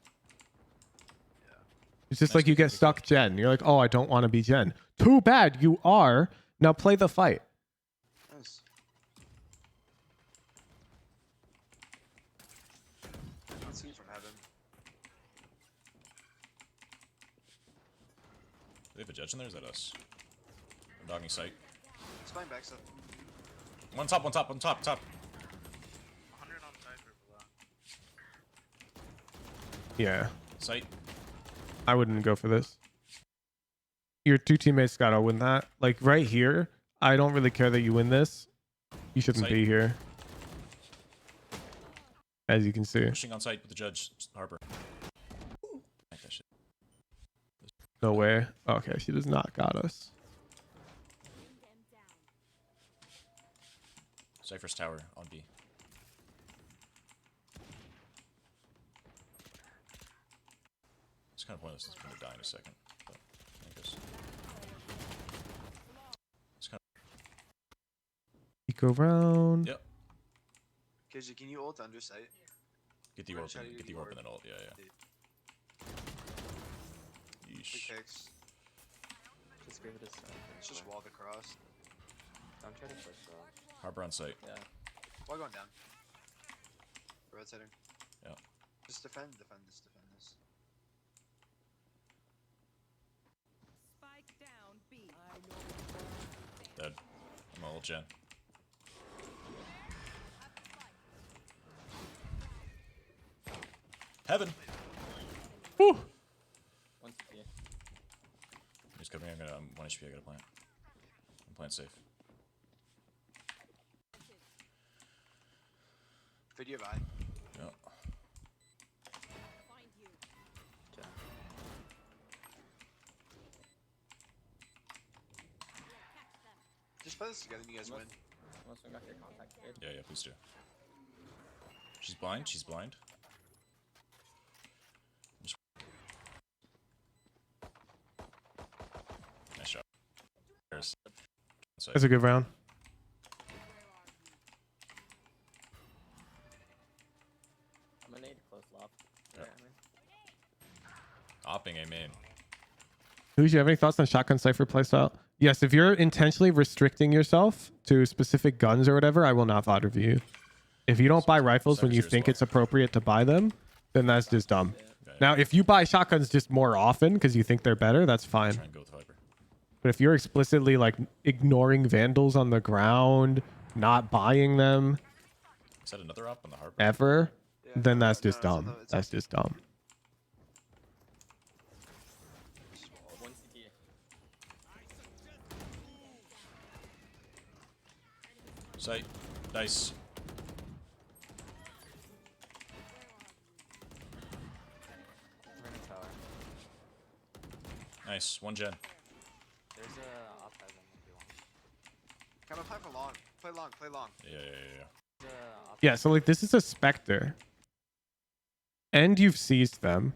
Speaker 1: It's just like you get stuck Jen. You're like, oh, I don't want to be Jen. Too bad, you are. Now play the fight.
Speaker 13: Nice. Let's see from heaven.
Speaker 12: Do they have a judge in there? Or is that us? I'm dogging sight.
Speaker 13: It's going back, so.
Speaker 12: One top, top.
Speaker 6: 100 on Cypher below.
Speaker 1: Yeah.
Speaker 12: Sight.
Speaker 1: I wouldn't go for this. Your two teammates gotta win that. Like right here, I don't really care that you win this. You shouldn't
Speaker 12: Sight.
Speaker 1: be here. As you can see.
Speaker 12: Pushing on sight with the judge, Harper. Like that shit.
Speaker 1: No way. Okay, she does not got us.
Speaker 12: Cypher's tower on B. It's kind of pointless since we're gonna die in a second. But I guess. It's kind
Speaker 1: Eco round.
Speaker 12: Yep.
Speaker 13: KJ, can you ult under sight?
Speaker 12: Get the
Speaker 13: Or
Speaker 12: orb
Speaker 13: try to
Speaker 12: and
Speaker 13: do
Speaker 12: get the orb and then ult. Yeah, yeah.
Speaker 13: Big
Speaker 12: Yeesh.
Speaker 13: picks.
Speaker 7: Just give it a second.
Speaker 13: It's just walled across.
Speaker 7: Don't try to push off.
Speaker 12: Harper on sight.
Speaker 7: Yeah.
Speaker 13: Why going down? Rotating.
Speaker 12: Yeah.
Speaker 13: Just defend this.
Speaker 2: Spike down B.
Speaker 12: Dead. I'm a ult Jen. Heaven.
Speaker 1: Whew.
Speaker 7: One CT.
Speaker 12: He's coming. I'm 1 HP. I gotta plant. I'm plant safe.
Speaker 13: Video of eye.
Speaker 12: Yeah.
Speaker 2: Find you.
Speaker 13: Just play this together and you guys win.
Speaker 7: Unless we got your contact good.
Speaker 12: Yeah, yeah. Please do. She's blind. She's blind. site.
Speaker 1: That's a good round.
Speaker 7: I'm gonna need a close lob.
Speaker 12: Yeah. Opping a main.
Speaker 1: Who do you have any thoughts on shotgun cipher playstyle? Yes, if you're intentionally restricting yourself to specific guns or whatever, I will not VOD review. If you don't buy rifles when you think it's appropriate to buy them, then that's just dumb.
Speaker 12: Okay.
Speaker 1: Now, if you buy shotguns just more often because you think they're better, that's fine.
Speaker 12: Try and go with Viper.
Speaker 1: But if you're explicitly like ignoring vandals on the ground, not buying them
Speaker 12: Is that another op on the harbor?
Speaker 1: ever,
Speaker 13: Yeah,
Speaker 1: then
Speaker 13: no,
Speaker 1: that's
Speaker 13: no,
Speaker 1: just
Speaker 13: it's on
Speaker 1: dumb.
Speaker 13: the- it's
Speaker 1: That's just dumb.
Speaker 7: One CT.
Speaker 12: Site. Nice.
Speaker 7: We're in a tower.
Speaker 12: Nice. One gen.
Speaker 7: There's a outside one if you want.
Speaker 13: Come on, play for long. Play long, play long.
Speaker 12: Yeah.
Speaker 7: There's a outside
Speaker 1: Yeah, so like this is a Spectre. And you've seized them.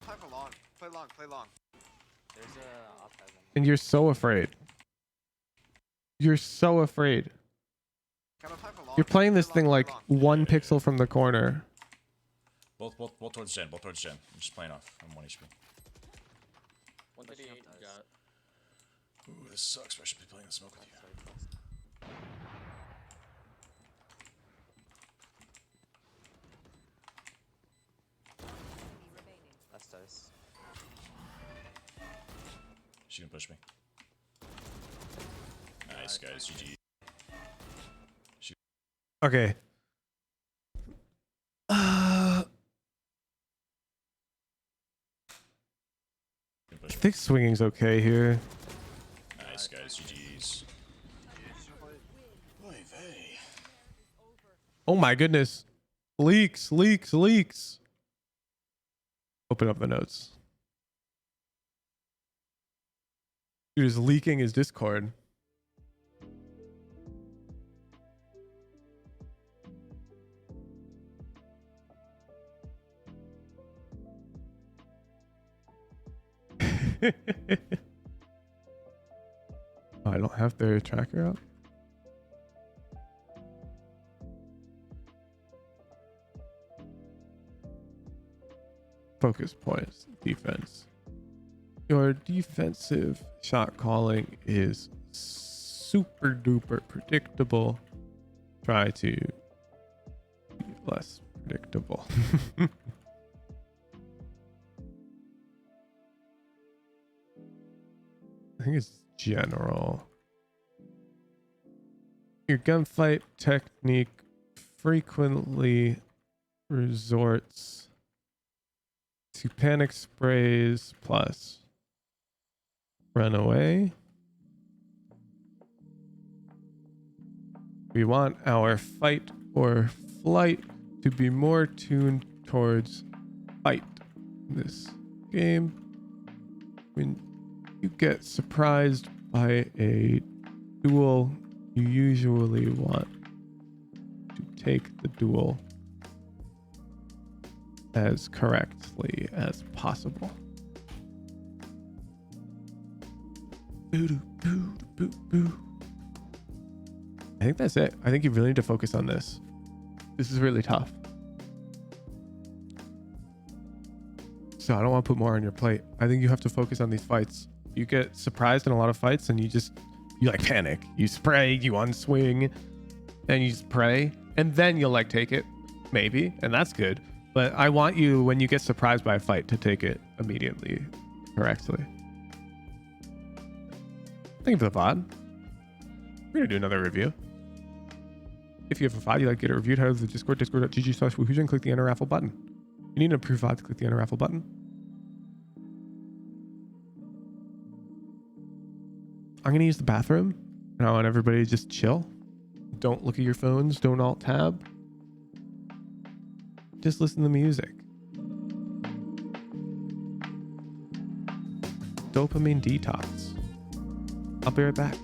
Speaker 13: Play for long. Play long, play long.
Speaker 7: There's a outside one.
Speaker 1: And you're so afraid. You're so afraid.
Speaker 13: Come on, play for long.
Speaker 1: You're playing this
Speaker 13: Play
Speaker 1: thing
Speaker 13: long,
Speaker 1: like
Speaker 13: play long.
Speaker 1: one pixel from the corner.
Speaker 12: Both towards gen. Both towards gen. I'm just playing off. I'm 1 HP.
Speaker 7: 138 got.
Speaker 12: Ooh, this sucks. I should be playing the smoke with you.
Speaker 7: That's dice.
Speaker 12: She can push me. Nice, guys. GG.
Speaker 1: Okay. I
Speaker 12: Can push me.
Speaker 1: think swinging's okay here.
Speaker 12: Nice, guys. GG's. Oy vey.
Speaker 1: Oh my goodness. Leaks, leaks, leaks. Open up the notes. Dude is leaking his Discord. Oh, I don't have their tracker up. Focus points, defense. Your defensive shot calling is super duper predictable. Try to be less predictable. I think it's general. Your gunfight technique frequently resorts to panic sprays plus run away. We want our fight or flight to be more tuned towards fight in this game. When you get surprised by a duel, you usually want to take the duel as correctly as possible. Boo doo boo boo boo. I think that's it. I think you really need to focus on this. This is really tough. So I don't want to put more on your plate. I think you have to focus on these fights. You get surprised in a lot of fights and you like panic. You spray, you unswing, and you just pray. And then you'll like take it, maybe. And that's good. But I want you, when you get surprised by a fight, to take it immediately, correctly. Thank you for the VOD. We're going to do another review. If you have a VOD you'd like to get it reviewed, head over to the Discord, discord.gg/woohooja, click the enter raffle button. You need an approved VOD to click the enter raffle button. I'm going to use the bathroom, and I want everybody to just chill. Don't look at your phones. Don't alt tab. Just listen to music. Dopamine detox. I'll be right back.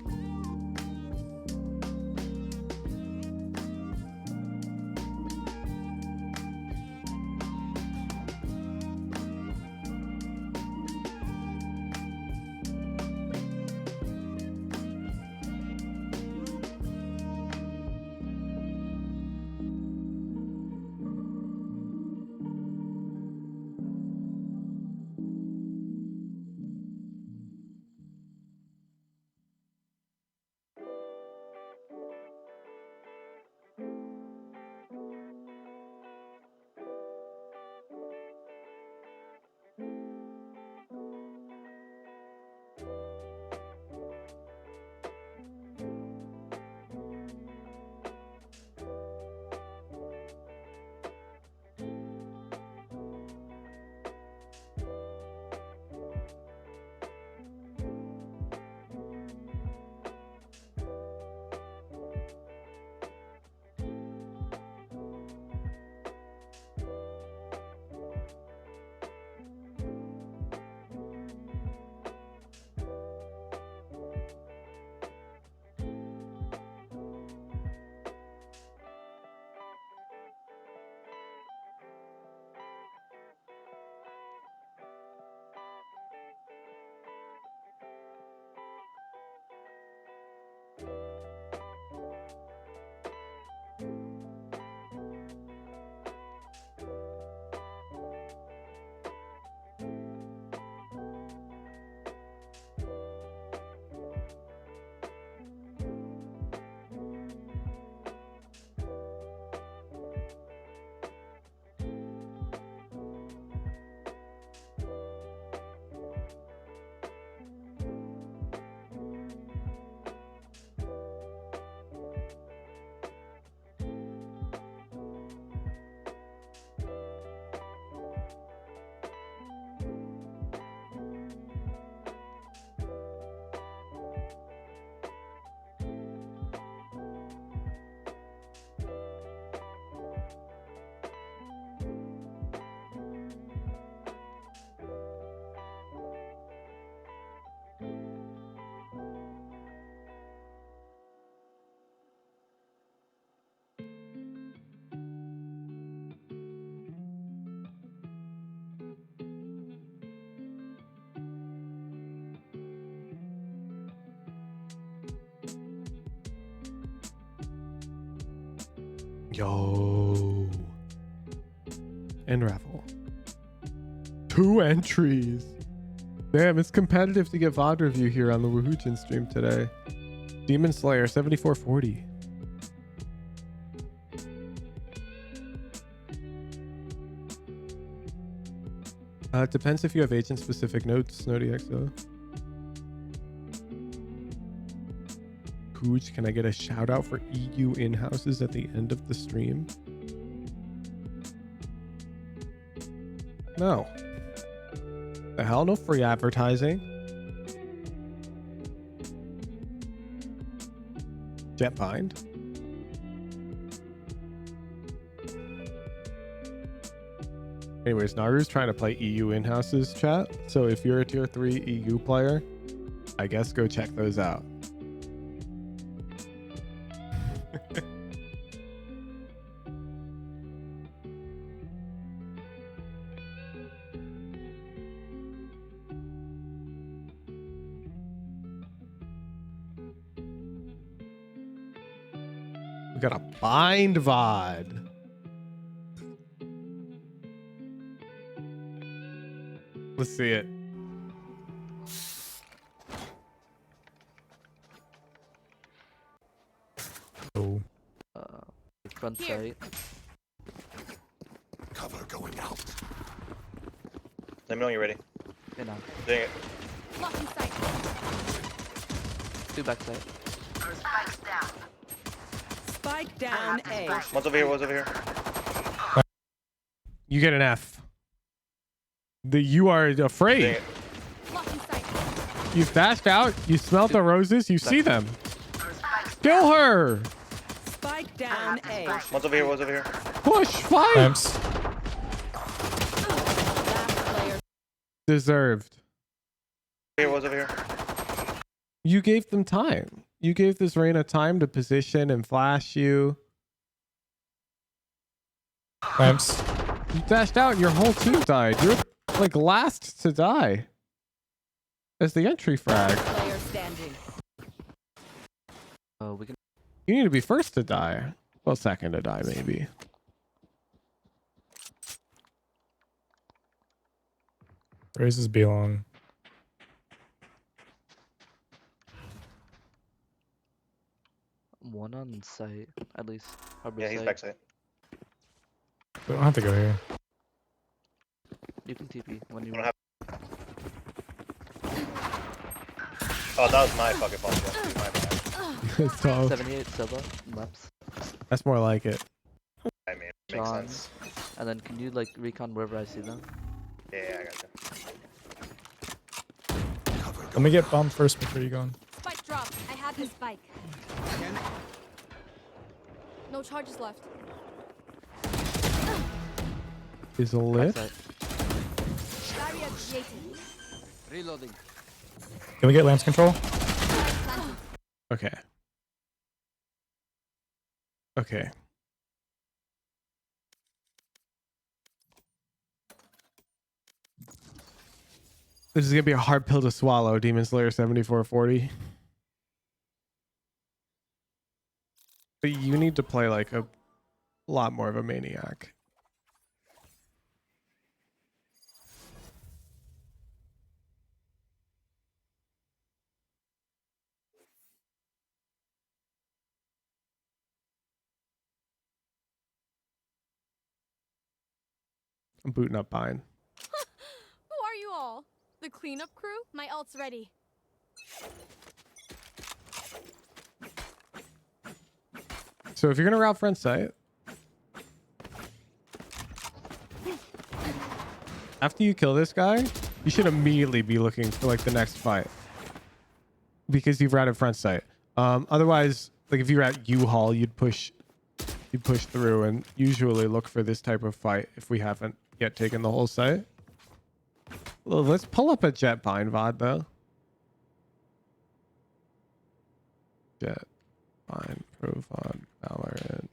Speaker 1: Yo. And raffle. 2 entries. Damn, it's competitive to get VOD review here on the Woohoojin stream today. Demon Slayer 7440. It depends if you have agent-specific notes, SnowDXO. Hooch, can I get a shout out for EU in-houses at the end of the stream? No. The hell, no free advertising. Jett bind. Anyways, Naru's trying to play EU in-houses, chat. So if you're a tier 3 EU player, I guess go check those out. We got a bind VOD. Let's see it. Oh.
Speaker 7: Front side.
Speaker 12: Cover going out.
Speaker 4: Let me know when you're ready.
Speaker 7: Okay, now.
Speaker 4: Doing it.
Speaker 2: Blocking sight.
Speaker 7: 2 backside.
Speaker 2: Spike down A.
Speaker 4: One's over here, one's over here.
Speaker 1: You get an F. You are afraid.
Speaker 2: Blocking sight.
Speaker 1: You've dashed out. You smelled the roses. You see them. Kill her.
Speaker 2: Spike down A.
Speaker 4: One's over here, one's over here.
Speaker 1: Push. Fight.
Speaker 11: Lamps.
Speaker 2: Last player.
Speaker 1: Deserved.
Speaker 4: Here, one's over here.
Speaker 1: You gave them time. You gave this Reyna time to position and flash you.
Speaker 11: Lamps.
Speaker 1: You dashed out and your whole team died. You're like last to die. As the entry frag.
Speaker 2: Player standing.
Speaker 7: Oh, we can.
Speaker 1: You need to be first to die. Well, second to die, maybe.
Speaker 11: Raises B long.
Speaker 7: One on site, at least. Harbor
Speaker 4: Yeah, he's
Speaker 7: site.
Speaker 4: backside.
Speaker 11: We don't have to go here.
Speaker 7: You can TP when you
Speaker 4: I don't
Speaker 7: want.
Speaker 4: Oh, that was my fucking fault. Yeah. My bad.
Speaker 1: It's tough.
Speaker 7: 78 Silva, maps.
Speaker 1: That's more like it.
Speaker 4: I mean, it makes
Speaker 7: John.
Speaker 4: sense.
Speaker 7: And then can you like recon wherever I see them?
Speaker 4: Yeah, I got you.
Speaker 11: Let me get bomb first before you go on.
Speaker 2: Spike drop. I have this spike. No charges left.
Speaker 1: Is a lit.
Speaker 7: Backside.
Speaker 2: Barrier created.
Speaker 9: Reloading.
Speaker 11: Can we get lamps control?
Speaker 1: Okay. Okay. This is gonna be a hard pill to swallow, Demon Slayer 7440. But you need to play like a lot more of a maniac. I'm booting up Pine.
Speaker 2: Who are you all? The cleanup crew? My ult's ready.
Speaker 1: So if you're gonna route front site, after you kill this guy, you should immediately be looking for like the next fight because you've routed front site. Otherwise, like if you're at U-Haul, you'd push through and usually look for this type of fight if we haven't yet taken the whole site. Well, let's pull up a Jett Pine VOD though. Jett Pine Pro VOD Valorant.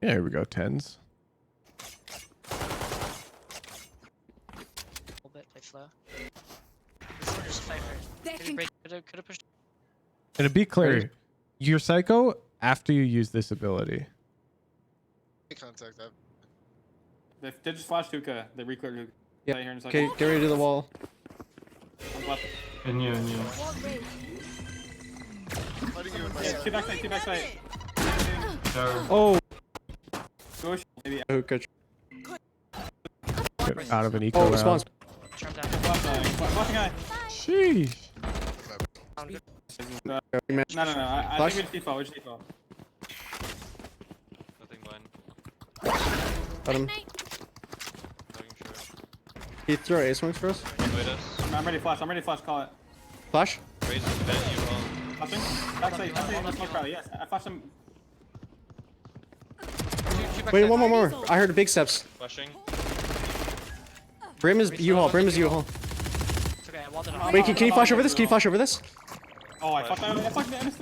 Speaker 1: Yeah, here we go. 10s.
Speaker 9: A little bit, play slow. This one just fight first. Could have pushed.
Speaker 1: And to be clear, you're psycho after you use this ability.
Speaker 13: Contact that.
Speaker 3: They just flashed Hookah. They recorded Hookah.
Speaker 7: Yeah.
Speaker 3: Here in a second.
Speaker 7: Okay, get ready to do the wall.
Speaker 6: And you.
Speaker 13: Fighting you with my
Speaker 3: Yeah,
Speaker 13: side.
Speaker 3: two backside.
Speaker 7: Oh,
Speaker 3: Go maybe.
Speaker 7: hookah.
Speaker 1: Get out of an eco
Speaker 7: Oh,
Speaker 1: round.
Speaker 7: response.
Speaker 9: Charm down.
Speaker 3: Flashing eye.
Speaker 1: Sheesh.
Speaker 3: No. I think we just default.
Speaker 4: Nothing blind.
Speaker 7: Got him. He throw ace wings for us.
Speaker 4: Lotus.
Speaker 3: I'm ready to flash. Call it.
Speaker 7: Flash.
Speaker 4: Raise is bad, you all.
Speaker 3: Flashing. Backside. Smoke rally. Yes, I flashed him.
Speaker 7: Wait, one more. I heard big steps.
Speaker 4: Flashing.
Speaker 7: Brim is U-Haul.
Speaker 9: It's okay, I walled it off.
Speaker 7: Wait, can you flash over this? Can you flash over this?
Speaker 3: Oh, I flashed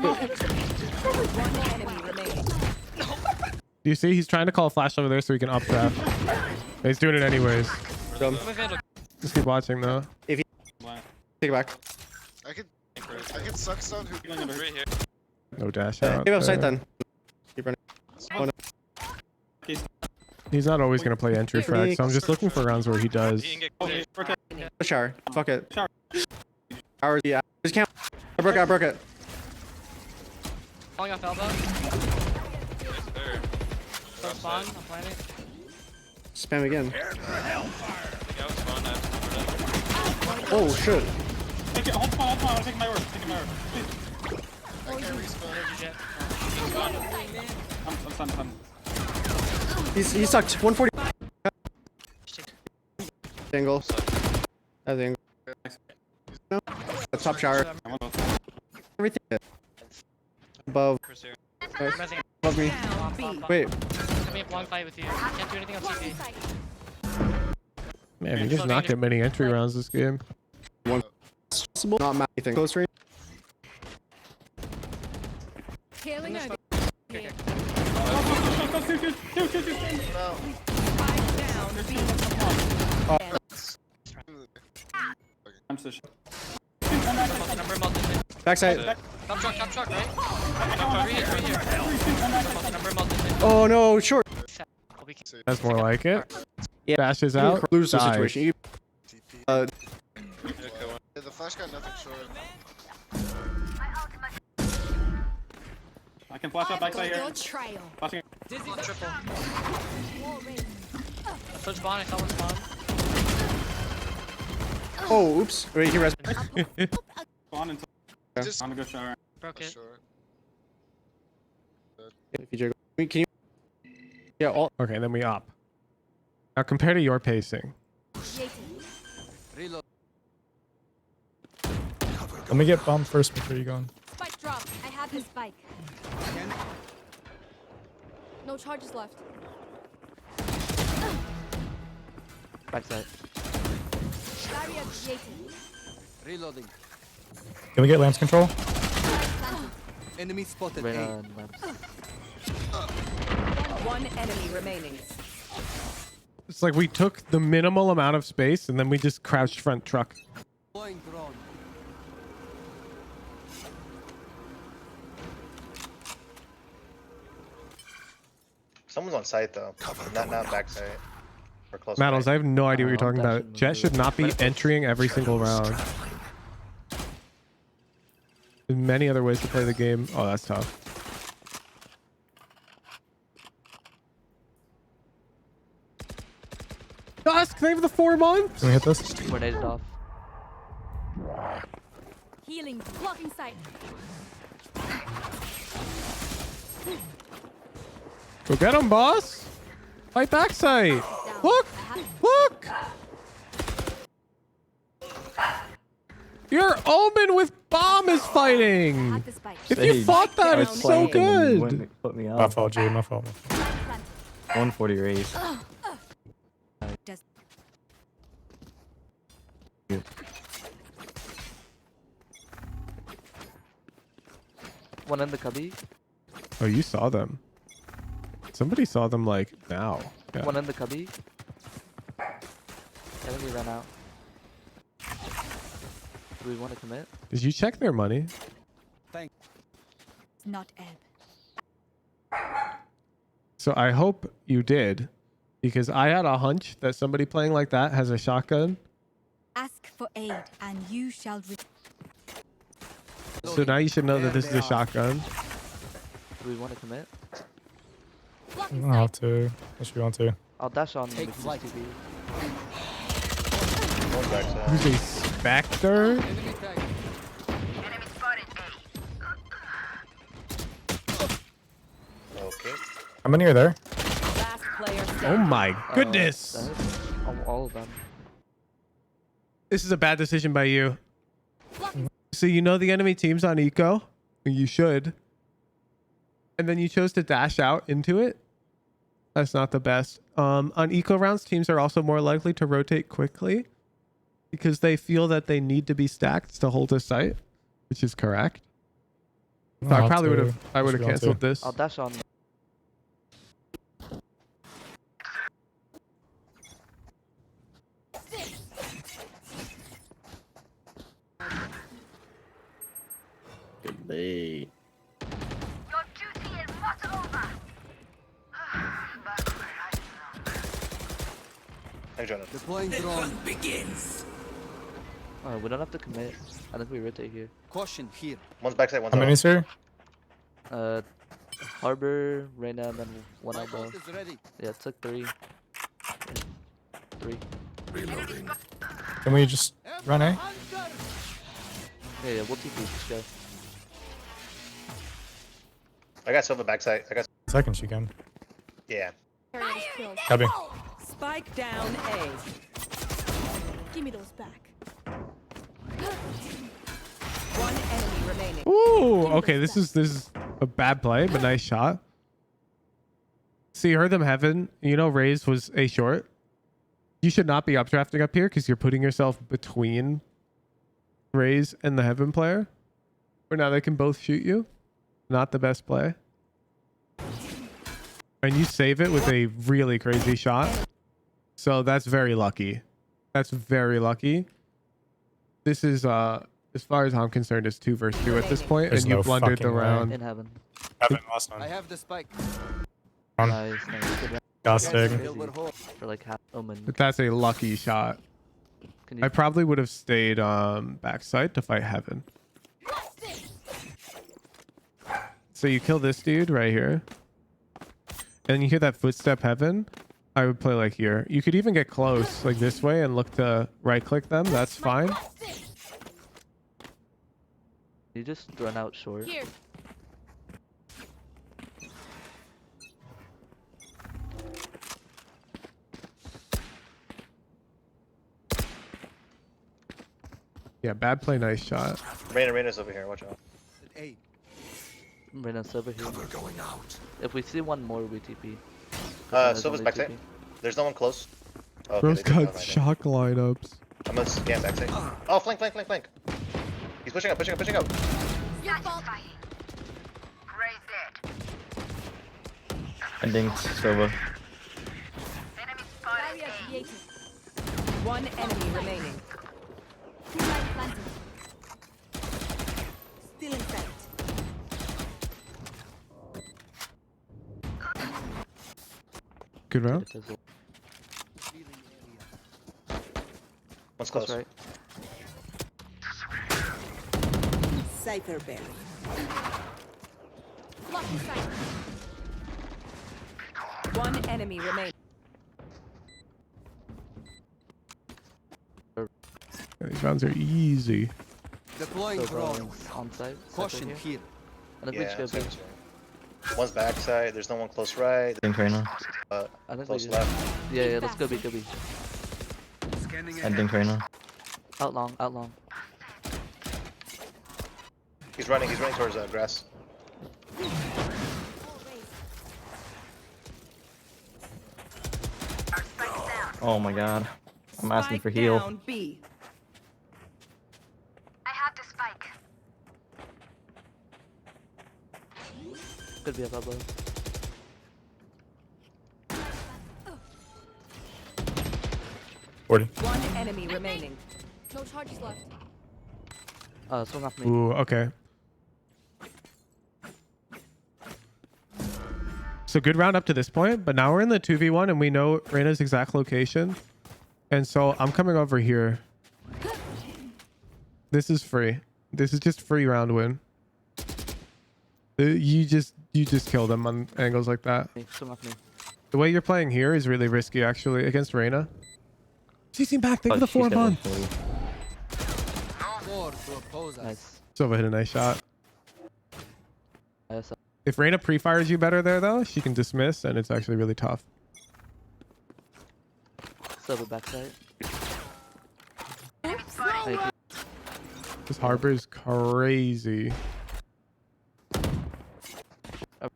Speaker 1: Do you see? He's trying to call a flash over there so he can up trap. He's doing it anyways.
Speaker 7: Dumb.
Speaker 1: Just keep watching though.
Speaker 7: Take it back.
Speaker 13: I could suck stun. Who?
Speaker 4: Right here.
Speaker 1: No dash out.
Speaker 7: Give up sight
Speaker 1: there.
Speaker 7: then. Keep running. Oh, no.
Speaker 1: He's not always gonna play entry frag, so I'm just looking for rounds where he does.
Speaker 4: He can get
Speaker 7: Shower. Fuck it.
Speaker 3: Shower.
Speaker 7: Hours. Yeah. Just can't. I broke it.
Speaker 9: Falling off elbow.
Speaker 4: there.
Speaker 9: Throw spawn. I'm planning.
Speaker 7: Spam again.
Speaker 4: I think I was spawned at.
Speaker 7: Oh shit.
Speaker 3: Take it. Hold spawn. I'm taking my orb. Please.
Speaker 13: I can't respawn.
Speaker 9: Jett.
Speaker 3: I'm stunned.
Speaker 7: He's sucked. 140. Angle. That's the angle. No. Top shower. Everything. Above. Nice. Above me. Wait.
Speaker 9: Coming up long fight with you. Can't do anything on TP.
Speaker 1: Man, he does not get many entry rounds this game.
Speaker 7: Possible. Not mad. Anything. Close range.
Speaker 2: Healing over.
Speaker 3: I'm so sure.
Speaker 9: Number multi.
Speaker 7: Backside.
Speaker 9: Top truck, right? Right here. Number multi.
Speaker 7: Oh no, short.
Speaker 1: That's more like it.
Speaker 7: Yeah.
Speaker 1: Dashes out.
Speaker 7: Lose the
Speaker 1: dies.
Speaker 7: situation. You-
Speaker 13: Yeah, the flash got nothing short.
Speaker 3: I can flash up backside here.
Speaker 2: Trail.
Speaker 3: Flashing.
Speaker 9: Triple. Switch spawn, I saw one spawn.
Speaker 7: Oh, oops. Wait, he res.
Speaker 3: Spawn until
Speaker 13: Just
Speaker 3: I'm gonna go shower.
Speaker 9: Broke it.
Speaker 13: short.
Speaker 7: If you jiggle. Can you? Yeah. All.
Speaker 1: Okay, then we up. Now compare to your pacing.
Speaker 11: Let me get bomb first before you go on.
Speaker 2: Spike drop. I have the spike. No charges left.
Speaker 7: Backside.
Speaker 2: Barrier created.
Speaker 8: Reloading.
Speaker 11: Can we get lance control?
Speaker 8: Enemy spotted.
Speaker 2: One enemy remaining.
Speaker 1: It's like we took the minimal amount of space and then we just crouched front truck.
Speaker 8: Deploying drone.
Speaker 6: Someone's on site though. Not back site. Or close.
Speaker 1: Mattles, I have no idea what you're talking about. Jett should not be entering every single round. There's many other ways to play the game. Oh, that's tough. Dusk, they have the 4 months.
Speaker 11: Can we hit this?
Speaker 7: Grenades off.
Speaker 2: Healing. Blocking sight.
Speaker 1: Go get him, boss. Fight backside. Look, look. Your Omen with bomb is fighting.
Speaker 2: Had the spike.
Speaker 1: If you fought that, it's so good.
Speaker 8: Put me
Speaker 11: My fault, Jade. My fault.
Speaker 8: 140 raise.
Speaker 7: One in the cubby.
Speaker 1: Oh, you saw them. Somebody saw them like now. Yeah.
Speaker 7: One in the cubby. I think we ran out. Do we want to commit?
Speaker 1: Did you check their money?
Speaker 8: Thanks.
Speaker 2: not ebb.
Speaker 1: So I hope you did, because I had a hunch that somebody playing like that has a shotgun.
Speaker 2: Ask for aid, and you shall.
Speaker 1: So now you should know that this is a shotgun.
Speaker 7: Do we want to commit?
Speaker 11: You don't have to. Unless you want to.
Speaker 7: I'll dash on
Speaker 3: Take
Speaker 7: the
Speaker 3: flight.
Speaker 7: TV.
Speaker 6: One's backside.
Speaker 1: Who's a Spectre?
Speaker 3: Enemy tag.
Speaker 6: Okay.
Speaker 11: How many are there?
Speaker 2: Last player
Speaker 1: Oh my goodness.
Speaker 7: All of them.
Speaker 1: This is a bad decision by you. So you know the enemy team's on eco. You should. And then you chose to dash out into it. That's not the best. On eco rounds, teams are also more likely to rotate quickly because they feel that they need to be stacked to hold a site, which is correct. So I probably would have. I would have canceled this.
Speaker 7: I'll dash on.
Speaker 8: Good day.
Speaker 2: Your duty is not over.
Speaker 6: Hey, Jonah.
Speaker 3: Deploying drone.
Speaker 7: We don't have to commit. I think we rotate here.
Speaker 3: Caution here.
Speaker 6: One's backside, one's
Speaker 11: How many,
Speaker 6: out.
Speaker 11: sir?
Speaker 7: Harbor, Reyna, and then one
Speaker 3: My
Speaker 7: elbow.
Speaker 3: boat is ready.
Speaker 7: Yeah, it took 3. 3.
Speaker 11: Can we just run A?
Speaker 7: Yeah, we'll TP. Just go.
Speaker 6: I got Silva backside. I got.
Speaker 11: Second she can.
Speaker 6: Yeah.
Speaker 11: Copy.
Speaker 2: Spike down A. Give me those back. One enemy remaining.
Speaker 1: Ooh, okay. This is a bad play, but nice shot. See, you heard them heaven. You know, Raze was a short. You should not be updrafting up here because you're putting yourself between Raze and the heaven player. Where now they can both shoot you. Not the best play. And you save it with a really crazy shot. So that's very lucky. That's very lucky. This is as far as I'm concerned, it's 2 versus 2 at this point,
Speaker 11: There's
Speaker 1: and you
Speaker 11: no
Speaker 1: blundered the
Speaker 11: fucking way.
Speaker 1: round.
Speaker 7: In heaven.
Speaker 11: Heaven last
Speaker 3: I
Speaker 11: one.
Speaker 3: have the spike.
Speaker 7: Nice. Good
Speaker 11: Disgusting.
Speaker 7: round. For like half omen.
Speaker 1: But that's a lucky shot.
Speaker 7: Can you
Speaker 1: I probably would have stayed backside to fight heaven. So you kill this dude right here. And you hear that footstep heaven. I would play like here. You could even get close like this way and look to right click them. That's fine.
Speaker 7: You just run out short.
Speaker 2: Here.
Speaker 1: Yeah, bad play, nice shot.
Speaker 6: Reyna's over here. Watch out.
Speaker 3: A.
Speaker 7: Reyna's over here. If we see one more, we TP.
Speaker 6: Silva's backside. There's no one close. Oh, okay,
Speaker 1: Bro's
Speaker 6: they did
Speaker 1: got
Speaker 6: come right in.
Speaker 1: shock lineups.
Speaker 6: I'm gonna scan backside. Oh, flank. He's pushing up.
Speaker 2: Your fault.
Speaker 8: I think Silva.
Speaker 2: Barrier created. One enemy remaining. Still in sight.
Speaker 1: Good round.
Speaker 6: One's close.
Speaker 7: That's right.
Speaker 2: Cypher berry. Blocking sight. One enemy remaining.
Speaker 1: Yeah, these rounds are easy.
Speaker 3: Deploying
Speaker 7: So
Speaker 3: drone.
Speaker 7: on site.
Speaker 3: Caution
Speaker 7: Here.
Speaker 3: here.
Speaker 7: I think we
Speaker 6: Yeah.
Speaker 7: just go big.
Speaker 6: One's backside. There's no one close right.
Speaker 8: I think Reyna.
Speaker 7: I think we
Speaker 6: Close
Speaker 7: just...
Speaker 6: left.
Speaker 7: Yeah, let's go B.
Speaker 8: I think Reyna.
Speaker 7: Out long.
Speaker 6: He's running towards grass.
Speaker 8: Oh my god. I'm asking for heal.
Speaker 2: Down B.
Speaker 7: Could be a bubble.
Speaker 2: One enemy remaining. No charges left.
Speaker 7: Swing off me.
Speaker 1: Ooh, okay. So good round up to this point, but now we're in the 2v1 and we know Reyna's exact location. And so I'm coming over here. This is free. This is just free round win. You just kill them on angles like that. The way you're playing here is really risky actually against Reyna. She's seen back. Think of the 4-bomb.
Speaker 7: Nice.
Speaker 1: Sova hit a nice shot. If Reyna pre-fires you better there though, she can dismiss and it's actually really tough.
Speaker 7: Silver backside.
Speaker 1: This harbor is crazy. I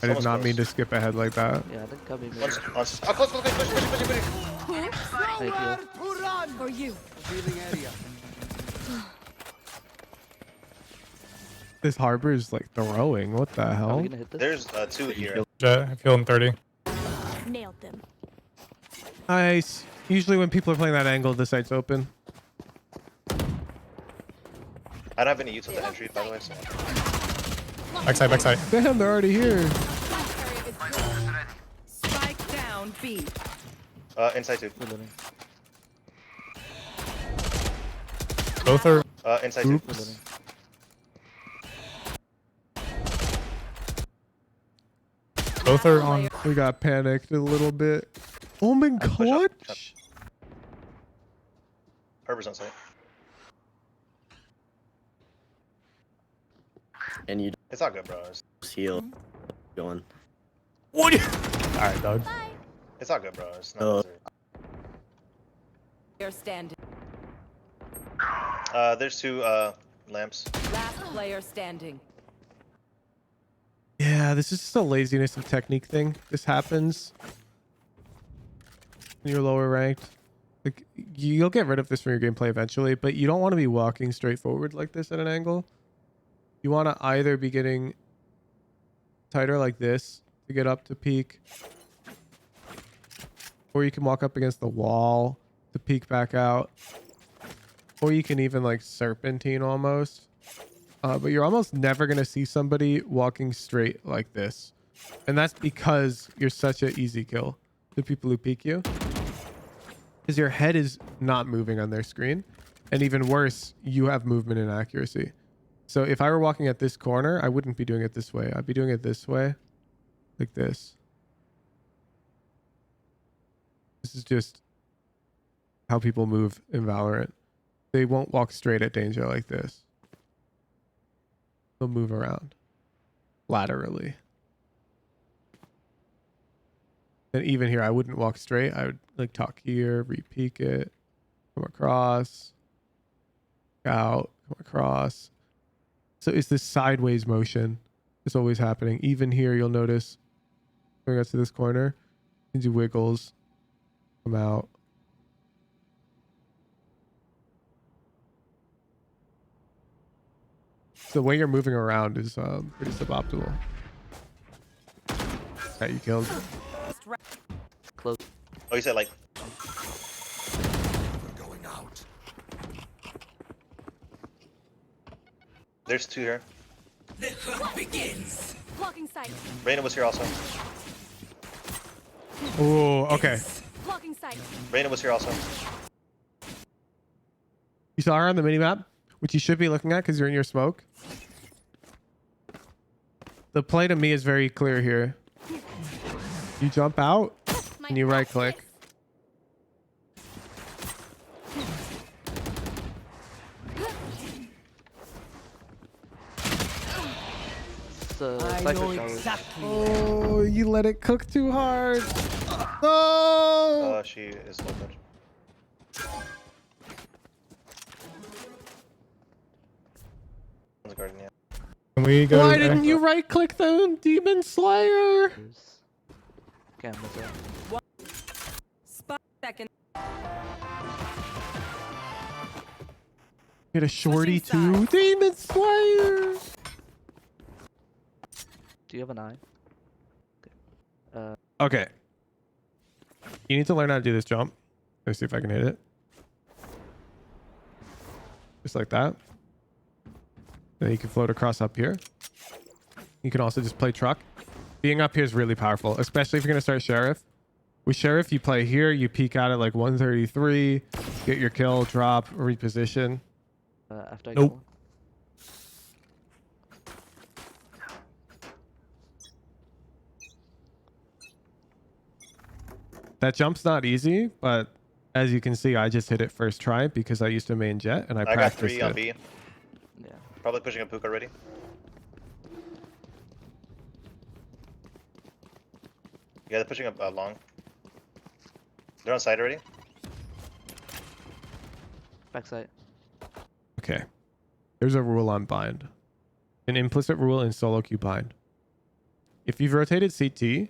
Speaker 1: did not mean to skip ahead like that.
Speaker 7: Yeah, I think Cubby made
Speaker 6: Close,
Speaker 7: it.
Speaker 6: close, push.
Speaker 7: Thank you.
Speaker 2: For you.
Speaker 1: This harbor is like throwing. What the
Speaker 7: Are we
Speaker 1: hell?
Speaker 7: gonna hit this?
Speaker 6: There's 2 here.
Speaker 11: Jett, I feel in 30.
Speaker 2: Nailed them.
Speaker 1: Nice. Usually when people are playing that angle, the site's open.
Speaker 6: I don't have any use of the entry, by the way. So.
Speaker 11: Backside, backside.
Speaker 1: Damn, they're already here.
Speaker 2: Spike down B.
Speaker 6: Inside 2.
Speaker 7: We're living.
Speaker 11: Both are.
Speaker 6: Inside 2.
Speaker 7: We're
Speaker 1: Oops.
Speaker 7: living.
Speaker 11: Both are on.
Speaker 1: We got panicked a little bit. Oh my god.
Speaker 6: Harbor's on site.
Speaker 8: And you
Speaker 6: It's all good, bro.
Speaker 8: heal going.
Speaker 11: What? Alright, dog.
Speaker 6: It's all good, bro. It's not necessary.
Speaker 2: Player standing.
Speaker 6: There's 2 lamps.
Speaker 2: Last player standing.
Speaker 1: Yeah, this is just a laziness of technique thing. This happens when you're lower ranked. Like you'll get rid of this from your gameplay eventually, but you don't want to be walking straight forward like this at an angle. You want to either be getting tighter like this to get up to peak, or you can walk up against the wall to peek back out, or you can even like serpentine almost. But you're almost never going to see somebody walking straight like this. And that's because you're such an easy kill to people who peek you. Because your head is not moving on their screen. And even worse, you have movement and accuracy. So if I were walking at this corner, I wouldn't be doing it this way. I'd be doing it this way. Like this. This is just how people move in Valorant. They won't walk straight at danger like this. They'll move around laterally. And even here, I wouldn't walk straight. I would like talk here, re-peek it, come across, out, come across. So it's this sideways motion. It's always happening. Even here, you'll notice going out to this corner, you do wiggles, come out. The way you're moving around is pretty suboptimal. That you killed.
Speaker 7: Close.
Speaker 6: Oh, you said like.
Speaker 12: Going out.
Speaker 6: There's 2 here.
Speaker 2: The hunt begins. Blocking sight.
Speaker 6: Reyna was here also.
Speaker 1: Oh, okay.
Speaker 2: Blocking sight.
Speaker 6: Reyna was here also.
Speaker 1: You saw her on the minimap, which you should be looking at because you're in your smoke. The play to me is very clear here. You jump out and you right click. Oh, you let it cook too hard. No.
Speaker 6: She is open. Garden, yeah.
Speaker 11: Can we go?
Speaker 1: Why didn't you right click the Demon Slayer?
Speaker 7: Cameras up.
Speaker 2: Spot second.
Speaker 1: Get a shorty too. Demon Slayer.
Speaker 7: Do you have an eye?
Speaker 1: Okay. You need to learn how to do this jump. Let's see if I can hit it. Just like that. Then you can float across up here. You can also just play truck Being up here is really powerful, especially if you're gonna start Sheriff. With Sheriff, you play here, you peek out at like 133, get your kill, drop, reposition.
Speaker 7: After I
Speaker 1: Nope.
Speaker 7: get one.
Speaker 1: That jump's not easy, but as you can see, I just hit it first try because I used to main Jett and I
Speaker 6: got
Speaker 1: practiced
Speaker 6: 3 on
Speaker 1: it.
Speaker 6: B.
Speaker 7: Yeah.
Speaker 6: Probably pushing a puka already. Yeah, they're pushing a long. They're on side already.
Speaker 7: Backside.
Speaker 1: Okay. There's a rule on bind. An implicit rule in solo queue bind. If you've rotated CT,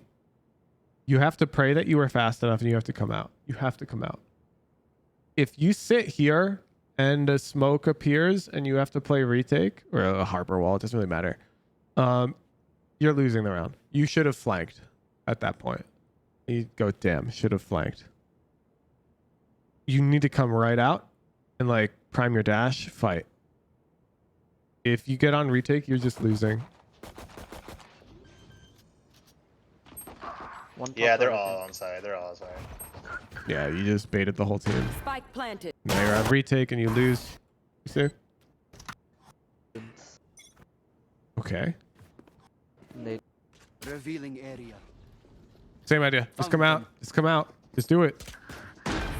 Speaker 1: you have to pray that you were fast enough and you have to come out. You have to come out. If you sit here and a smoke appears and you have to play retake or a harbor wall, it doesn't really matter. You're losing the round. You should have flanked at that point. You go, damn, should have flanked. You need to come right out and like prime your dash, fight. If you get on retake, you're just losing.
Speaker 7: One
Speaker 6: Yeah,
Speaker 7: top
Speaker 6: they're
Speaker 7: right, I
Speaker 6: all
Speaker 7: think.
Speaker 6: on side. They're all on side.
Speaker 1: Yeah, you just baited the whole team.
Speaker 2: Spike planted.
Speaker 1: Now you're on retake and you lose. You see? Okay.
Speaker 7: Nade.
Speaker 13: Revealing area.
Speaker 1: Same idea. Just come out. Just come out. Just do it.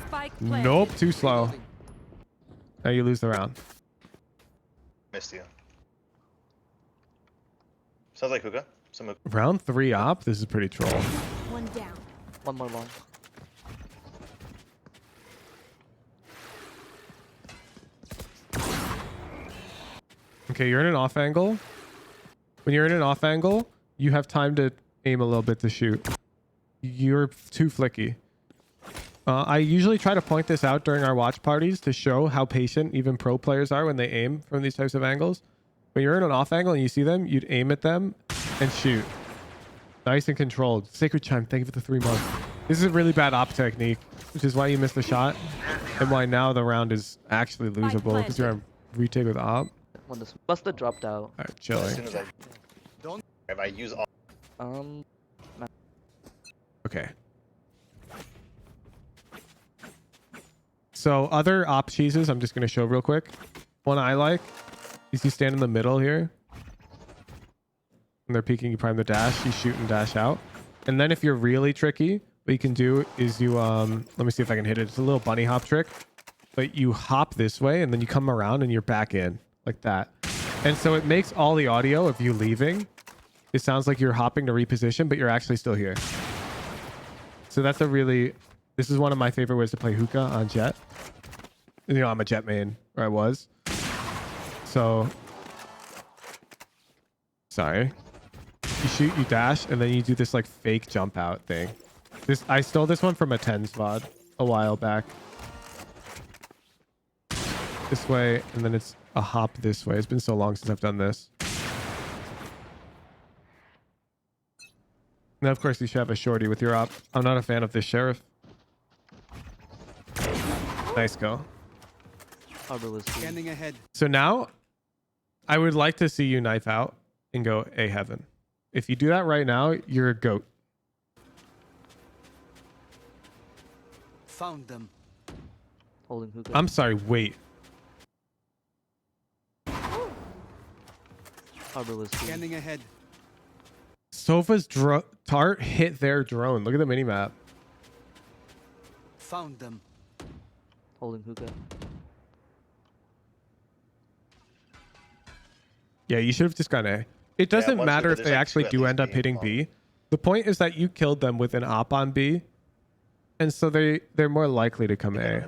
Speaker 2: Spike planted.
Speaker 1: Nope, too slow. Now you lose the round.
Speaker 6: Missed you. Sounds like hookah. Some hookah.
Speaker 1: Round 3 op. This is pretty troll.
Speaker 2: One down.
Speaker 7: One more long.
Speaker 1: Okay, you're in an off angle. When you're in an off angle, you have time to aim a little bit to shoot. You're too flicky. I usually try to point this out during our watch parties to show how patient even pro players are when they aim from these types of angles. When you're in an off angle and you see them, you'd aim at them and shoot. Nice and controlled. Sacred Chime, thank you for the 3 months. This is a really bad op technique, which is why you missed the shot and why now the round is actually losable because you're on retake with op.
Speaker 7: When the Buster dropped out.
Speaker 1: Alright,
Speaker 6: As
Speaker 1: chilling.
Speaker 6: soon as if I use all.
Speaker 1: Okay. So other op cheeses I'm just going to show real quick. One I like is you stand in the middle here. When they're peeking, you prime the dash, you shoot and dash out. And then if you're really tricky, what you can do is you, let me see if I can hit it. It's a little bunny hop trick. But you hop this way and then you come around and you're back in like that. And so it makes all the audio of you leaving. It sounds like you're hopping to reposition, but you're actually still here. So that's a really, this is one of my favorite ways to play hookah on Jett. You know, I'm a Jett main, or I was. So, sorry. You shoot, you dash, and then you do this like fake jump out thing. I stole this one from a 10s VOD a while back. This way, and then it's a hop this way. It's been so long since I've done this. Now, of course, you should have a shorty with your op. I'm not a fan of this sheriff. Nice go.
Speaker 13: Scanning ahead.
Speaker 1: So now, I would like to see you knife out and go A heaven. If you do that right now, you're a goat.
Speaker 13: Found them.
Speaker 7: Holding hookah.
Speaker 1: I'm sorry, wait.
Speaker 13: Scanning ahead.
Speaker 1: Sofa's tart hit their drone. Look at the minimap.
Speaker 13: Found them.
Speaker 7: Holding hookah.
Speaker 1: Yeah, you should have just gone A. It doesn't
Speaker 6: once
Speaker 1: matter
Speaker 6: we-
Speaker 1: if
Speaker 6: there's
Speaker 1: they
Speaker 6: like
Speaker 1: actually
Speaker 6: two at
Speaker 1: do
Speaker 6: least
Speaker 1: end up
Speaker 6: being
Speaker 1: hitting
Speaker 6: long.
Speaker 1: B. The point is that you killed them with an op on B. And so they're more likely to come A.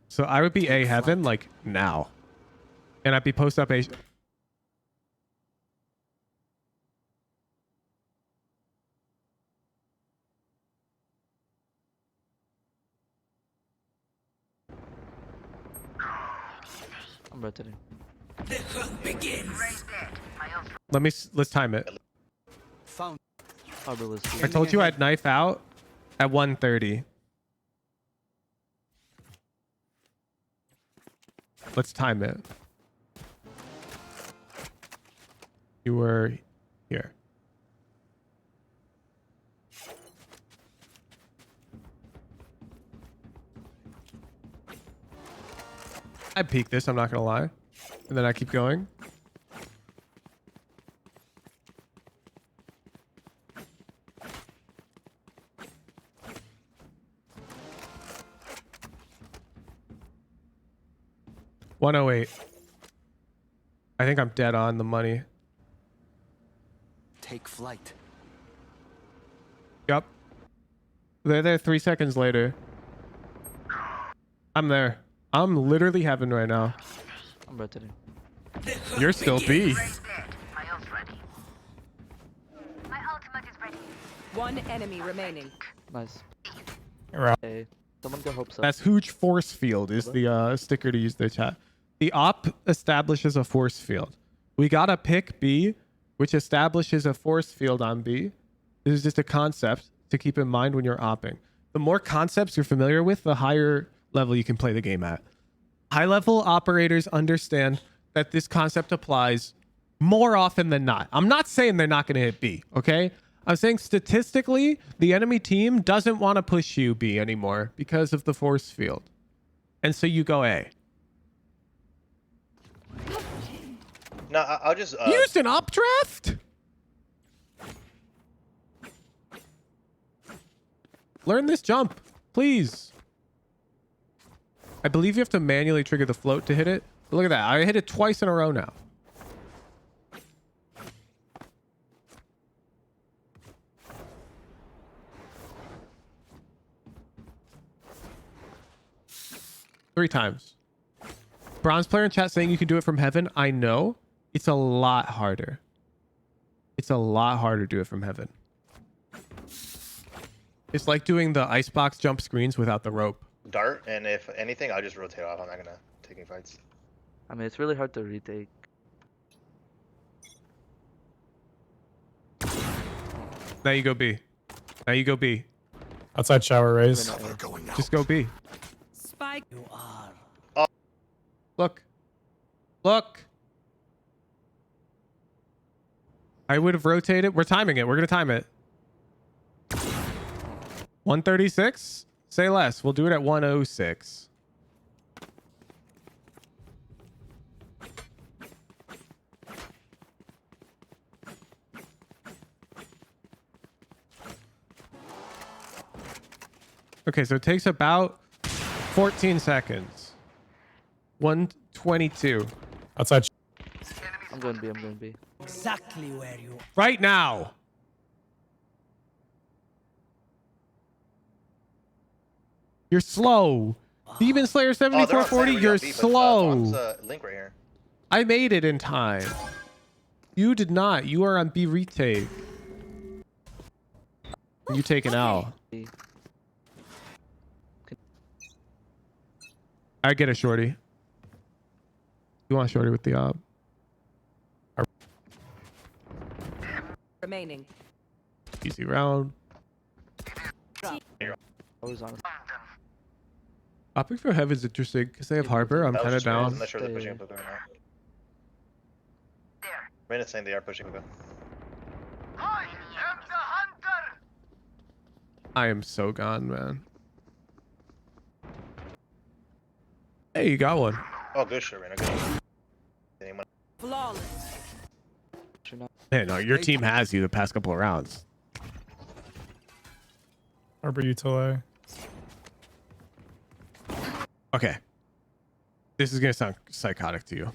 Speaker 1: So I would be A heaven like now. And I'd be post up A.
Speaker 7: I'm rotating.
Speaker 5: The hunt begins.
Speaker 1: Let's time it.
Speaker 13: Found.
Speaker 1: I told you I'd knife out at 130. Let's time it. You were Here. I peek this, I'm not gonna lie. And then I keep going. $108. I think I'm dead on the money.
Speaker 5: Take flight.
Speaker 1: Yup. They're there 3 seconds later. I'm there. I'm literally heaven right now.
Speaker 7: I'm rotating.
Speaker 1: You're still B.
Speaker 2: One enemy remaining.
Speaker 7: Nice.
Speaker 11: Around.
Speaker 7: Hey, someone go hope so.
Speaker 1: That's huge force field is the sticker to use their chat. The op establishes a force field. We gotta pick B, which establishes a force field on B. This is just a concept to keep in mind when you're opping. The more concepts you're familiar with, the higher level you can play the game at. High level operators understand that this concept applies more often than not. I'm not saying they're not going to hit B, okay? I'm saying statistically, the enemy team doesn't want to push you B anymore because of the force field. And so you go A.
Speaker 6: No, I'll just
Speaker 1: Used an updraft? Learn this jump, please. I believe you have to manually trigger the float to hit it. But look at that. I hit it twice in a row now. Three times. Bronze player in chat saying you can do it from heaven. I know. It's a lot harder. It's a lot harder to do it from heaven. It's like doing the icebox jump screens without the rope.
Speaker 6: dart, and if anything, I'll just rotate off. I'm not gonna take any fights.
Speaker 7: I mean, it's really hard to retake.
Speaker 1: Now you go B. Now you go B.
Speaker 11: Outside shower raise.
Speaker 1: Just go B.
Speaker 2: Spike.
Speaker 5: You are.
Speaker 6: Oh.
Speaker 1: Look. Look. I would have rotated. We're timing it. We're going to time it. 136? Say less. We'll do it at 106. Okay, so it takes about 14 seconds. 122.
Speaker 11: Outside.
Speaker 7: I'm going B. I'm going B.
Speaker 5: Exactly where you.
Speaker 1: Right now. You're slow. Demon Slayer 7440, you're slow.
Speaker 6: Link right here.
Speaker 1: I made it in time. You did not. You are on B retake. You take an L. I get a shorty. You want a shorty with the op?
Speaker 2: Remaining.
Speaker 1: Easy round.
Speaker 7: Always honest.
Speaker 1: Opting for Heaven's interesting because they have Harper. I'm kind of down.
Speaker 6: I'm not sure they're pushing up or not. Raina's saying they are pushing up.
Speaker 1: I am so gone, man. Hey, you got one.
Speaker 6: Oh, good shit, Raina. Good. Anyone?
Speaker 2: Flawless.
Speaker 1: Hey, no, your team has you the past couple of rounds.
Speaker 11: Harbor util
Speaker 1: Okay. This is going to sound psychotic to you.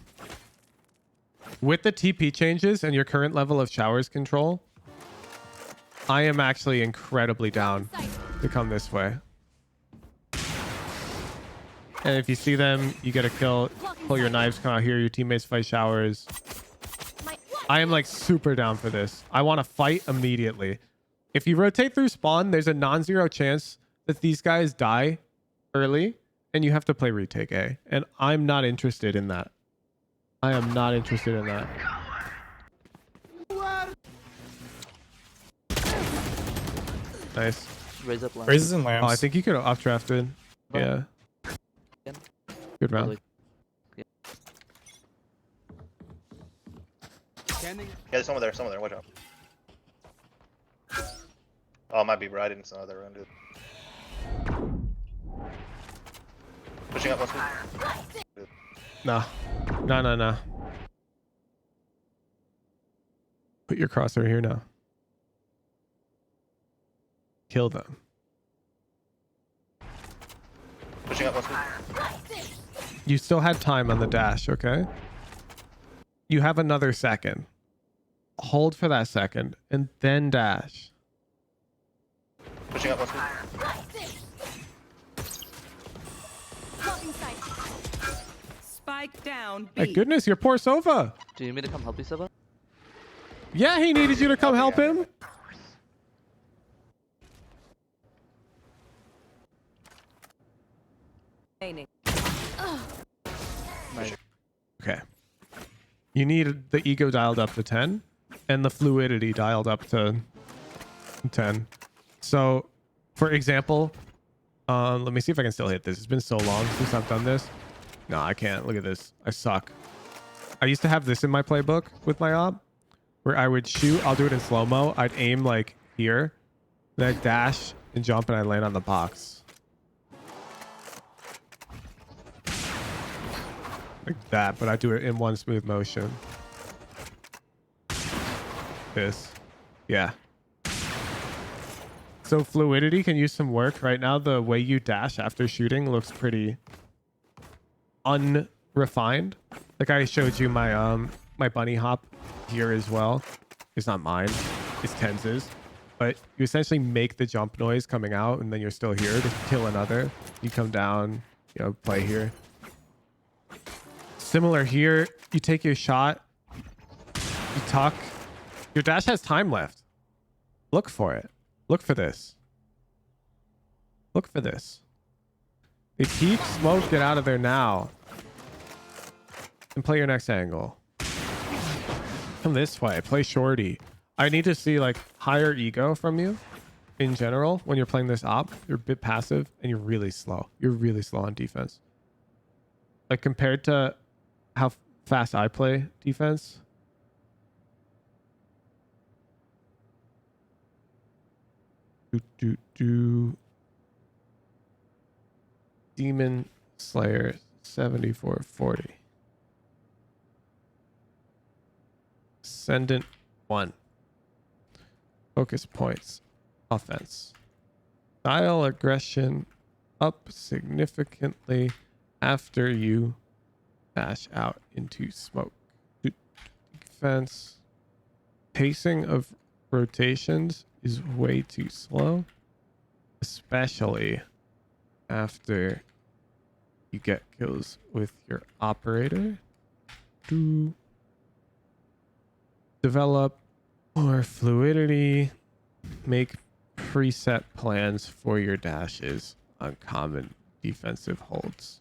Speaker 1: With the TP changes and your current level of showers control, I am actually incredibly down to come this way. And if you see them, you get a kill, pull your knives, come out here, your teammates fight showers. I am like super down for this. I want to fight immediately. If you rotate through spawn, there's a non-zero chance that these guys die early and you have to play retake A. And I'm not interested in that. I am not interested in that. Nice.
Speaker 7: Raise up lamp.
Speaker 11: Raises and lamps.
Speaker 1: Oh, I think you could have off-drafted. Yeah. Good round.
Speaker 6: Yeah, there's someone there. Watch out. Oh, it might be bro. I didn't know that round, dude. Pushing up, dude.
Speaker 1: No. No. Put your crosshair here now. Kill them.
Speaker 6: Pushing up,
Speaker 1: You still had time on the dash, okay? You have another second. Hold for that second and then dash.
Speaker 6: Pushing up,
Speaker 2: Spike down.
Speaker 1: My goodness, your poor Sova.
Speaker 7: Do you need me to come help you, Seba?
Speaker 1: Yeah, he needed you to come help him. Okay. You need the ego dialed up to 10 and the fluidity dialed up to 10. So, for example, let me see if I can still hit this. It's been so long since I've done this. No, I can't. Look at this. I suck. I used to have this in my playbook with my op where I would shoot. I'll do it in slow-mo. I'd aim like here. Then I'd dash and jump and I'd land on the box. Like that, but I do it in one smooth motion. This. Yeah. So fluidity can use some work. Right now, the way you dash after shooting looks pretty unrefined. Like I showed you my my bunny hop here as well. It's not mine. It's Tenz's. But you essentially make the jump noise coming out and then you're still here to kill another. You come down, you know, play here. Similar here, you take your shot, you tuck. Your dash has time left. Look for it. Look for this. Look for this. They peek, smoke, get out of there now. And play your next angle. Come this way. Play shorty. I need to see like higher ego from you in general when you're playing this op. You're a bit passive and you're really slow. You're really slow on defense. Like compared to how fast I play defense. Demon Slayer 7440. Ascendant 1. Focus points. Offense. Dial aggression up significantly after you dash out into smoke. Defense. Pacing of rotations is way too slow, especially after you get kills with your operator. To develop more fluidity, make preset plans for your dashes on common defensive holds.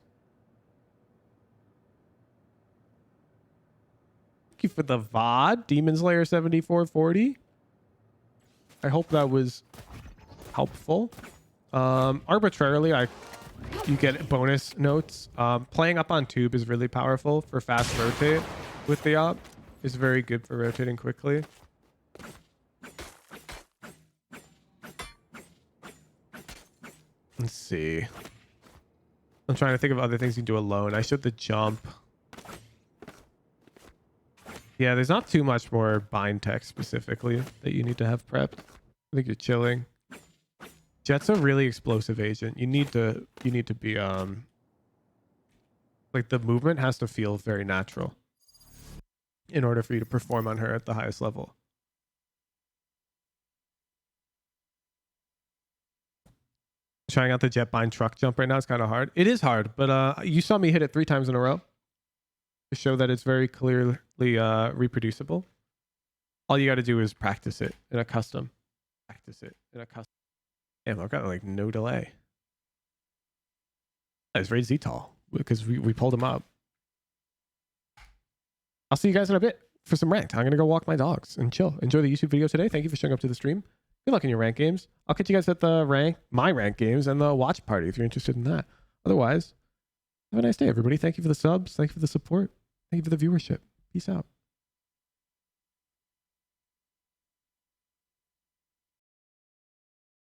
Speaker 1: Thank you for the VOD, Demon Slayer 7440. I hope that was helpful. Arbitrarily, you get bonus notes. Playing up on tube is really powerful for fast rotate with the op. It's very good for rotating quickly. Let's see. I'm trying to think of other things you can do alone. I showed the jump. Yeah, there's not too much more bind tech specifically that you need to have prepped. I think you're chilling. Jett's a really explosive agent. You need to be like the movement has to feel very natural in order for you to perform on her at the highest level. Trying out the Jett bind truck jump right now is kind of hard. It is hard, but you saw me hit it 3 times in a row to show that it's very clearly reproducible. All you got to do is practice it in a custom. Damn, I've got like no delay. It's raid Ztall because we pulled him up. I'll see you guys in a bit for some ranked. I'm going to go walk my dogs and chill. Enjoy the YouTube video today. Thank you for showing up to the stream. Good luck in your rank games. I'll catch you guys at the my rank games and the watch party if you're interested in that. Otherwise, have a nice day, everybody. Thank you for the subs. Thank you for the support. Thank you for the viewership. Peace out.